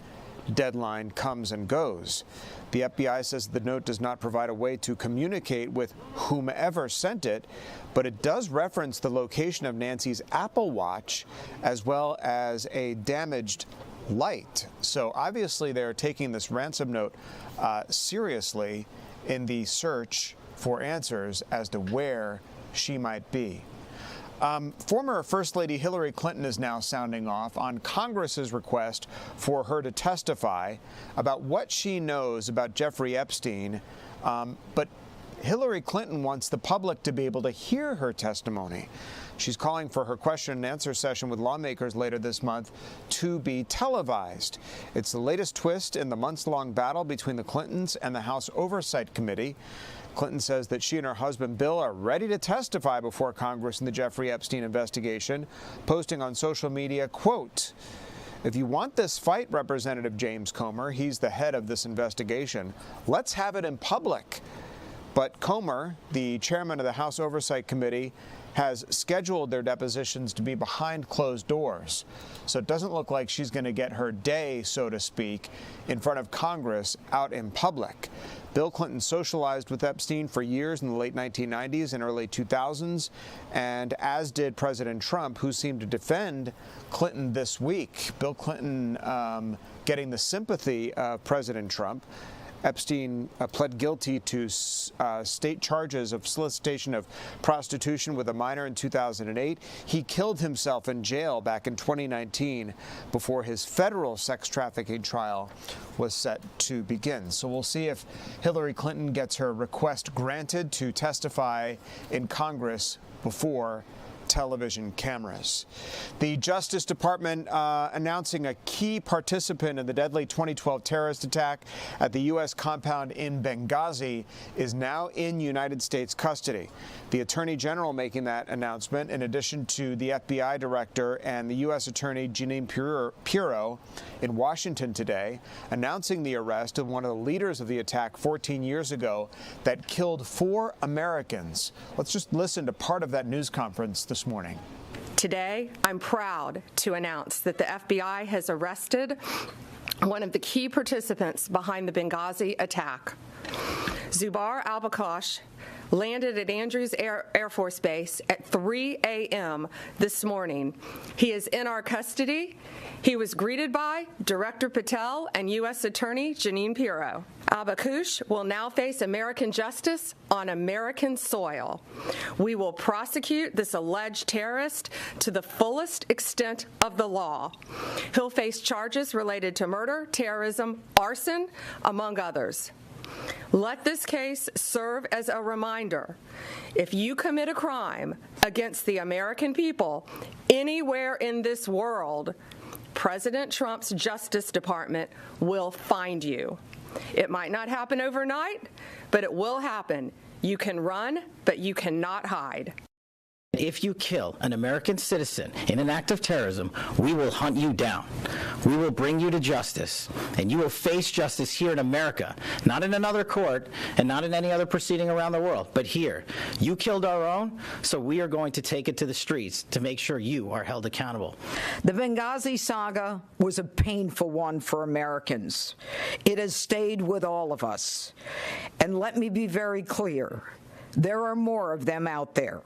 deadline comes and goes. The FBI says the note does not provide a way to communicate with whomever sent it, but it does reference the location of Nancy's Apple Watch as well as a damaged light. So obviously they're taking this ransom note seriously in the search for answers as to where she might be. Former First Lady Hillary Clinton is now sounding off on Congress's request for her to testify about what she knows about Jeffrey Epstein, but Hillary Clinton wants the public to be able to hear her testimony. She's calling for her question and answer session with lawmakers later this month to be televised. It's the latest twist in the months-long battle between the Clintons and the House Oversight Committee. Clinton says that she and her husband Bill are ready to testify before Congress in the Jeffrey Epstein investigation, posting on social media, quote, "If you want this fight, Representative James Comer, he's the head of this investigation, let's have it in public." But Comer, the chairman of the House Oversight Committee, has scheduled their depositions to be behind closed doors. So it doesn't look like she's going to get her day, so to speak, in front of Congress out in public. Bill Clinton socialized with Epstein for years in the late 1990s and early 2000s, and as did President Trump, who seemed to defend Clinton this week. Bill Clinton getting the sympathy of President Trump. Epstein pled guilty to state charges of solicitation of prostitution with a minor in 2008. He killed himself in jail back in 2019 before his federal sex trafficking trial was set to begin. So we'll see if Hillary Clinton gets her request granted to testify in Congress before television cameras. The Justice Department announcing a key participant in the deadly 2012 terrorist attack at the U.S. compound in Benghazi is now in United States custody. The Attorney General making that announcement, in addition to the FBI Director and the U.S. Attorney Jeanine Pirro in Washington today, announcing the arrest of one of the leaders of the attack 14 years ago that killed 4 Americans. Let's just listen to part of that news conference this morning. Today, I'm proud to announce that the FBI has arrested one of the key participants behind the Benghazi attack. Zubair al-Bakhash landed at Andrews Air Force Base at 3 a.m. this morning. He is in our custody. He was greeted by Director Patel and U.S. Attorney Jeanine Pirro. Al-Bakhash will now face American justice on American soil. We will prosecute this alleged terrorist to the fullest extent of the law. He'll face charges related to murder, terrorism, arson, among others. Let this case serve as a reminder. If you commit a crime against the American people anywhere in this world, President Trump's Justice Department will find you. It might not happen overnight, but it will happen. You can run, but you cannot hide. If you kill an American citizen in an act of terrorism, we will hunt you down. We will bring you to justice, and you will face justice here in America, not in another court and not in any other proceeding around the world, but here. You killed our own, so we are going to take it to the streets to make sure you are held accountable. The Benghazi saga was a painful one for Americans. It has stayed with all of us. And let me be very clear, there are more of them out there.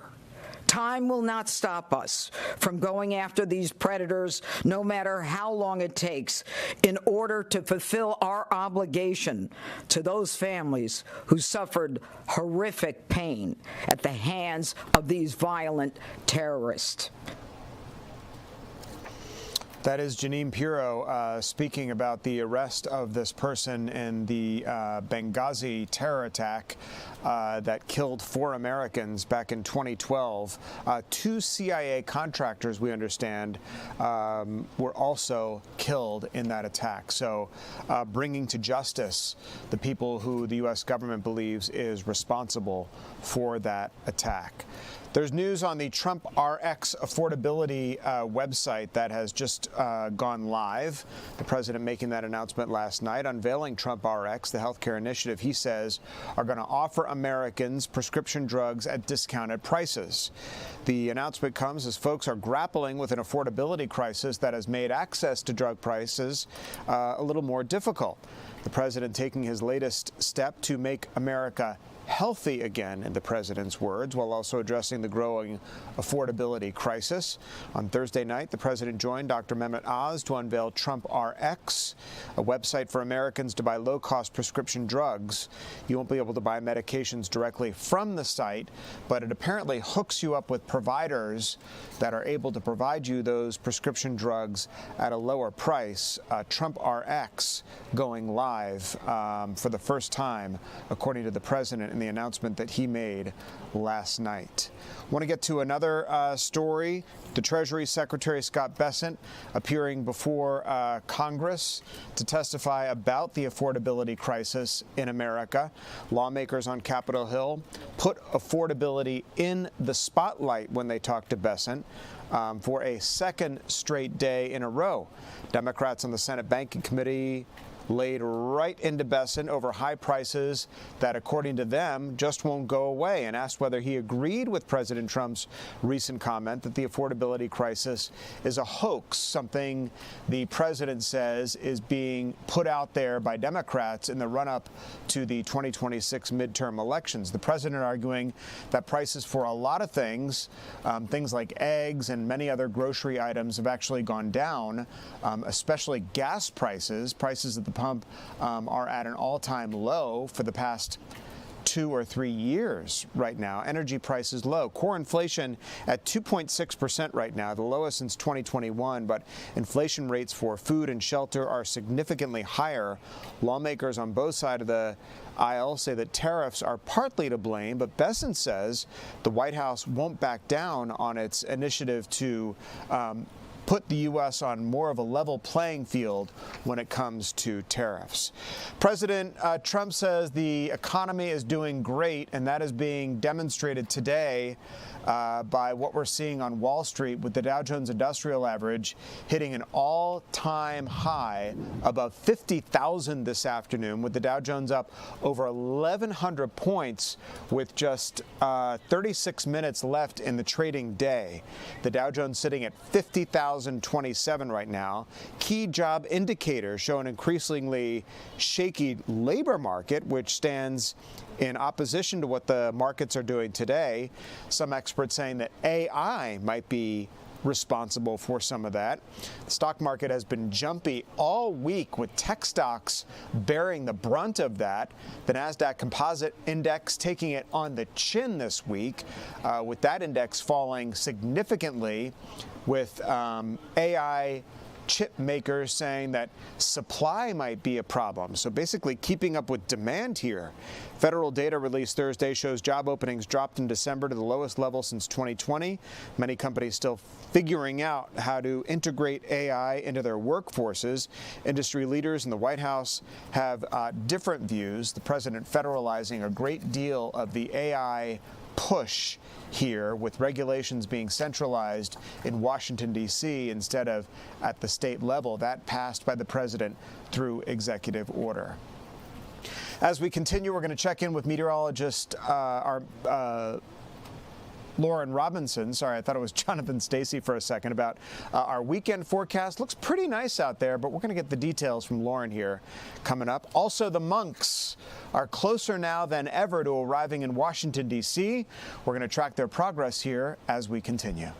Time will not stop us from going after these predators, no matter how long it takes, in order to fulfill our obligation to those families who suffered horrific pain at the hands of these violent terrorists. That is Jeanine Pirro speaking about the arrest of this person in the Benghazi terror attack that killed 4 Americans back in 2012. 2 CIA contractors, we understand, were also killed in that attack. So bringing to justice the people who the U.S. government believes is responsible for that attack. There's news on the Trump RX affordability website that has just gone live. The president making that announcement last night, unveiling Trump RX, the healthcare initiative he says are going to offer Americans prescription drugs at discounted prices. The announcement comes as folks are grappling with an affordability crisis that has made access to drug prices a little more difficult. The president taking his latest step to make America healthy again, in the president's words, while also addressing the growing affordability crisis. On Thursday night, the president joined Dr. Mehmet Oz to unveil Trump RX, a website for Americans to buy low-cost prescription drugs. You won't be able to buy medications directly from the site, but it apparently hooks you up with providers that are able to provide you those prescription drugs at a lower price. Trump RX going live for the first time, according to the president, in the announcement that he made last night. Want to get to another story. The Treasury Secretary Scott Bessent appearing before Congress to testify about the affordability crisis in America. Lawmakers on Capitol Hill put affordability in the spotlight when they talked to Bessent for a second straight day in a row. Democrats on the Senate Banking Committee laid right into Bessent over high prices that, according to them, just won't go away, and asked whether he agreed with President Trump's recent comment that the affordability crisis is a hoax, something the president says is being put out there by Democrats in the run-up to the 2026 midterm elections. The president arguing that prices for a lot of things, things like eggs and many other grocery items, have actually gone down, especially gas prices. Prices at the pump are at an all-time low for the past 2 or 3 years right now. Energy prices low. Core inflation at 2.6% right now, the lowest since 2021. But inflation rates for food and shelter are significantly higher. Lawmakers on both sides of the aisle say that tariffs are partly to blame, but Besson says the White House won't back down on its initiative to put the U.S. on more of a level playing field when it comes to tariffs. President Trump says the economy is doing great, and that is being demonstrated today by what we're seeing on Wall Street, with the Dow Jones Industrial Average hitting an all-time high above 50,000 this afternoon, with the Dow Jones up over 1,100 points with just 36 minutes left in the trading day. The Dow Jones sitting at 50,027 right now. Key job indicators show an increasingly shaky labor market, which stands in opposition to what the markets are doing today. Some experts saying that AI might be responsible for some of that. The stock market has been jumpy all week, with tech stocks bearing the brunt of that. The NASDAQ Composite Index taking it on the chin this week, with that index falling significantly, with AI chip makers saying that supply might be a problem. So basically keeping up with demand here. Federal data released Thursday shows job openings dropped in December to the lowest level since 2020. Many companies still figuring out how to integrate AI into their workforces. Industry leaders in the White House have different views. The president federalizing a great deal of the AI push here, with regulations being centralized in Washington, D.C. instead of at the state level. That passed by the president through executive order. As we continue, we're going to check in with meteorologist Lauren Robinson. Sorry, I thought it was Jonathan Stacy for a second, about our weekend forecast. Looks pretty nice out there, but we're going to get the details from Lauren here coming up. Also, the monks are closer now than ever to arriving in Washington, D.C. We're going to track their progress here as we continue.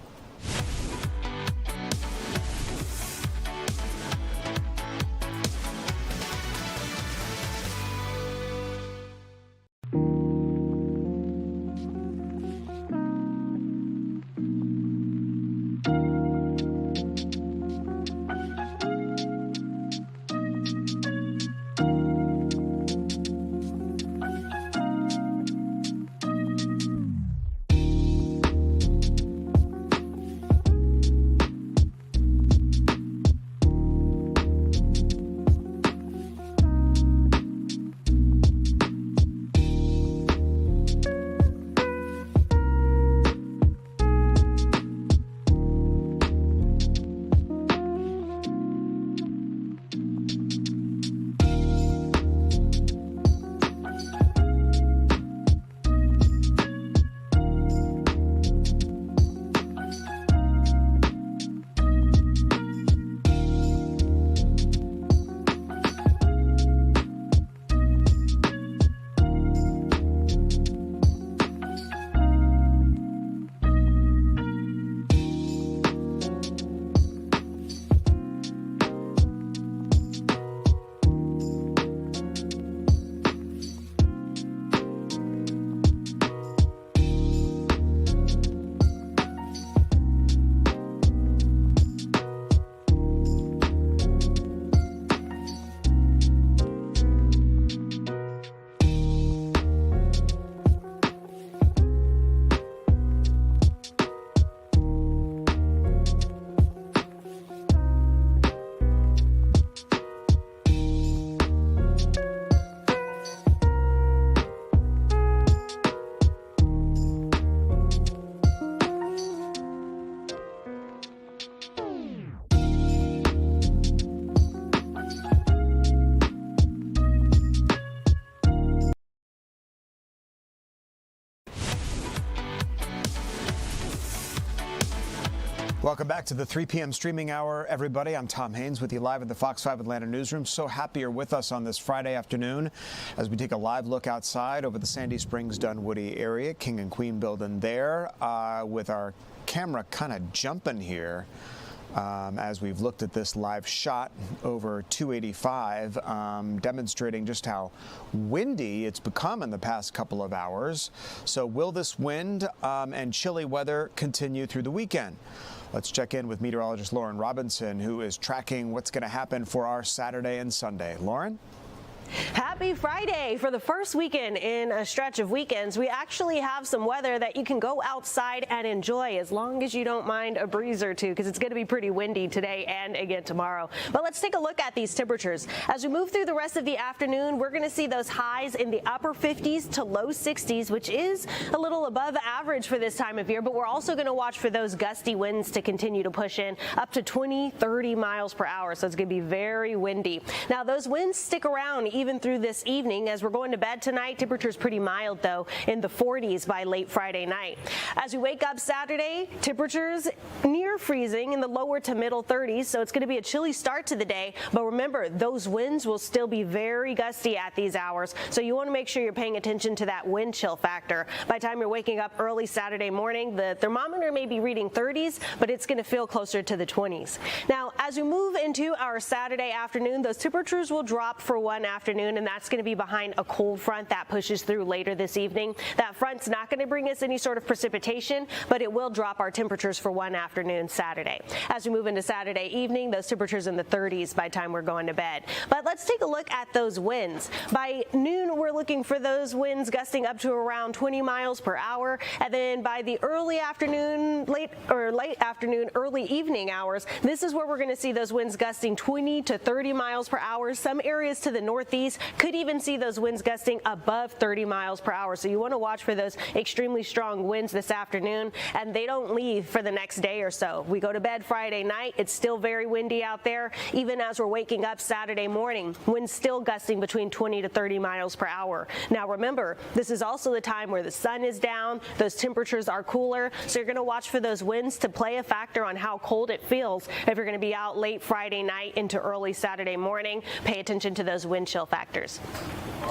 Welcome back to the 3 p.m. streaming hour, everybody. I'm Tom Haines with you live at the Fox 5 Atlanta newsroom. So happy you're with us on this Friday afternoon as we take a live look outside over the Sandy Springs Dunwoody area, King and Queen building there, with our camera kind of jumping here. as we've looked at this live shot over 285, demonstrating just how windy it's become in the past couple of hours. So will this wind and chilly weather continue through the weekend? Let's check in with meteorologist Lauren Robinson, who is tracking what's going to happen for our Saturday and Sunday. Lauren? Happy Friday. For the first weekend in a stretch of weekends, we actually have some weather that you can go outside and enjoy as long as you don't mind a breeze or two, because it's going to be pretty windy today and again tomorrow. But let's take a look at these temperatures. As we move through the rest of the afternoon, we're going to see those highs in the upper 50s to low 60s, which is a little above average for this time of year, but we're also going to watch for those gusty winds to continue to push in up to 20-30 miles per hour. So it's going to be very windy. Now, those winds stick around even through this evening. As we're going to bed tonight, temperatures pretty mild, though, in the 40s by late Friday night. As we wake up Saturday, temperatures near freezing in the lower to middle 30s, so it's going to be a chilly start to the day. But remember, those winds will still be very gusty at these hours, so you want to make sure you're paying attention to that wind chill factor. By the time you're waking up early Saturday morning, the thermometer may be reading 30s, but it's going to feel closer to the 20s. Now, as we move into our Saturday afternoon, those temperatures will drop for one afternoon, and that's going to be behind a cold front that pushes through later this evening. That front's not going to bring us any sort of precipitation, but it will drop our temperatures for one afternoon Saturday. As we move into Saturday evening, those temperatures in the 30s by the time we're going to bed. But let's take a look at those winds. By noon, we're looking for those winds gusting up to around 20 miles per hour, and then by the early afternoon, late afternoon, early evening hours, this is where we're going to see those winds gusting 20 to 30 miles per hour. Some areas to the northeast could even see those winds gusting above 30 miles per hour. So you want to watch for those extremely strong winds this afternoon, and they don't leave for the next day or so. We go to bed Friday night. It's still very windy out there. Even as we're waking up Saturday morning, winds still gusting between 20 to 30 miles per hour. Now remember, this is also the time where the sun is down. Those temperatures are cooler. So you're going to watch for those winds to play a factor on how cold it feels if you're going to be out late Friday night into early Saturday morning. Pay attention to those wind chill factors.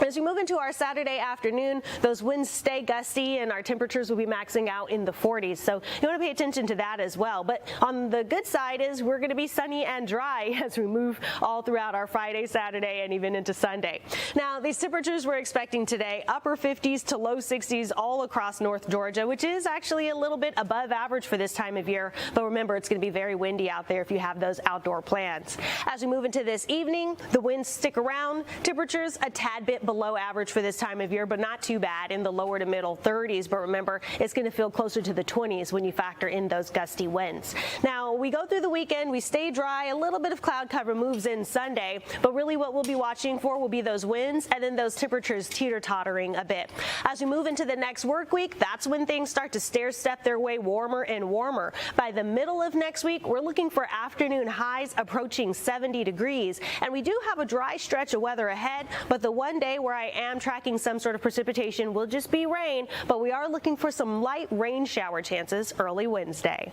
As we move into our Saturday afternoon, those winds stay gusty and our temperatures will be maxing out in the 40s. So you want to pay attention to that as well. But on the good side is we're going to be sunny and dry as we move all throughout our Friday, Saturday, and even into Sunday. Now, these temperatures we're expecting today, upper 50s to low 60s all across North Georgia, which is actually a little bit above average for this time of year. But remember, it's going to be very windy out there if you have those outdoor plans. As we move into this evening, the winds stick around. Temperatures a tad bit below average for this time of year, but not too bad in the lower to middle 30s. But remember, it's going to feel closer to the 20s when you factor in those gusty winds. Now, we go through the weekend, we stay dry, a little bit of cloud cover moves in Sunday, but really what we'll be watching for will be those winds and then those temperatures teeter-tottering a bit. As we move into the next work week, that's when things start to stair-step their way warmer and warmer. By the middle of next week, we're looking for afternoon highs approaching 70 degrees, and we do have a dry stretch of weather ahead, but the one day where I am tracking some sort of precipitation will just be rain, but we are looking for some light rain shower chances early Wednesday.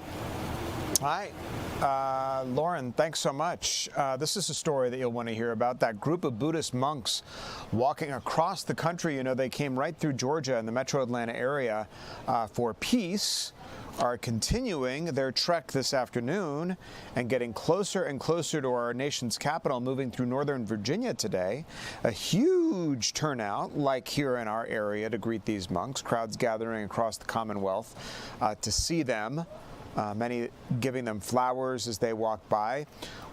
All right. Lauren, thanks so much. This is a story that you'll want to hear about. That group of Buddhist monks walking across the country, you know, they came right through Georgia and the metro Atlanta area for peace, are continuing their trek this afternoon and getting closer and closer to our nation's capital, moving through Northern Virginia today. A huge turnout, like here in our area, to greet these monks. Crowds gathering across the Commonwealth to see them. Many giving them flowers as they walk by.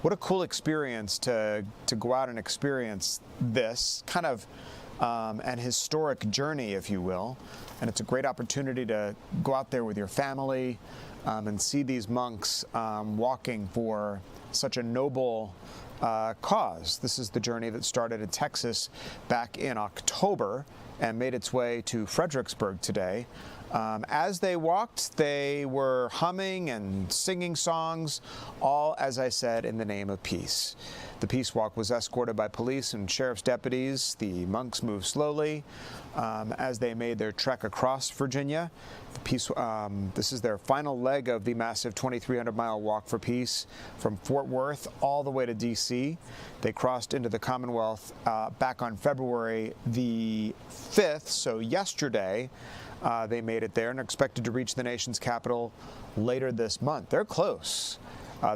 What a cool experience to go out and experience this kind of an historic journey, if you will. And it's a great opportunity to go out there with your family and see these monks walking for such a noble cause. This is the journey that started in Texas back in October and made its way to Fredericksburg today. As they walked, they were humming and singing songs, all, as I said, in the name of peace. The peace walk was escorted by police and sheriff's deputies. The monks moved slowly as they made their trek across Virginia. This is their final leg of the massive 2,300-mile walk for peace from Fort Worth all the way to D.C. They crossed into the Commonwealth back on February the 5th, so yesterday. They made it there and are expected to reach the nation's capital later this month. They're close.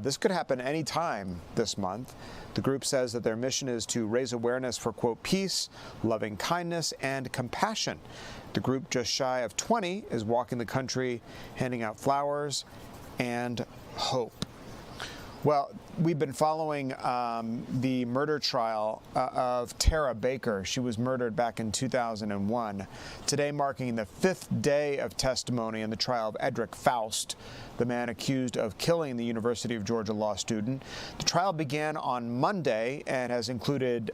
This could happen any time this month. The group says that their mission is to raise awareness for, quote, peace, loving kindness, and compassion. The group, just shy of 20, is walking the country, handing out flowers and hope. Well, we've been following the murder trial of Tara Baker. She was murdered back in 2001. Today marking the 5th day of testimony in the trial of Edric Faust, the man accused of killing the University of Georgia law student. The trial began on Monday and has included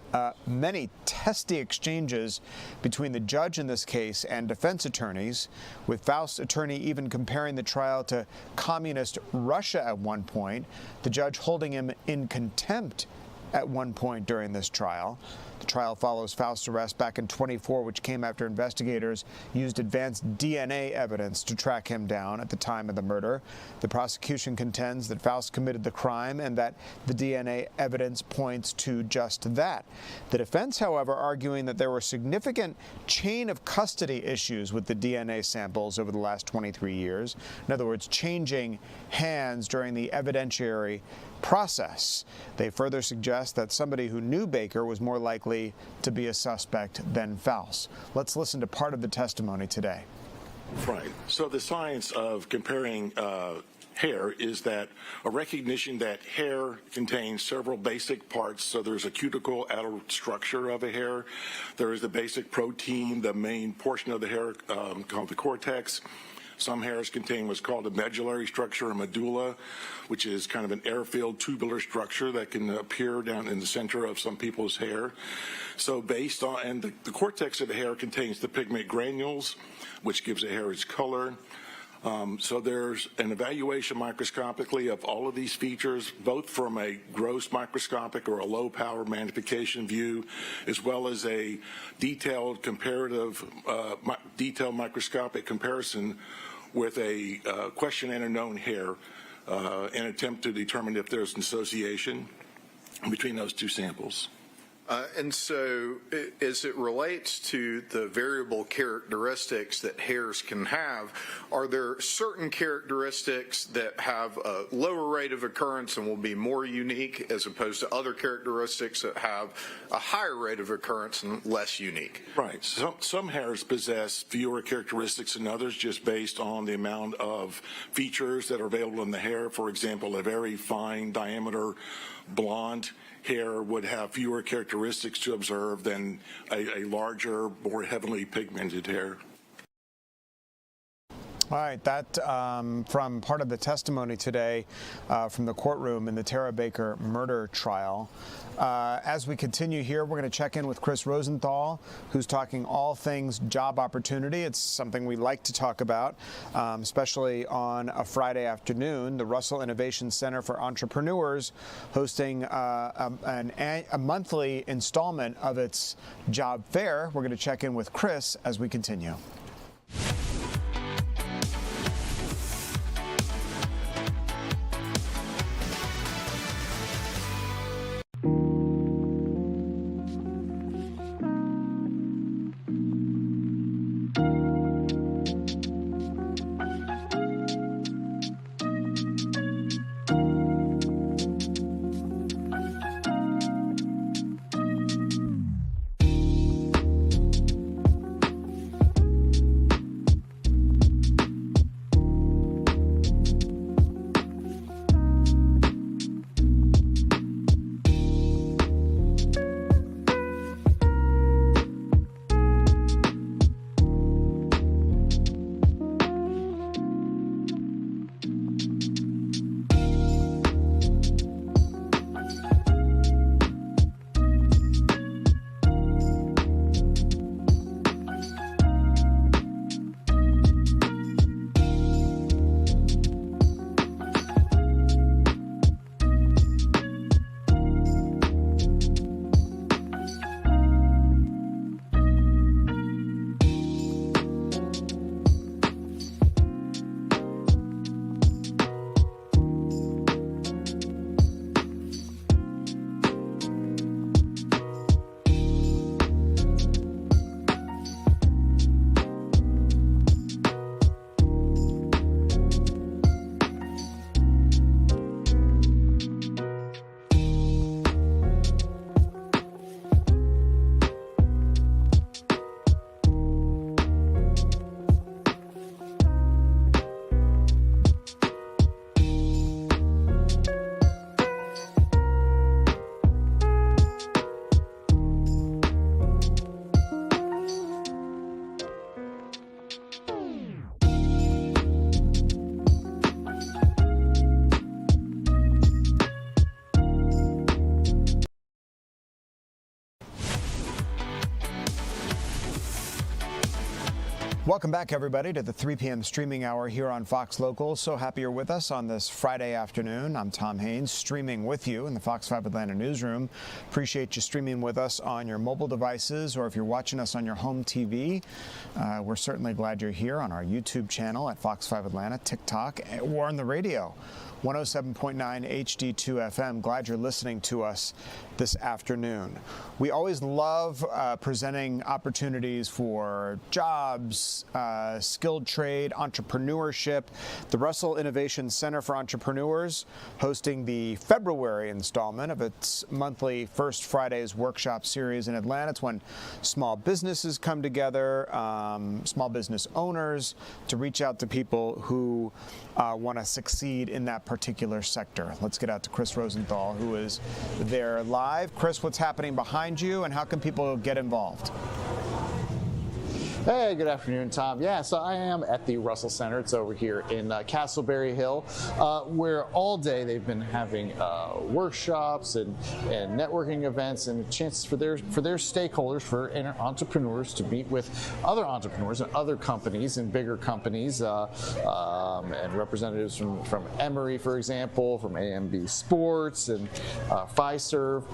many testy exchanges between the judge in this case and defense attorneys, with Faust's attorney even comparing the trial to communist Russia at one point, the judge holding him in contempt at one point during this trial. The trial follows Faust's arrest back in 2024, which came after investigators used advanced DNA evidence to track him down at the time of the murder. The prosecution contends that Faust committed the crime and that the DNA evidence points to just that. The defense, however, arguing that there were significant chain of custody issues with the DNA samples over the last 23 years. In other words, changing hands during the evidentiary process. They further suggest that somebody who knew Baker was more likely to be a suspect than Faust. Let's listen to part of the testimony today. Right. So the science of comparing hair is that a recognition that hair contains several basic parts. So there's a cuticle outer structure of a hair. There is the basic protein, the main portion of the hair called the cortex. Some hairs contain what's called a medullary structure, a medulla, which is kind of an air-filled tubular structure that can appear down in the center of some people's hair. So based on, and the cortex of the hair contains the pigment granules, which gives the hair its color. So there's an evaluation microscopically of all of these features, both from a gross microscopic or a low power magnification view, as well as a detailed comparative, detailed microscopic comparison with a question and a known hair in an attempt to determine if there's an association between those two samples. And so as it relates to the variable characteristics that hairs can have, are there certain characteristics that have a lower rate of occurrence and will be more unique as opposed to other characteristics that have a higher rate of occurrence and less unique? Right. Some hairs possess fewer characteristics than others just based on the amount of features that are available in the hair. For example, a very fine diameter blonde hair would have fewer characteristics to observe than a larger, more heavily pigmented hair. All right, that from part of the testimony today from the courtroom in the Tara Baker murder trial. As we continue here, we're going to check in with Chris Rosenthal, who's talking all things job opportunity. It's something we like to talk about, especially on a Friday afternoon. The Russell Innovation Center for Entrepreneurs hosting a monthly installment of its job fair. We're going to check in with Chris as we continue. Welcome back, everybody, to the 3 p.m. streaming hour here on Fox Local. So happy you're with us on this Friday afternoon. I'm Tom Haynes, streaming with you in the Fox 5 Atlanta newsroom. Appreciate you streaming with us on your mobile devices, or if you're watching us on your home TV. We're certainly glad you're here on our YouTube channel at Fox 5 Atlanta, TikTok, or on the radio. 107.9 HD2 FM. Glad you're listening to us this afternoon. We always love presenting opportunities for jobs, skilled trade, entrepreneurship. The Russell Innovation Center for Entrepreneurs hosting the February installment of its monthly First Fridays workshop series in Atlanta. It's when small businesses come together, small business owners, to reach out to people who want to succeed in that particular sector. Let's get out to Chris Rosenthal, who is there live. Chris, what's happening behind you, and how can people get involved? Hey, good afternoon, Tom. Yeah, so I am at the Russell Center. It's over here in Castleberry Hill, where all day they've been having workshops and networking events and chances for their stakeholders, for entrepreneurs, to meet with other entrepreneurs and other companies and bigger companies and representatives from Emory, for example, from AMB Sports and Fiserv,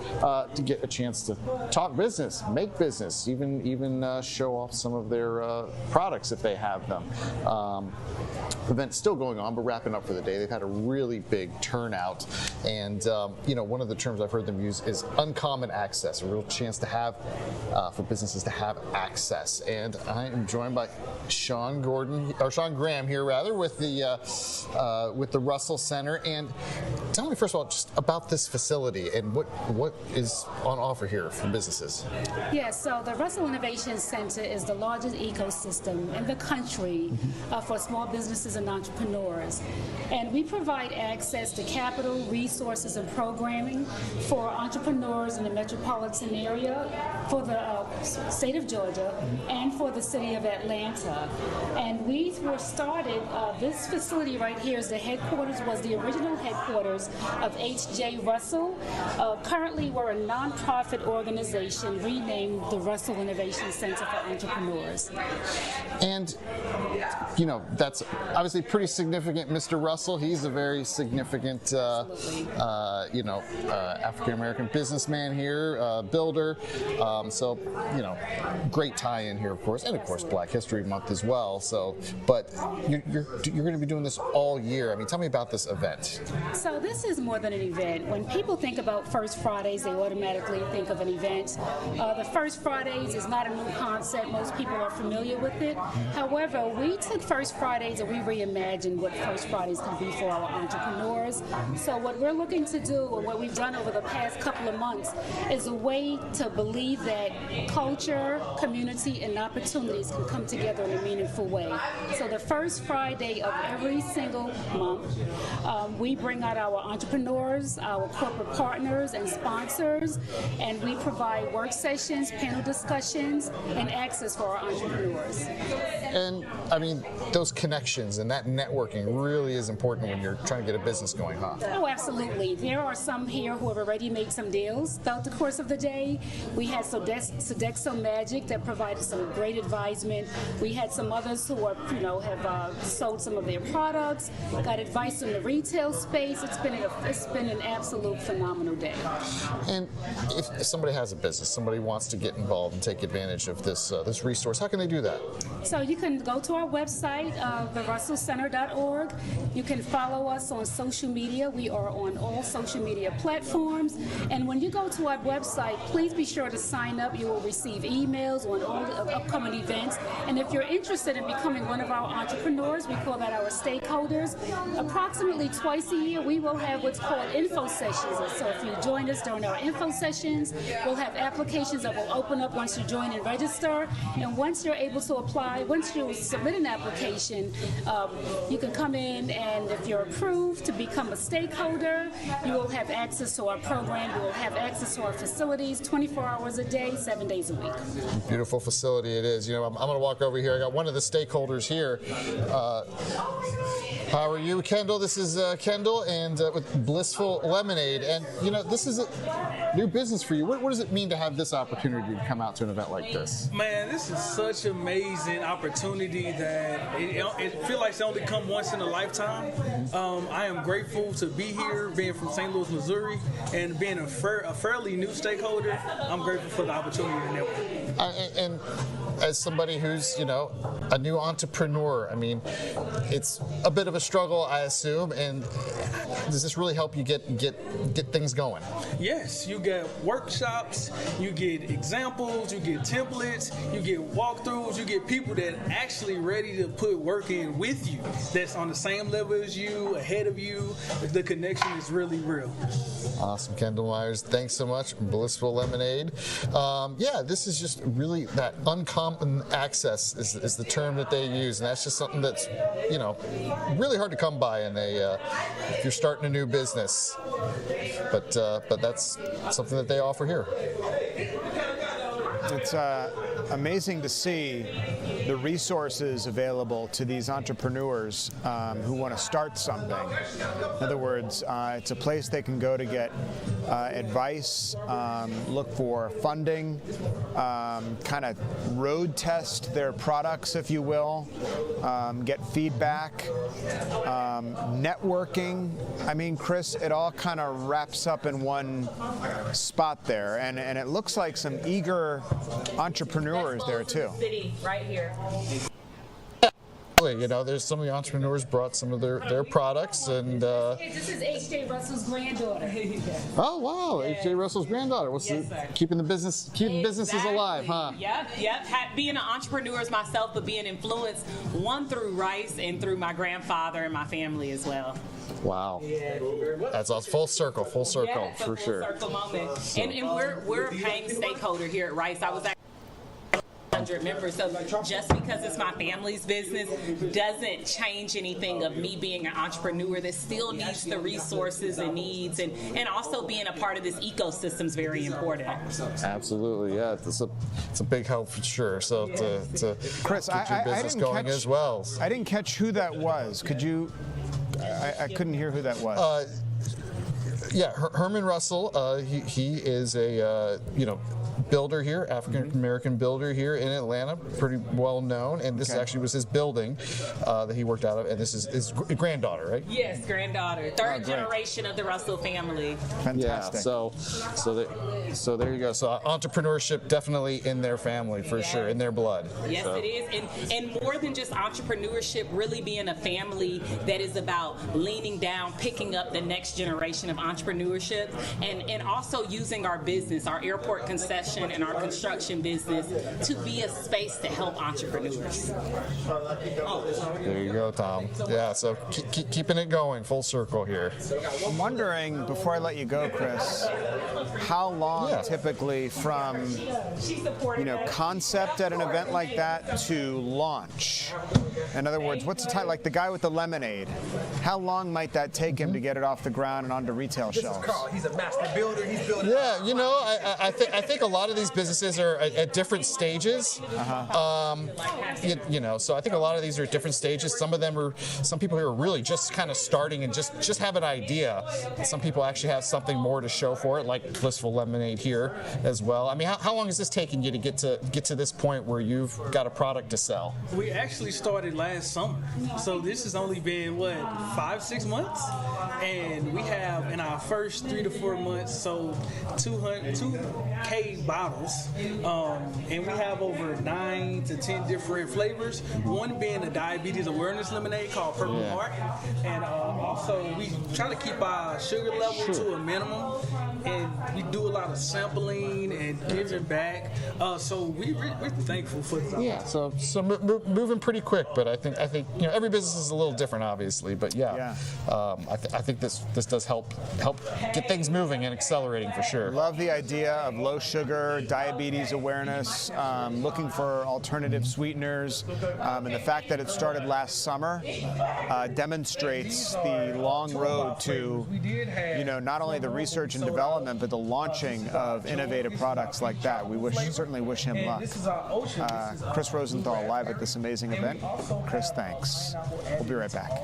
to get a chance to talk business, make business, even show off some of their products if they have them. Event's still going on, but wrapping up for the day. They've had a really big turnout, and one of the terms I've heard them use is uncommon access, a real chance to have for businesses to have access. And I am joined by Sean Graham here, rather, with the Russell Center. And tell me first of all just about this facility and what is on offer here for businesses. Yeah, so the Russell Innovation Center is the largest ecosystem in the country for small businesses and entrepreneurs. And we provide access to capital, resources, and programming for entrepreneurs in the metropolitan area, for the state of Georgia, and for the city of Atlanta. And we were started, this facility right here is the headquarters, was the original headquarters of H.J. Russell. Currently, we're a nonprofit organization renamed the Russell Innovation Center for Entrepreneurs. And, that's obviously pretty significant, Mr. Russell. He's a very significant, African-American businessman here, builder. Great tie-in here, of course, and of course Black History Month as well. So, but you're going to be doing this all year. I mean, tell me about this event. So this is more than an event. When people think about First Fridays, they automatically think of an event. The First Fridays is not a new concept. Most people are familiar with it. However, we took First Fridays and we reimagined what First Fridays can be for our entrepreneurs. So what we're looking to do, and what we've done over the past couple of months, is a way to believe that culture, community, and opportunities can come together in a meaningful way. So the first Friday of every single month, we bring out our entrepreneurs, our corporate partners and sponsors, and we provide work sessions, panel discussions, and access for our entrepreneurs. And I mean, those connections and that networking really is important when you're trying to get a business going, huh? Oh, absolutely. There are some here who have already made some deals throughout the course of the day. We had Sodexo Magic that provided some great advisement. We had some others who are, have sold some of their products, got advice in the retail space. It's been an absolute phenomenal day. And if somebody has a business, somebody wants to get involved and take advantage of this resource, how can they do that? So you can go to our website, therussellcenter.org. You can follow us on social media. We are on all social media platforms. And when you go to our website, please be sure to sign up. You will receive emails on all the upcoming events. And if you're interested in becoming one of our entrepreneurs, we call that our stakeholders. Approximately twice a year, we will have what's called info sessions. So if you join us during our info sessions, we'll have applications that will open up once you join and register. And once you're able to apply, once you submit an application, you can come in, and if you're approved to become a stakeholder, you will have access to our program. You will have access to our facilities 24 hours a day, 7 days days a week. Beautiful facility it is. You know, I'm going to walk over here. I got one of the stakeholders here. How are you, Kendall? This is Kendall and with Blissful Lemonade. And, you know, this is a new business for you. What does it mean to have this opportunity to come out to an event like this? Man, this is such an amazing opportunity that it feels like it's only come once in a lifetime. I am grateful to be here, being from St. Louis, Missouri, and being a fairly new stakeholder. I'm grateful for the opportunity to network. And as somebody who's, you know, a new entrepreneur, I mean, it's a bit of a struggle, I assume, and does this really help you get things going? Yes, you get workshops, you get examples, you get templates, you get walkthroughs, you get people that actually ready to put work in with you, that's on the same level as you, ahead of you. The connection is really real. Awesome, Kendall Myers. Thanks so much. Blissful Lemonade. Yeah, this is just really that uncommon access is the term that they use, and that's just something that's, you know, really hard to come by in if you're starting a new business. But that's something that they offer here. It's amazing to see the resources available to these entrepreneurs who want to start something. In other words, it's a place they can go to get advice, look for funding, kind of road test their products, if you will, get feedback, networking. I mean, Chris, it all kind of wraps up in one spot there, and it looks like some eager entrepreneurs there too. City, right here. You know, there's some of the entrepreneurs brought some of their products, and This is H.J. Russell's granddaughter. oh wow, H.J. Russell's granddaughter. Keeping businesses alive, huh? Yep. Being an entrepreneur is myself, but being influenced through Rice and through my grandfather and my family as well. Wow, that's awesome. Full circle for Full sure. Circle moment. And we're a paying stakeholder here at Rice. I was at 100 members, so just because it's my family's business doesn't change anything of me being an entrepreneur that still needs the resources and needs, and also being a part of this ecosystem is very important. Absolutely, yeah, it's a big help for sure. So to Chris, get your business going as well. I didn't catch who that was. Could you? I couldn't hear who that was. Yeah, Herman Russell. He is a builder here, African American builder here in Atlanta, pretty well known. And this actually was his building that he worked out of. And this is his granddaughter, right? Yes, granddaughter, third generation of the Russell family. Fantastic. Yeah, so there you go. So entrepreneurship definitely in their family for sure, in their blood. Yes, it is, and more than just entrepreneurship, really being a family that is about leaning down, picking up the next generation of entrepreneurship, and also using our business, our airport concession and our construction business to be a space to help entrepreneurs. There you go, Tom. Yeah, so keeping it going, full circle here. I'm wondering, before I let you go, Chris, how long typically from concept at an event like that to launch? In other words, what's the time? Like the guy with the lemonade, how long might that take him to get it off the ground and onto retail shelves? Carl. He's a master builder. He's building. Yeah, I think a lot of these businesses are at different stages. So I think a lot of these are at different stages. Some people here are really just kind of starting and just have an idea. Some people actually have something more to show for it, like Blissful Lemonade here as well. I mean, how long has this taken you to get to this point where you've got a product to sell? We actually started last summer, so this has only been 5-6 months, and we have in our first 3 to 4 months sold 2K bottles, and we have over 9 to 10 different flavors. One being a diabetes awareness lemonade called Purple Heart, and also we try to keep our sugar level to a minimum, and we do a lot of sampling and giving back. So we're thankful for this. Yeah, so moving pretty quick, but I think every business is a little different, obviously. But I think this does help get things moving and accelerating for sure. Love the idea of low sugar, diabetes awareness, looking for alternative sweeteners, and the fact that it started last summer demonstrates the long road to not only the research and development development, but the launching of innovative products like that. We certainly wish him luck. Chris Rosenthal live at this amazing event. Chris, thanks. We'll be right back.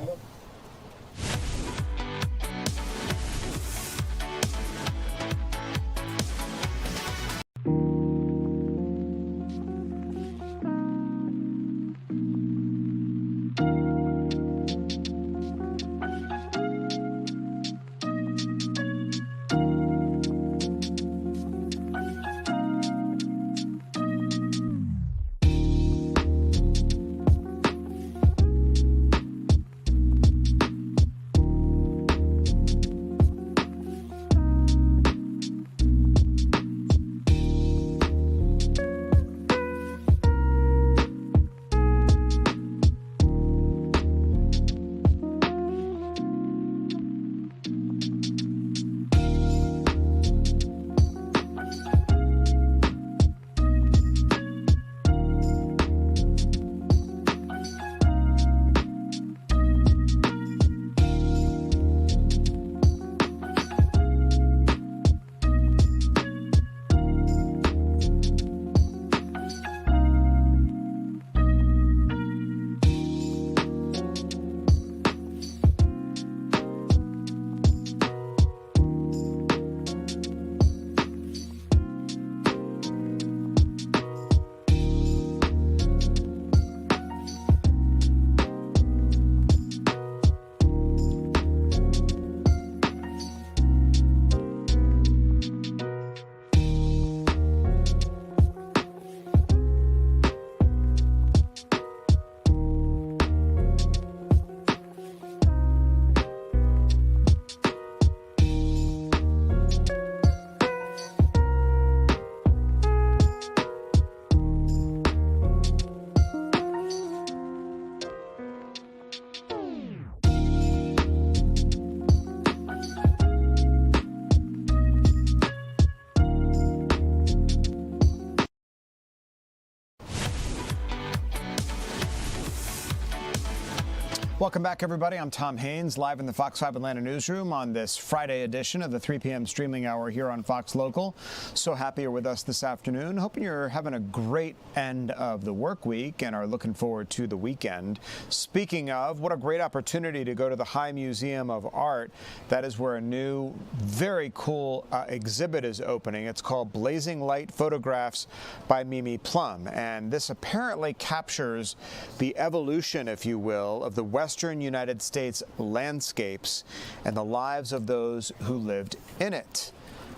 Welcome back, everybody. I'm Tom Haines, live in the Fox 5 Atlanta newsroom on this Friday edition of the 3 p.m. streaming hour here on Fox Local. So happy you're with us this afternoon. Hoping you're having a great end of the work week and are looking forward to the weekend. Speaking of, what a great opportunity to go to the High Museum of Art. That is where a new, very cool exhibit is opening. It's called Blazing Light Photographs by Mimi Plum. And this apparently captures the evolution, if you will, of the Western United States landscapes and the lives of those who lived in it.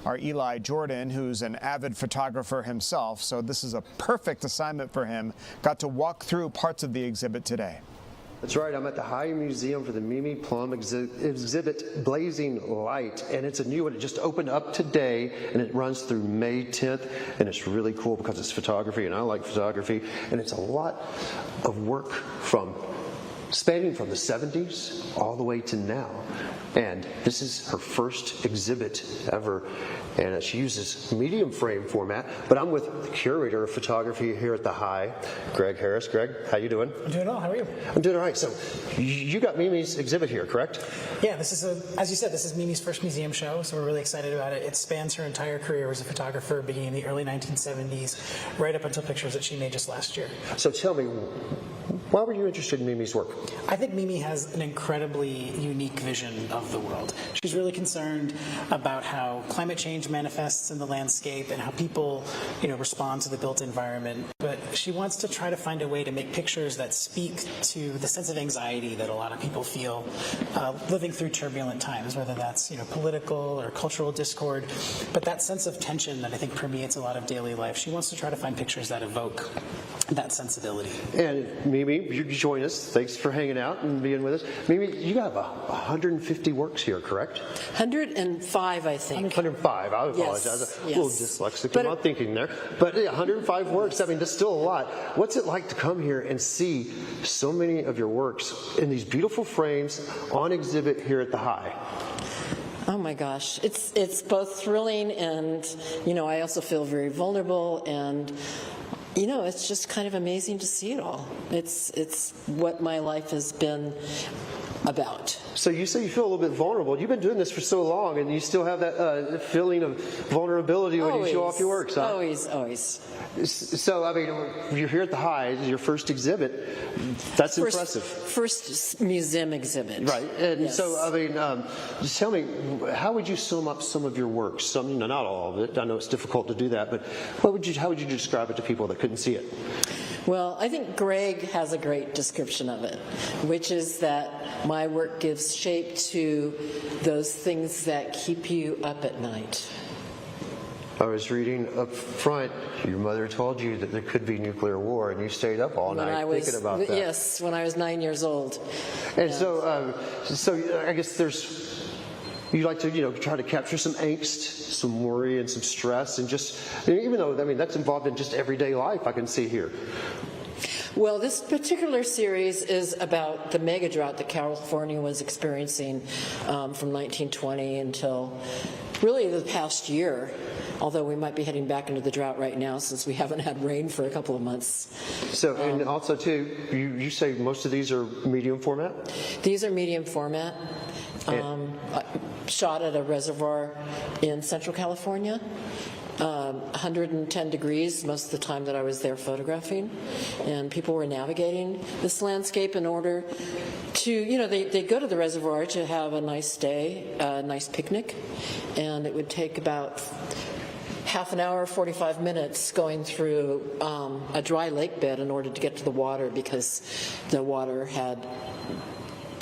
Our Eli Jordan, who's an avid photographer himself, so this is a perfect assignment for him, got to walk through parts of the exhibit today. That's right. I'm at the High Museum for the Mimi Plum exhibit Blazing Light, and it's a new one. It just opened up today, and it runs through May 10th, and it's really cool because it's photography, and I like photography, and it's a lot of work spanning from the 70s all the way to now. And this is her first exhibit ever, and she uses medium frame format. But I'm with the curator of photography here at the High, Greg Harris. Greg, how you doing? I'm doing well. How are you? I'm doing all right. So you got Mimi's exhibit here, correct? Yeah, this is as you said, this is Mimi's first museum show, so we're really excited about it. It spans her entire career as a photographer, beginning in the early 1970s, right up until pictures that she made just last year. So tell me, why were you interested in Mimi's work? I think Mimi has an incredibly unique vision of the world. She's really concerned about how climate change manifests in the landscape and how people, respond to the built environment. But she wants to try to find a way to make pictures that speak to the sense of anxiety that a lot of people feel living through turbulent times, whether that's political or cultural discord. But that sense of tension that I think permeates a lot of daily life, she wants to try to find pictures that evoke that sensibility. And Mimi, you join us. Thanks for hanging out and being with us. Mimi, you have 150 works here, correct? 105, I think. 105. I apologize. Yes, a little dyslexic in my thinking there. But 105 works. I mean, that's still a lot. What's it like to come here and see so many of your works in these beautiful frames on exhibit here at the High? Oh my gosh, it's both thrilling and I also feel very vulnerable, and You know, it's just kind of amazing to see it all. It's what my life has been about. So you say you feel a little bit vulnerable. You've been doing this for so long, and you still have that feeling of vulnerability when you show off your works, huh? Always. So, I mean, you're here at the High, your first exhibit. That's impressive. First museum exhibit. Right. And yes. so, I mean, just tell me, how would you sum up some of your works? Some, you know, not all of it. I know it's difficult to do that, but how would you describe it to people that couldn't see it? Well, I think Greg has a great description of it, which is that my work gives shape to those things that keep you up at night. I was reading up front, your mother told you that there could be nuclear war, and you stayed up all night thinking about that. Yes, when I was 9 years old. And so I guess you like to, you know, try to capture some angst, some worry, and some stress, and just, even though, I mean, that's involved in just everyday life, I can see here. Well, this particular series is about the mega drought that California was experiencing from 1920 until really the past year, although we might be heading back into the drought right now since we haven't had rain for a couple of months. So, and also, too, you say most of these are medium format? These are medium format. Shot at a reservoir in Central California. 110 degrees most of the time that I was there photographing, and people were navigating this landscape in order to, you know, they go to the reservoir to have a nice day, a nice picnic, and it would take about half an hour, 45 minutes going through a dry lake bed in order to get to the water, because the water had,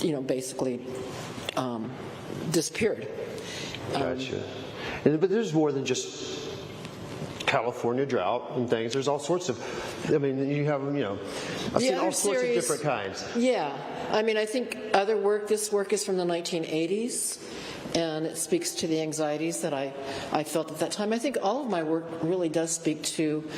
you know, basically disappeared. Gotcha. But there's more than just California drought and things. There's all sorts of, I mean, you have, you know, I've seen all sorts of different kinds. Yeah. I mean, I think other work, this work is from the 1980s, and it speaks to the anxieties that I felt at that time. I think all of my work really does speak to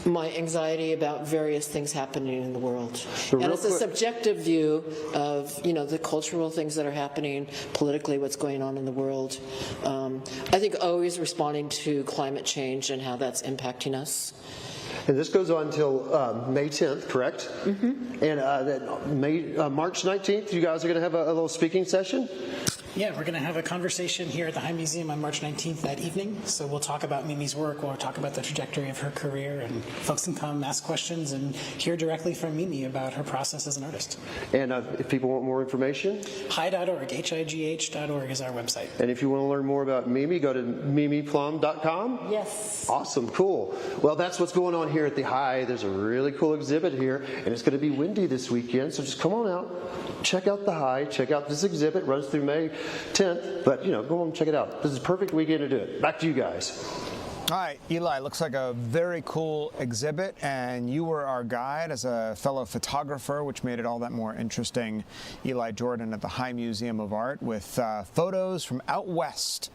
my anxiety about various things happening in the world. And it's a subjective view of, you know, the cultural things that are happening politically, what's going on in the world. I think always responding to climate change and how that's impacting us. And this goes on until May 10th, correct? Mm-hmm. And March 19th, you guys are going to have a little speaking session? Yeah, we're going to have a conversation here at the High Museum on March 19th that evening. So we'll talk about Mimi's work, we'll talk about the trajectory of her career, and folks can come ask questions and hear directly from Mimi about her process as an artist. And if people want more information? High.org, HIGH.org is our website. And if you want to learn more about Mimi, go to mimiplum.com? Yes. Awesome, cool. Well, that's what's going on here at the High. There's a really cool exhibit here, and it's going to be windy this weekend, so just come on out, check out the High, check out this exhibit. It runs through May 10th, but, you know, go on and check it out. This is a perfect weekend to do it. Back to you guys. All right, Eli, looks like a very cool exhibit, and you were our guide as a fellow photographer, which made it all that more interesting. Eli Jordan at the High Museum of Art with photos from out west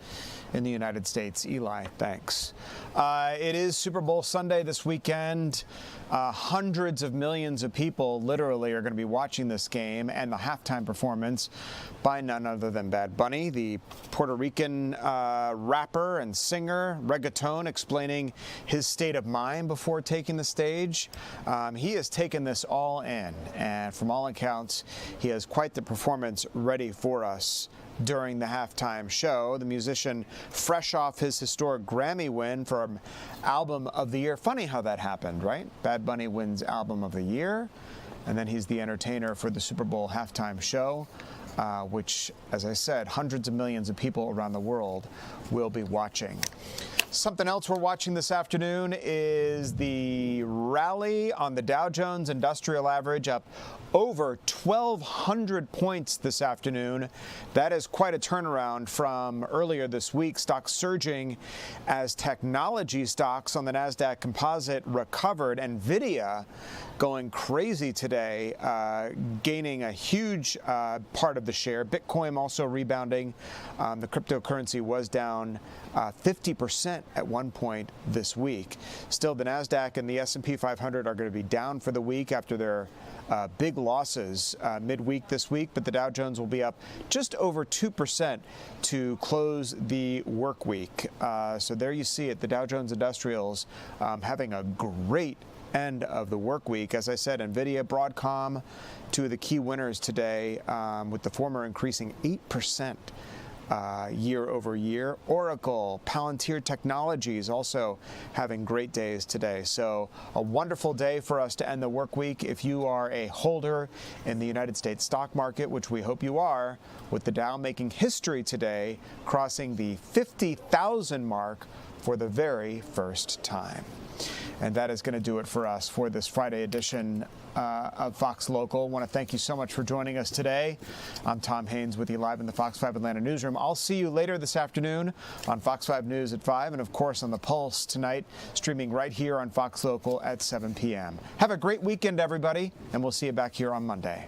in the United States. Eli, thanks. It is Super Bowl Sunday this weekend. Hundreds of millions of people literally are going to be watching this game and the halftime performance by none other than Bad Bunny, the Puerto Rican rapper and singer, reggaeton, explaining his state of mind before taking the stage. He has taken this all in, and from all accounts, he has quite the performance ready for us during the halftime show. The musician, fresh off his historic Grammy win for Album of the Year. Funny how that happened, right? Bad Bunny wins Album of the Year, and then he's the entertainer for the Super Bowl halftime show, which, as I said, hundreds of millions of people around the world will be watching. Something else we're watching this afternoon is the rally on the Dow Jones Industrial Average, up over 1,200 points this afternoon. That is quite a turnaround from earlier this week. Stocks surging as technology stocks on the NASDAQ Composite recovered. NVIDIA going crazy today, gaining a huge part of the share. Bitcoin also rebounding. The cryptocurrency was down 50% at one point this week. Still, the NASDAQ and the S&P 500 are going to be down for the week after their big losses midweek this week, but the Dow Jones will be up just over 2% to close the work week. So there you see it, the Dow Jones Industrials having a great end of the work week. As I said, NVIDIA, Broadcom, two of the key winners today, with the former increasing 8%. Year over year. Oracle, Palantir Technologies also having great days today. So a wonderful day for us to end the work week. If you are a holder in the United States stock market, which we hope you are, with the Dow making history today, crossing the 50,000 mark for the very first time. And that is going to do it for us for this Friday edition of Fox Local. I want to thank you so much for joining us today. I'm Tom Haines with you live in the Fox 5 Atlanta newsroom. I'll see you later this afternoon on Fox 5 News at 5 and, of course, on The Pulse tonight, streaming right here on Fox Local at 7 p.m. Have a great weekend, everybody, and we'll see you back here on Monday.